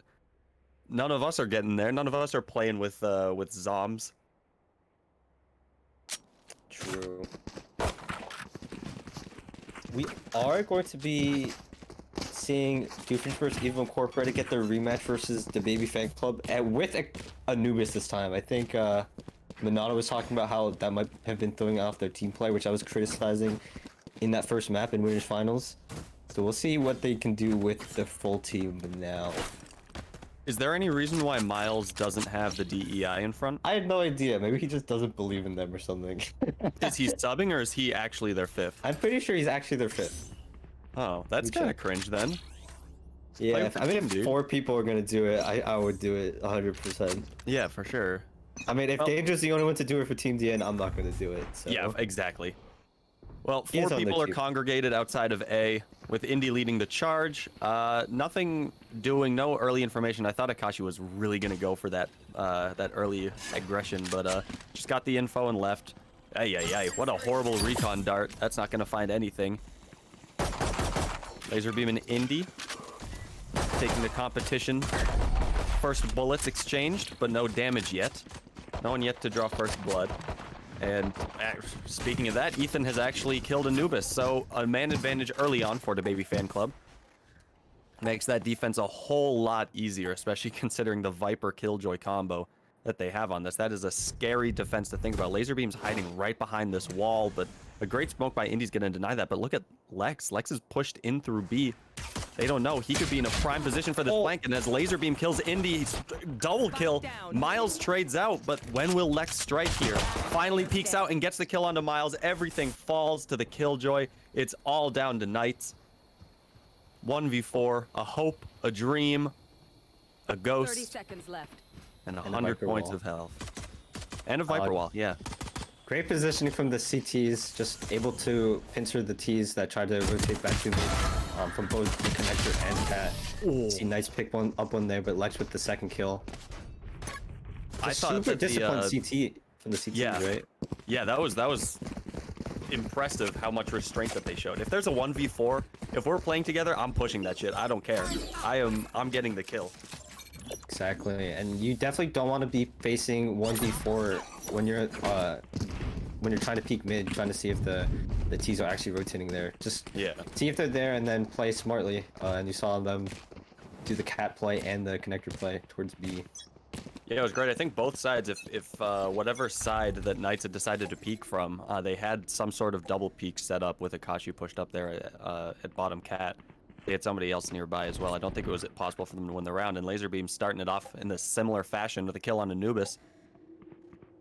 none of us are getting there. None of us are playing with Zoms. True. We are going to be seeing Doofenshmirtz Evil Incorporated get their rematch versus the Baby Fan Club with Anubis this time. I think Minato was talking about how that might have been throwing off their team play, which I was criticizing in that first map in Winners Finals. So we'll see what they can do with the full team now. Is there any reason why Miles doesn't have the DEI in front? I have no idea. Maybe he just doesn't believe in them or something. Is he subbing or is he actually their 5th? I'm pretty sure he's actually their 5th. Oh, that's kind of cringe then. Yeah, I mean, if 4 people are gonna do it, I would do it 100%. Yeah, for sure. I mean, if Danger's the only one to do it for Team DN, I'm not gonna do it. So. Yeah, exactly. Well, He is 4 on the people are team. congregated outside of A, with Indy leading the charge. Nothing doing, no early information. I thought Akashi was really gonna go for that that early aggression, but just got the info and left. Ay, what a horrible recon dart. That's not gonna find anything. Laser beam and Indy taking the competition. First bullets exchanged, but no damage yet. No one yet to draw first blood. And speaking of that, Ethan has actually killed Anubis, so a man advantage early on for the Baby Fan Club. Makes that defense a whole lot easier, especially considering the Viper Killjoy combo that they have on this. That is a scary defense to think about. Laser beam's hiding right behind this wall, but a great smoke by Indy's going to deny that. But look at Lex. Lex is pushed in through B. They don't know. He could be in a prime position for this flank, and as Laser Beam kills Indy, double kill. Miles trades out, but when will Lex strike here? Finally peeks out and gets the kill onto Miles. Everything falls to the Killjoy. It's all down to Knights. 1v4, a hope, a dream, a 30 ghost, seconds left. and 100 points of health. And a Viper Wall, yeah. Great positioning from the CTs, just able to pincer the Ts that try to rotate back to me. from both the connector and cat. See Knights pick one up one there, but Lex with the second kill. I thought super that disciplined CT from the CT, yeah, right? Yeah, that was impressive how much restraint that they showed. If there's a 1v4, if we're playing together, I'm pushing that shit. I don't care. I'm getting the kill. Exactly, and you definitely don't want to be facing 1v4 when you're trying to peek mid, trying to see if the T's are actually rotating there. Just see if they're there and then play smartly. And you saw them do the cat play and the connector play towards B. Yeah, it was great. I think both sides, if whatever side that Knights had decided to peek from, they had some sort of double peek set up with Akashi pushed up there at bottom cat. They had somebody else nearby as well. I don't think it was possible for them to win the round, and Laserbeam starting it off in a similar fashion with a kill on Anubis.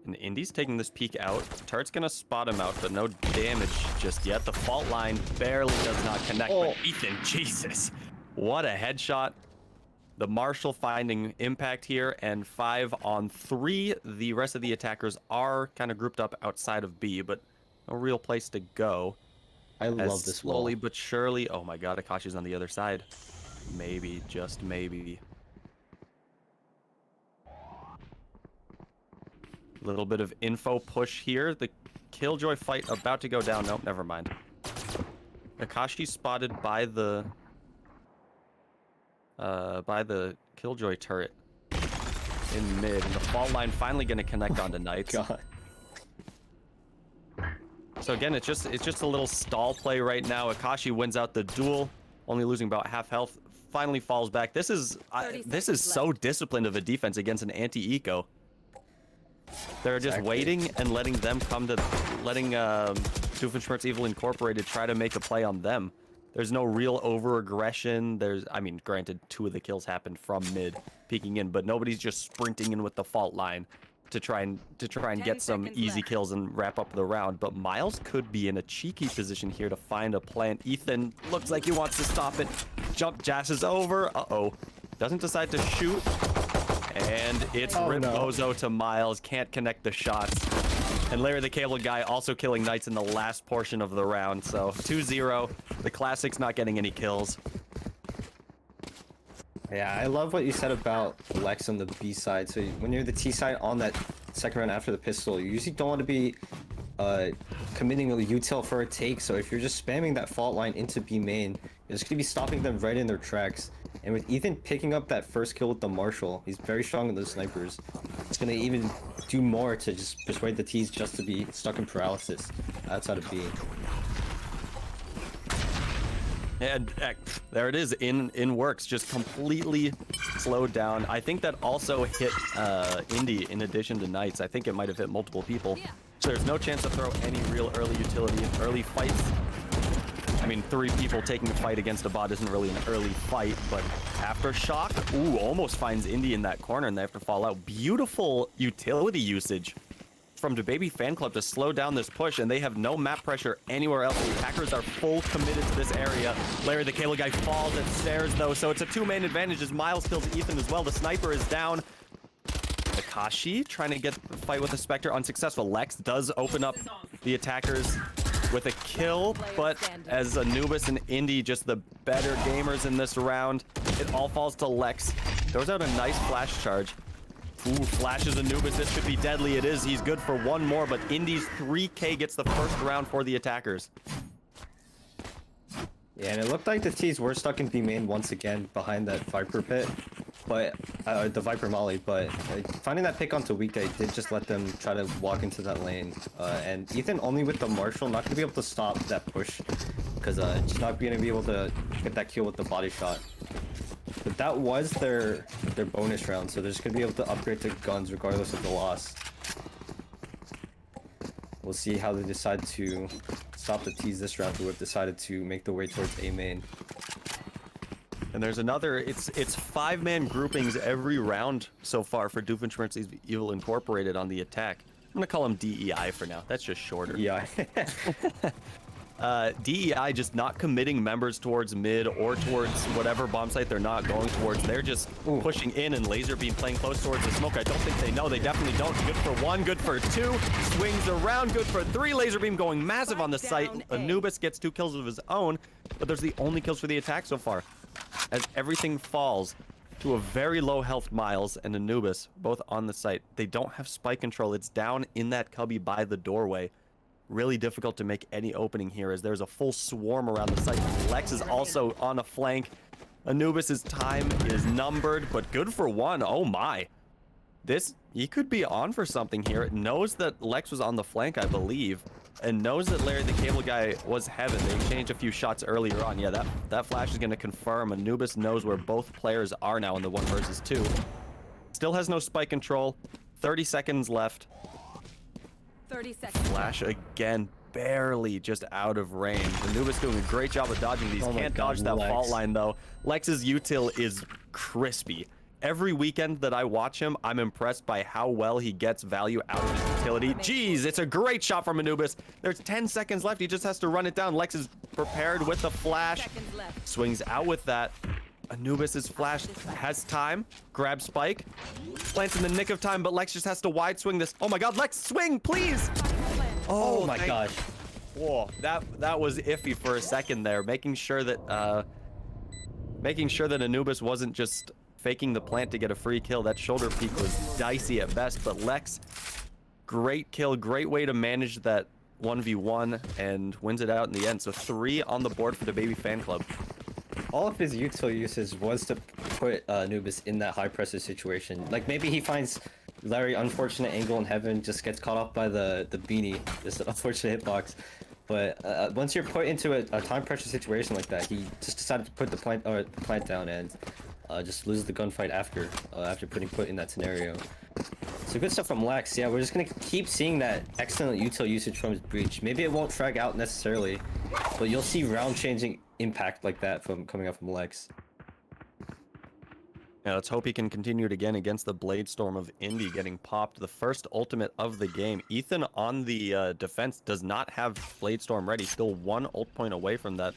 And Indy's taking this peek out. Turret's gonna spot him out, but no damage just yet. The fault line barely does not connect, but Ethan, Jesus. What a headshot. The Marshal finding impact here, and 5 on 3. The rest of the attackers are kind of grouped up outside of B, but no real place to go. I love this slowly wall. but surely. Oh my god, Akashi's on the other side. Maybe, just maybe. Little bit of info push here. The Killjoy fight about to go down. Nope, never mind. Akashi spotted by the Killjoy turret in mid, and the fault line finally going to connect onto Knights. God. So again, it's just a little stall play right now. Akashi wins out the duel, only losing about half health. Finally falls back. This is so disciplined of a defense against an anti-eco. They're just waiting and letting Doofenshmirtz Evil Incorporated try to make a play on them. There's no real over-aggression. I mean, granted, 2 of the kills happened from mid, peeking in, but nobody's just sprinting in with the fault line to try and get some easy kills and wrap up the round. But Miles could be in a cheeky position here to find a plant. Ethan looks like he wants to stop it. Jump jashes over. Uh-oh. Doesn't decide to shoot. And it's Rip Bozo to Miles. Can't connect the shots. And Larry the Cable Guy also killing Knights in the last portion of the round. So 2-0. The Classic's not getting any kills. Yeah, I love what you said about Lex on the B side. So when you're the T side on that second round after the pistol, you usually don't want to be committing a util for a take. So if you're just spamming that fault line into B main, it's going to be stopping them right in their tracks. And with Ethan picking up that first kill with the Marshal, he's very strong with those snipers. It's going to even do more to just persuade the T's just to be stuck in paralysis outside of B. And there it is, in works, just completely slowed down. I think that also hit Indy in addition to Knights. I think it might have hit multiple people. So there's no chance to throw any real early utility in early fights. I mean, 3 people taking a fight against a bot isn't really an early fight, but Aftershock, ooh, almost finds Indy in that corner and they have to fall out. Beautiful utility usage from the Baby Fan Club to slow down this push, and they have no map pressure anywhere else. The attackers are full committed to this area. Larry the Cable Guy falls at stairs though, so it's a 2-man advantage as Miles kills Ethan as well. The sniper is down. Akashi trying to get the fight with the Spectre, unsuccessful. Lex does open up the attackers with a kill, but as Anubis and Indy, just the better gamers in this round, it all falls to Lex. Throws out a nice flash charge. Ooh, flashes Anubis. This could be deadly. It is. He's good for 1 more, but Indy's 3K gets the first round for the attackers. Yeah, and it looked like the T's were stuck in B main once again behind that Viper pit, but the Viper Molly. But finding that pick onto Weekday did just let them try to walk into that lane. And Ethan only with the Marshal, not gonna be able to stop that push because just not gonna be able to get that kill with the body shot. But that was their bonus round, so they're just gonna be able to upgrade to guns regardless of the loss. We'll see how they decide to stop the T's this round, who have decided to make their way towards A main. And there's another, it's 5-man groupings every round so far for Doofenshmirtz Evil Incorporated on the attack. I'm gonna call them DEI for now. That's just shorter. Yeah. DEI just not committing members towards mid or towards whatever bomb site they're not going towards. They're just pushing in, and Laserbeam playing close towards the smoke. I don't think they know. They definitely don't. Good for 1, good for 2. Swings around, good for 3. Laserbeam going massive on the site. Anubis gets 2 kills of his own, but there's the only kills for the attack so far. As everything falls to a very low health Miles and Anubis, both on the site. They don't have spike control. It's down in that cubby by the doorway. Really difficult to make any opening here as there's a full swarm around the site. Lex is also on a flank. Anubis's time is numbered, but good for 1. Oh my. He could be on for something here. It knows that Lex was on the flank, I believe, and knows that Larry the Cable Guy was heaven. They exchanged a few shots earlier on. Yeah, that flash is going to confirm. Anubis knows where both players are now in the 1 versus 2. Still has no spike control. 30 seconds left. 30 seconds. Flash again, barely just out of range. Anubis doing a great job of dodging these. Can't dodge that fault line though. Lex's util is crispy. Every weekend that I watch him, I'm impressed by how well he gets value out of his utility. Jeez, it's a great shot from Anubis. There's 10 seconds left. He just has to run it down. Lex is prepared with the flash. Swings out with that. Anubis's flash has time. Grab spike. Plants in the nick of time, but Lex just has to wide swing this. Oh my god, Lex, swing, please! Oh my gosh. Whoa, that was iffy for a second there. Making sure that Anubis wasn't just faking the plant to get a free kill. That shoulder peek was dicey at best, but Lex, great kill, great way to manage that 1v1 and wins it out in the end. So 3 on the board for the Baby Fan Club. All of his util usage was to put Anubis in that high pressure situation. Like maybe he finds Larry unfortunate angle in heaven, just gets caught off by the beanie, this unfortunate hitbox. But once you're put into a time pressure situation like that, he just decided to put the plant down and just loses the gunfight after putting put in that scenario. So good stuff from Lex. Yeah, we're just gonna keep seeing that excellent util usage from his breach. Maybe it won't frag out necessarily, but you'll see round changing impact like that from coming up from Lex. Yeah, let's hope he can continue it again against the Blade Storm of Indy getting popped. The first ultimate of the game. Ethan on the defense does not have Blade Storm ready. Still 1 ult point away from that.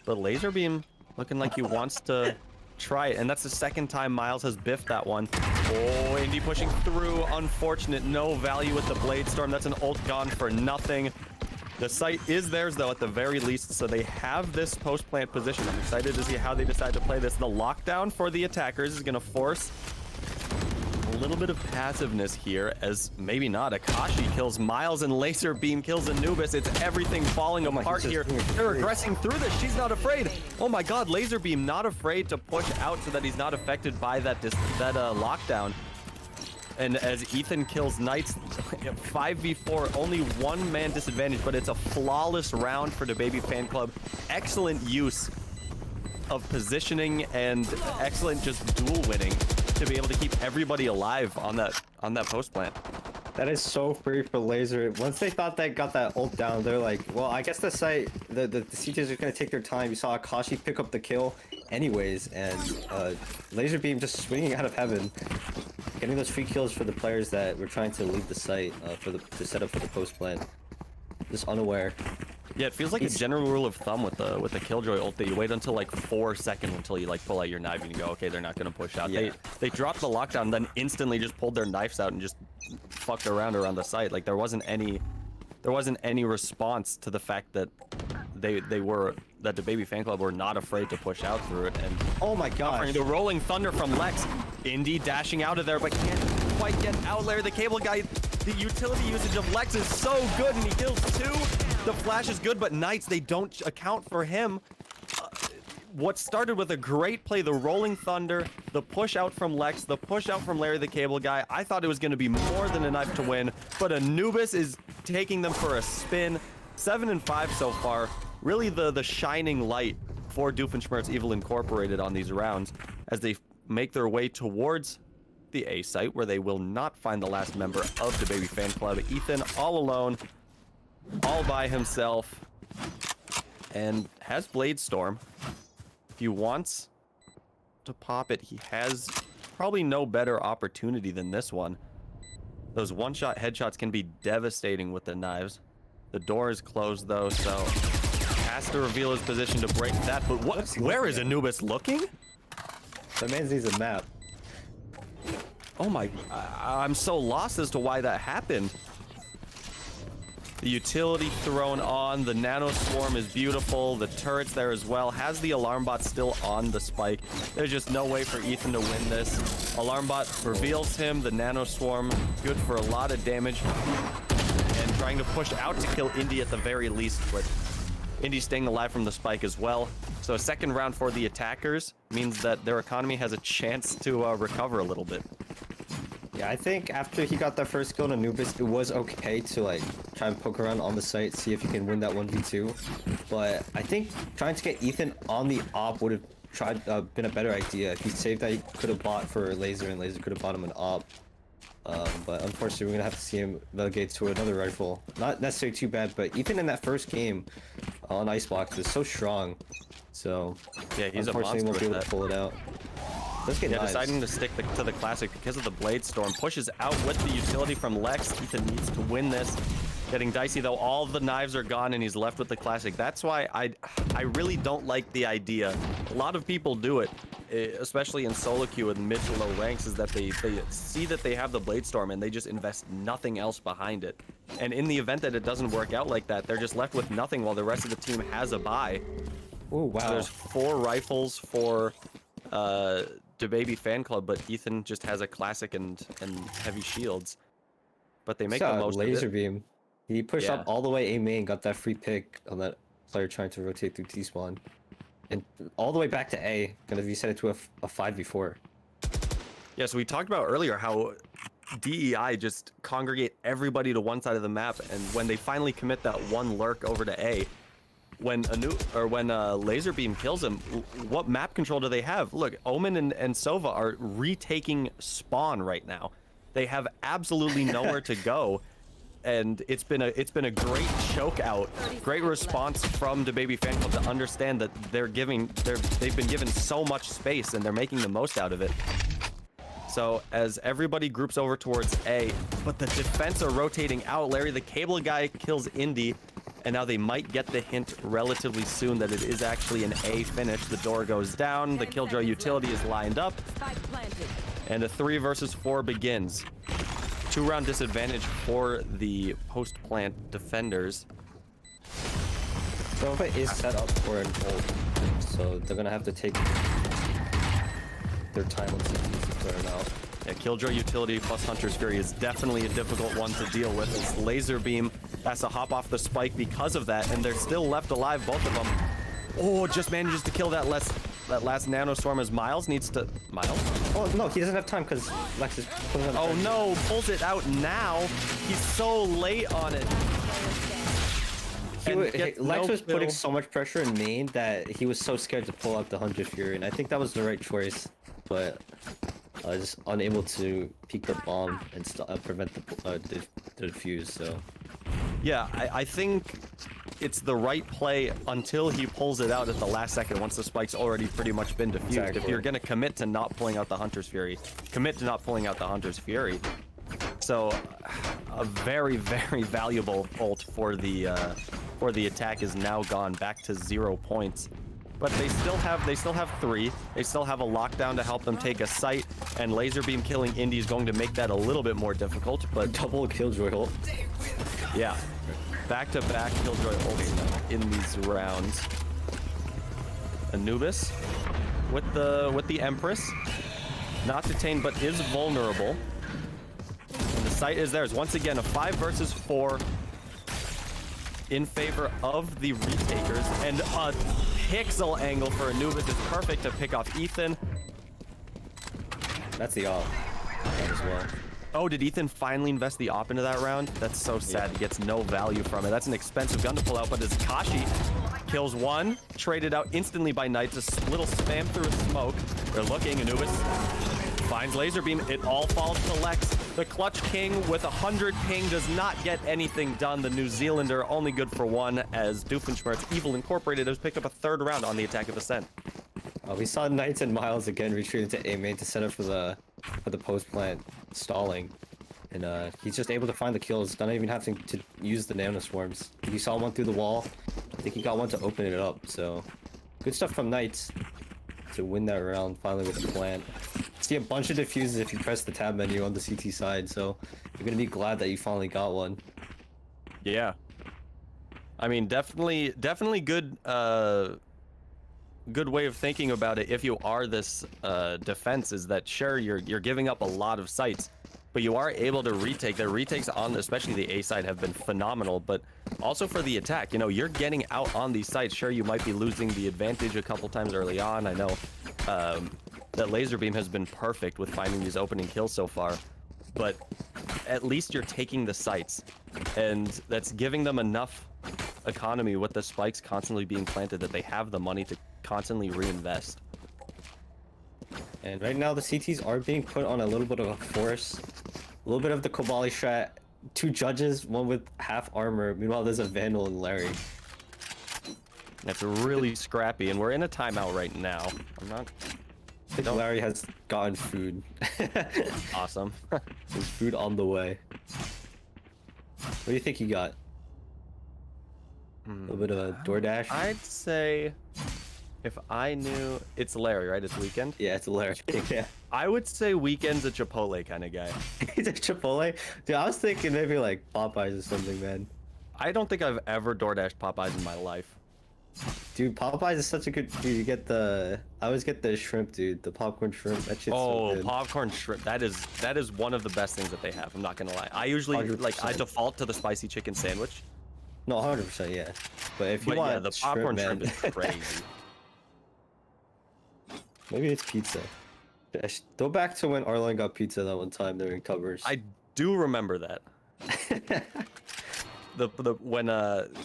But Laserbeam looking like he wants to try it. And that's the second time Miles has biffed that one. Oh, Indy pushing through. Unfortunate. No value with the Blade Storm. That's an ult gone for nothing. The site is theirs, though, at the very least, so they have this post-plant position. I'm excited to see how they decide to play this. The lockdown for the attackers is going to force a little bit of passiveness here, as maybe not. Akashi kills Miles and Laserbeam kills Anubis. It's everything falling apart here. They're aggressing through this. She's not afraid. Oh my god, Laserbeam not afraid to push out so that he's not affected by that lockdown. And as Ethan kills Knights, 5v4, only 1 man disadvantage, but it's a flawless round for the Baby Fan Club. Excellent use of positioning and excellent just duel winning to be able to keep everybody alive on that post plant. That is so free for Laser. Once they thought they got that ult down, they're like, well, I guess the site, the CTs are gonna take their time. You saw Akashi pick up the kill anyways, and Laserbeam just swinging out of heaven, getting those free kills for the players that were trying to leave the site to set up for the post plant. Just unaware. Yeah, it feels like a general rule of thumb with the Killjoy ult that you wait until like 4 seconds until you like pull out your knife and you go, okay, they're not gonna push out. Yeah. They dropped the lockdown, then instantly just pulled their knives out and just fucked around the site. Like there wasn't any response to the fact that that the Baby Fan Club were not afraid to push out through it. And oh my gosh, the rolling thunder from Lex. Indy dashing out of there, but can't quite get out. Larry the Cable Guy. The utility usage of Lex is so good, and he kills 2. The flash is good, but Knights, they don't account for him. What started with a great play, the rolling thunder, the push out from Lex, the push out from Larry the Cable Guy. I thought it was going to be more than enough to win, but Anubis is taking them for a spin. 7-5 so far. Really the shining light for Doofenshmirtz Evil Incorporated on these rounds as they make their way towards the A site, where they will not find the last member of the Baby Fan Club. Ethan all alone, all by himself, and has Blade Storm. If he wants to pop it, he has probably no better opportunity than this one. Those one-shot headshots can be devastating with the knives. The door is closed though, so has to reveal his position to break that, but what? Where is Anubis looking? That man needs a map. Oh my, I'm so lost as to why that happened. The utility thrown on, the nano swarm is beautiful, the turret's there as well. Has the alarm bot still on the spike? There's just no way for Ethan to win this. Alarm bot reveals him, the nano swarm, good for a lot of damage. And trying to push out to kill Indy at the very least, but Indy staying alive from the spike as well. So a second round for the attackers means that their economy has a chance to recover a little bit. Yeah, I think after he got that first kill on Anubis, it was okay to like try and poke around on the site, see if you can win that 1v2. But I think trying to get Ethan on the op would have been a better idea. If he saved that, he could have bought for Laser, and Laser could have bought him an op. But unfortunately, we're gonna have to see him relegate to another rifle. Not necessarily too bad, but Ethan in that first game on Icebox is so strong. So yeah, he's a monster. Unfortunately, won't be able to pull it out. Let's get nice. Deciding to stick to the classic because of the Blade Storm. Pushes out with the utility from Lex. Ethan needs to win this. Getting dicey though, all the knives are gone and he's left with the classic. That's why I really don't like the idea. A lot of people do it, especially in solo queue with mid to low ranks, is that they see that they have the Blade Storm and they just invest nothing else behind it. And in the event that it doesn't work out like that, they're just left with nothing while the rest of the team has a buy. Oh wow. So there's 4 rifles for DaBaby fan club, but Ethan just has a classic and heavy shields. But they make the most laser of it. beam. He pushed up all the way A main, got that free pick on that player trying to rotate through T-spawn. And all the way back to A, gonna reset it to a 5v4. Yeah, so we talked about earlier how DEI just congregate everybody to one side of the map, and when they finally commit that one lurk over to A, when Laser Beam kills him, what map control do they have? Look, Omen and Sova are retaking spawn right now. They have absolutely nowhere to go, and it's been a great choke out, great response from DaBaby fan club to understand that they've been given so much space and they're making the most out of it. So as everybody groups over towards A, but the defense are rotating out. Larry the Cable guy kills Indy. And now they might get the hint relatively soon that it is actually an A finish. The door goes down, the Killjoy utility is lined up, and a 3 versus 4 begins. 2-round disadvantage for the post-plant defenders. Sova is set up for an ult, so they're gonna have to take their time with CPs to clear it out. Yeah, Killjoy utility plus Hunter's Fury is definitely a difficult one to deal with. As Laser Beam has to hop off the spike because of that, and they're still left alive, both of them. Oh, just manages to kill that last nano swarm as Miles needs to... Miles? Oh, no, he doesn't have time because Lex is pulling it out. Oh no, pulls it out now. He's so late on it. Lex was putting so much pressure in main that he was so scared to pull out the Hunter Fury, and I think that was the right choice, but just unable to peek the bomb and prevent the defuse. So yeah, I think it's the right play until he pulls it out at the last second once the spike's already pretty much been defused. Exactly. If you're gonna commit to not pulling out the Hunter's Fury, commit to not pulling out the Hunter's Fury. So a very, very valuable ult for the attack is now gone back to 0 points. But they still have 3. They still have a lockdown to help them take a site, and Laser Beam killing Indy is going to make that a little bit more difficult. But double Killjoy ult. Yeah, back-to-back Killjoy ults in these rounds. Anubis with the Empress, not detained but is vulnerable. And the site is theirs once again. A 5 versus 4 in favor of the retakers, and a pixel angle for Anubis is perfect to pick off Ethan. That's the op as well. Oh, did Ethan finally invest the op into that round? That's so sad. He gets no value from it. That's an expensive gun to pull out, but as Kashi kills one, traded out instantly by Knights, a little spam through a smoke. They're looking, Anubis finds Laser Beam. It all falls to Lex. The Clutch King with 100 ping does not get anything done. The New Zealander only good for 1 as Doofenshmirtz Evil Incorporated has picked up a 3rd round on the attack of Ascent. We saw Knights and Miles again retreating to A main to set up for the post plant stalling. And he's just able to find the kills, not even having to use the nano swarms. He saw one through the wall. I think he got one to open it up, so good stuff from Knights to win that round finally with the plant. See a bunch of diffuses if you press the tab menu on the CT side, so you're gonna be glad that you finally got one. Yeah. I mean, definitely good good way of thinking about it if you are this defense is that sure you're giving up a lot of sites, but you are able to retake. Their retakes on especially the A side have been phenomenal, but also for the attack, you know, you're getting out on these sites. Sure, you might be losing the advantage a couple times early on. I know that laser beam has been perfect with finding these opening kills so far, but at least you're taking the sites, and that's giving them enough economy with the spikes constantly being planted that they have the money to constantly reinvest. And right now the CTs are being put on a little bit of a force. A little bit of the Kobali strat. 2 judges, one with half armor. Meanwhile, there's a Vandal and Larry. That's really scrappy, and we're in a timeout right now. I think Larry has gotten food. Awesome. There's food on the way. What do you think he got? A little bit of a DoorDash? I'd say if I knew... It's Larry, right? It's Weekend? Yeah, it's Larry. Yeah. I would say Weekend's a Chipotle kind of guy. He's a Chipotle? Dude, I was thinking maybe like Popeyes or something, man. I don't think I've ever DoorDashed Popeyes in my life. Dude, Popeyes is such a good... Dude, you get the... I always get the shrimp, dude. The popcorn shrimp. That shit's so good. Popcorn shrimp. That is one of the best things that they have. I'm not gonna lie. I usually 100%. I default to the spicy chicken sandwich. No, 100%, yeah. But if you want yeah, the popcorn shrimp is crazy. Maybe it's pizza. Go back to when Arlen got pizza that one time during covers. I do remember that. the when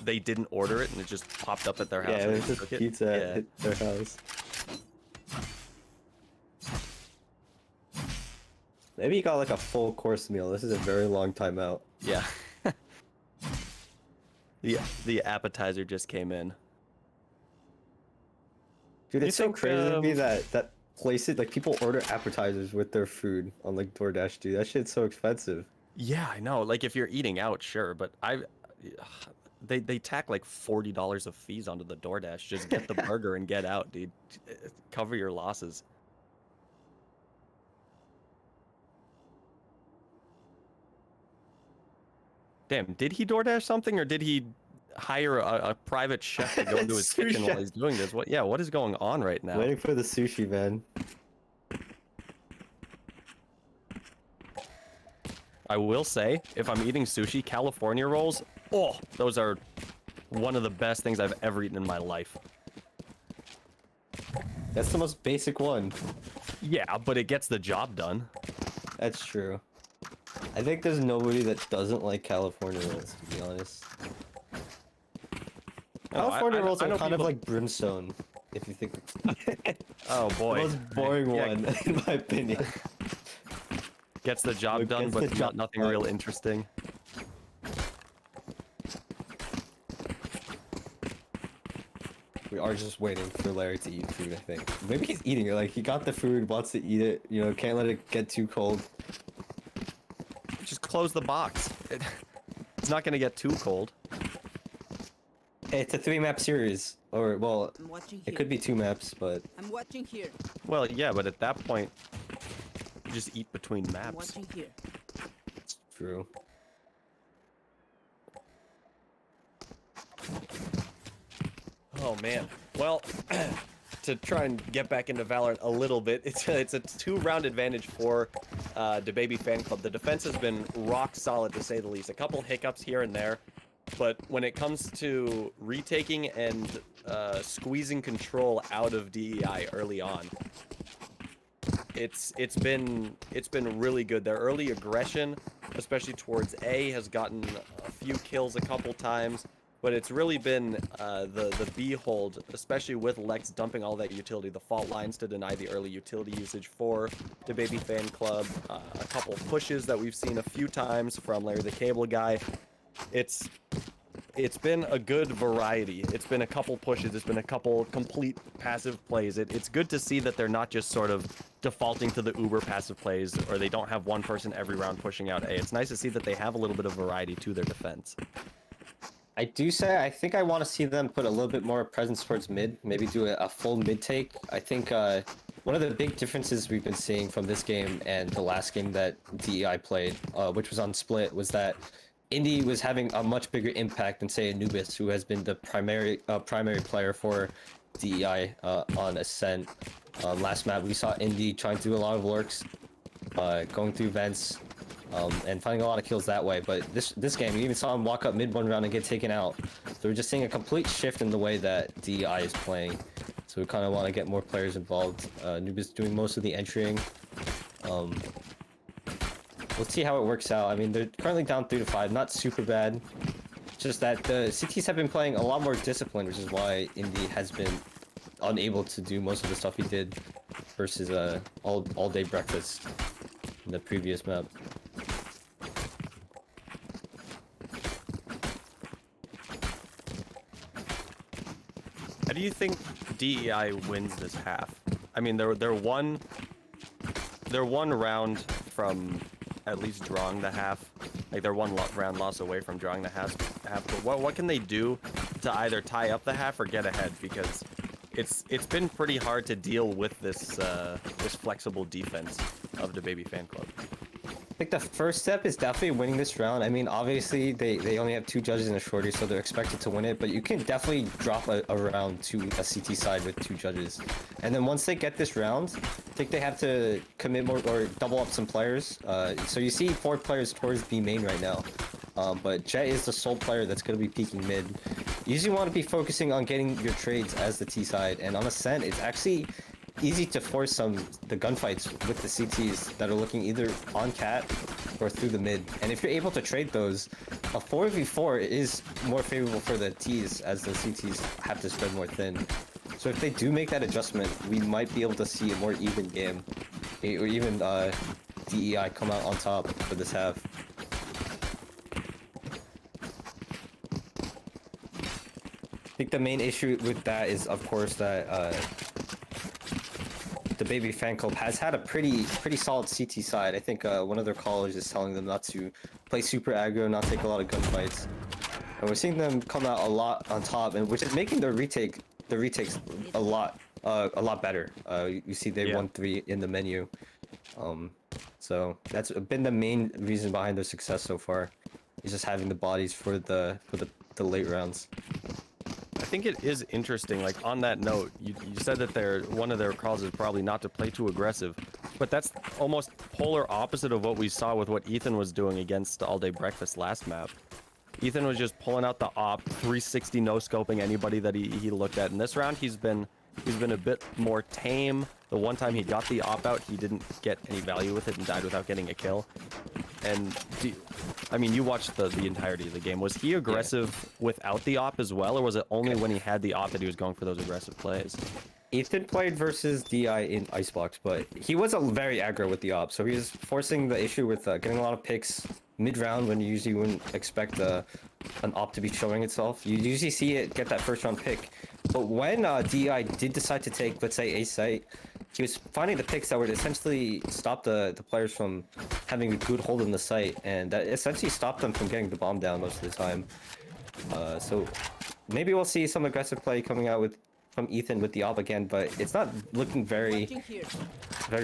they didn't order it and it just popped up at their house. Yeah, it was just pizza at their house. Maybe you got like a full course meal. This is a very long time out. Yeah. The appetizer just came in. Dude, it's so crazy to me that places, like, people order appetizers with their food on like DoorDash, dude. That shit's so expensive. Yeah, I know. Like if you're eating out, sure, but they tack like $40 of fees onto the DoorDash. Just get the burger and get out, dude. Cover your losses. Damn, did he DoorDash something or did he hire a private chef to go into his kitchen while he's doing this? What is going on right now? Waiting for the sushi, man. I will say, if I'm eating sushi, California rolls, oh, those are one of the best things I've ever eaten in my life. That's the most basic one. Yeah, but it gets the job done. That's true. I think there's nobody that doesn't like California rolls, to be honest. California rolls are kind of like brimstone, if you think. Oh boy. The most boring one, in my opinion. Gets the job done, but nothing real interesting. We are just waiting for Larry to eat food, I think. Maybe he's eating it, like he got the food, wants to eat it, you know, can't let it get too cold. Just close the box. It's not gonna get too cold. It's a 3-map series, or well, it could be 2 maps, but I'm watching here. Well, yeah, but at that point, you just eat between maps. I'm watching here. it's true. Oh man. Well, to try and get back into Valorant a little bit, it's a 2-round advantage for the Baby Fan Club. The defense has been rock solid to say the least. A couple hiccups here and there, but when it comes to retaking and squeezing control out of DEI early on, it's been really good. Their early aggression, especially towards A, has gotten a few kills a couple times. But it's really been the B hold, especially with Lex dumping all that utility, the fault lines to deny the early utility usage for the Baby Fan Club, a couple pushes that we've seen a few times from Larry the Cable Guy. It's been a good variety. It's been a couple pushes, it's been a couple complete passive plays. It's good to see that they're not just sort of defaulting to the uber passive plays, or they don't have one person every round pushing out A. It's nice to see that they have a little bit of variety to their defense. I do say I think I want to see them put a little bit more presence towards mid, maybe do a full mid take. I think one of the big differences we've been seeing from this game and the last game that DEI played, which was on Split, was that Indy was having a much bigger impact than, say, Anubis, who has been the primary player for DEI on Ascent. Last map, we saw Indy trying to do a lot of lurks, going through vents, and finding a lot of kills that way. But this game, you even saw him walk up mid one round and get taken out. So we're just seeing a complete shift in the way that DEI is playing. So we kind of want to get more players involved. Anubis doing most of the entering. Let's see how it works out. I mean, they're currently down 3-5, not super bad. Just that the CTs have been playing a lot more disciplined, which is why Indy has been unable to do most of the stuff he did versus all day breakfast in the previous map. How do you think DEI wins this half? I mean, they're one round from at least drawing the half. Like they're one round loss away from drawing the half. But what can they do to either tie up the half or get ahead? Because it's been pretty hard to deal with this this flexible defense of the Baby Fan Club. I think the first step is definitely winning this round. I mean, obviously they only have 2 judges and a shorty, so they're expected to win it. But you can definitely drop a round to a CT side with 2 judges, and then once they get this round, I think they have to commit more or double up some players. So you see 4 players towards B main right now, but Jet is the sole player that's going to be peeking mid. You usually want to be focusing on getting your trades as the T side, and on Ascent, it's actually easy to force the gunfights with the CTs that are looking either on cat or through the mid. And if you're able to trade those, a 4v4 is more favorable for the Ts, as the CTs have to spread more thin. So if they do make that adjustment, we might be able to see a more even game, or even DEI come out on top for this half. I think the main issue with that is, of course, that the Baby Fan Club has had a pretty solid CT side. I think one of their callers is telling them not to play super aggro, not take a lot of gunfights, and we're seeing them come out a lot on top, and which is making the retakes a lot better. You see they won 3 in the menu, so that's been the main reason behind their success so far. Is just having the bodies for the late rounds. I think it is interesting, like on that note, you said that one of their calls is probably not to play too aggressive, but that's almost polar opposite of what we saw with what Ethan was doing against All Day Breakfast last map. Ethan was just pulling out the op, 360 no-scoping anybody that he looked at. In this round, he's been a bit more tame. The one time he got the op out, he didn't get any value with it and died without getting a kill. And I mean, you watched the entirety of the game. Was he aggressive without the op as well, or was it only when he had the op that he was going for those aggressive plays? Ethan played versus DI in Icebox, but he was very aggro with the op, so he was forcing the issue with getting a lot of picks mid-round when you usually wouldn't expect an op to be showing itself. You usually see it get that first round pick, but when DI did decide to take, let's say, a site, he was finding the picks that would essentially stop the players from having a good hold in the site, and that essentially stopped them from getting the bomb down most of the time. So maybe we'll see some aggressive play coming out from Ethan with the op again, but it's not looking very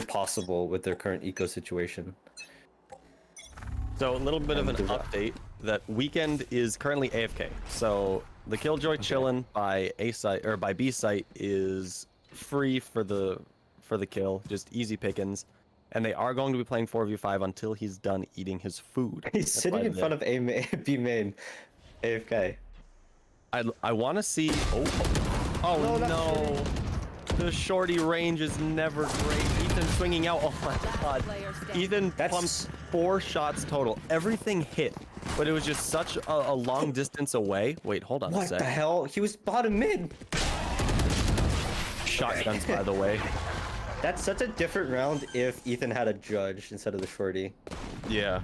possible with their current eco situation. So a little bit of an update that Weekend is currently AFK. So the Killjoy chillin' by A site or by B site is free for the kill, just easy pickings, and they are going to be playing 4v5 until he's done eating his food. He's sitting in front of B main, AFK. I want to see. Oh no! The shorty range is never great. Ethan swinging out. Oh my god! Ethan pumped 4 shots total. Everything hit, but it was just such a long distance away. Wait, hold on a sec. What the hell? He was bottom mid. Shotguns, by the way. That's such a different round if Ethan had a judge instead of the shorty. Yeah.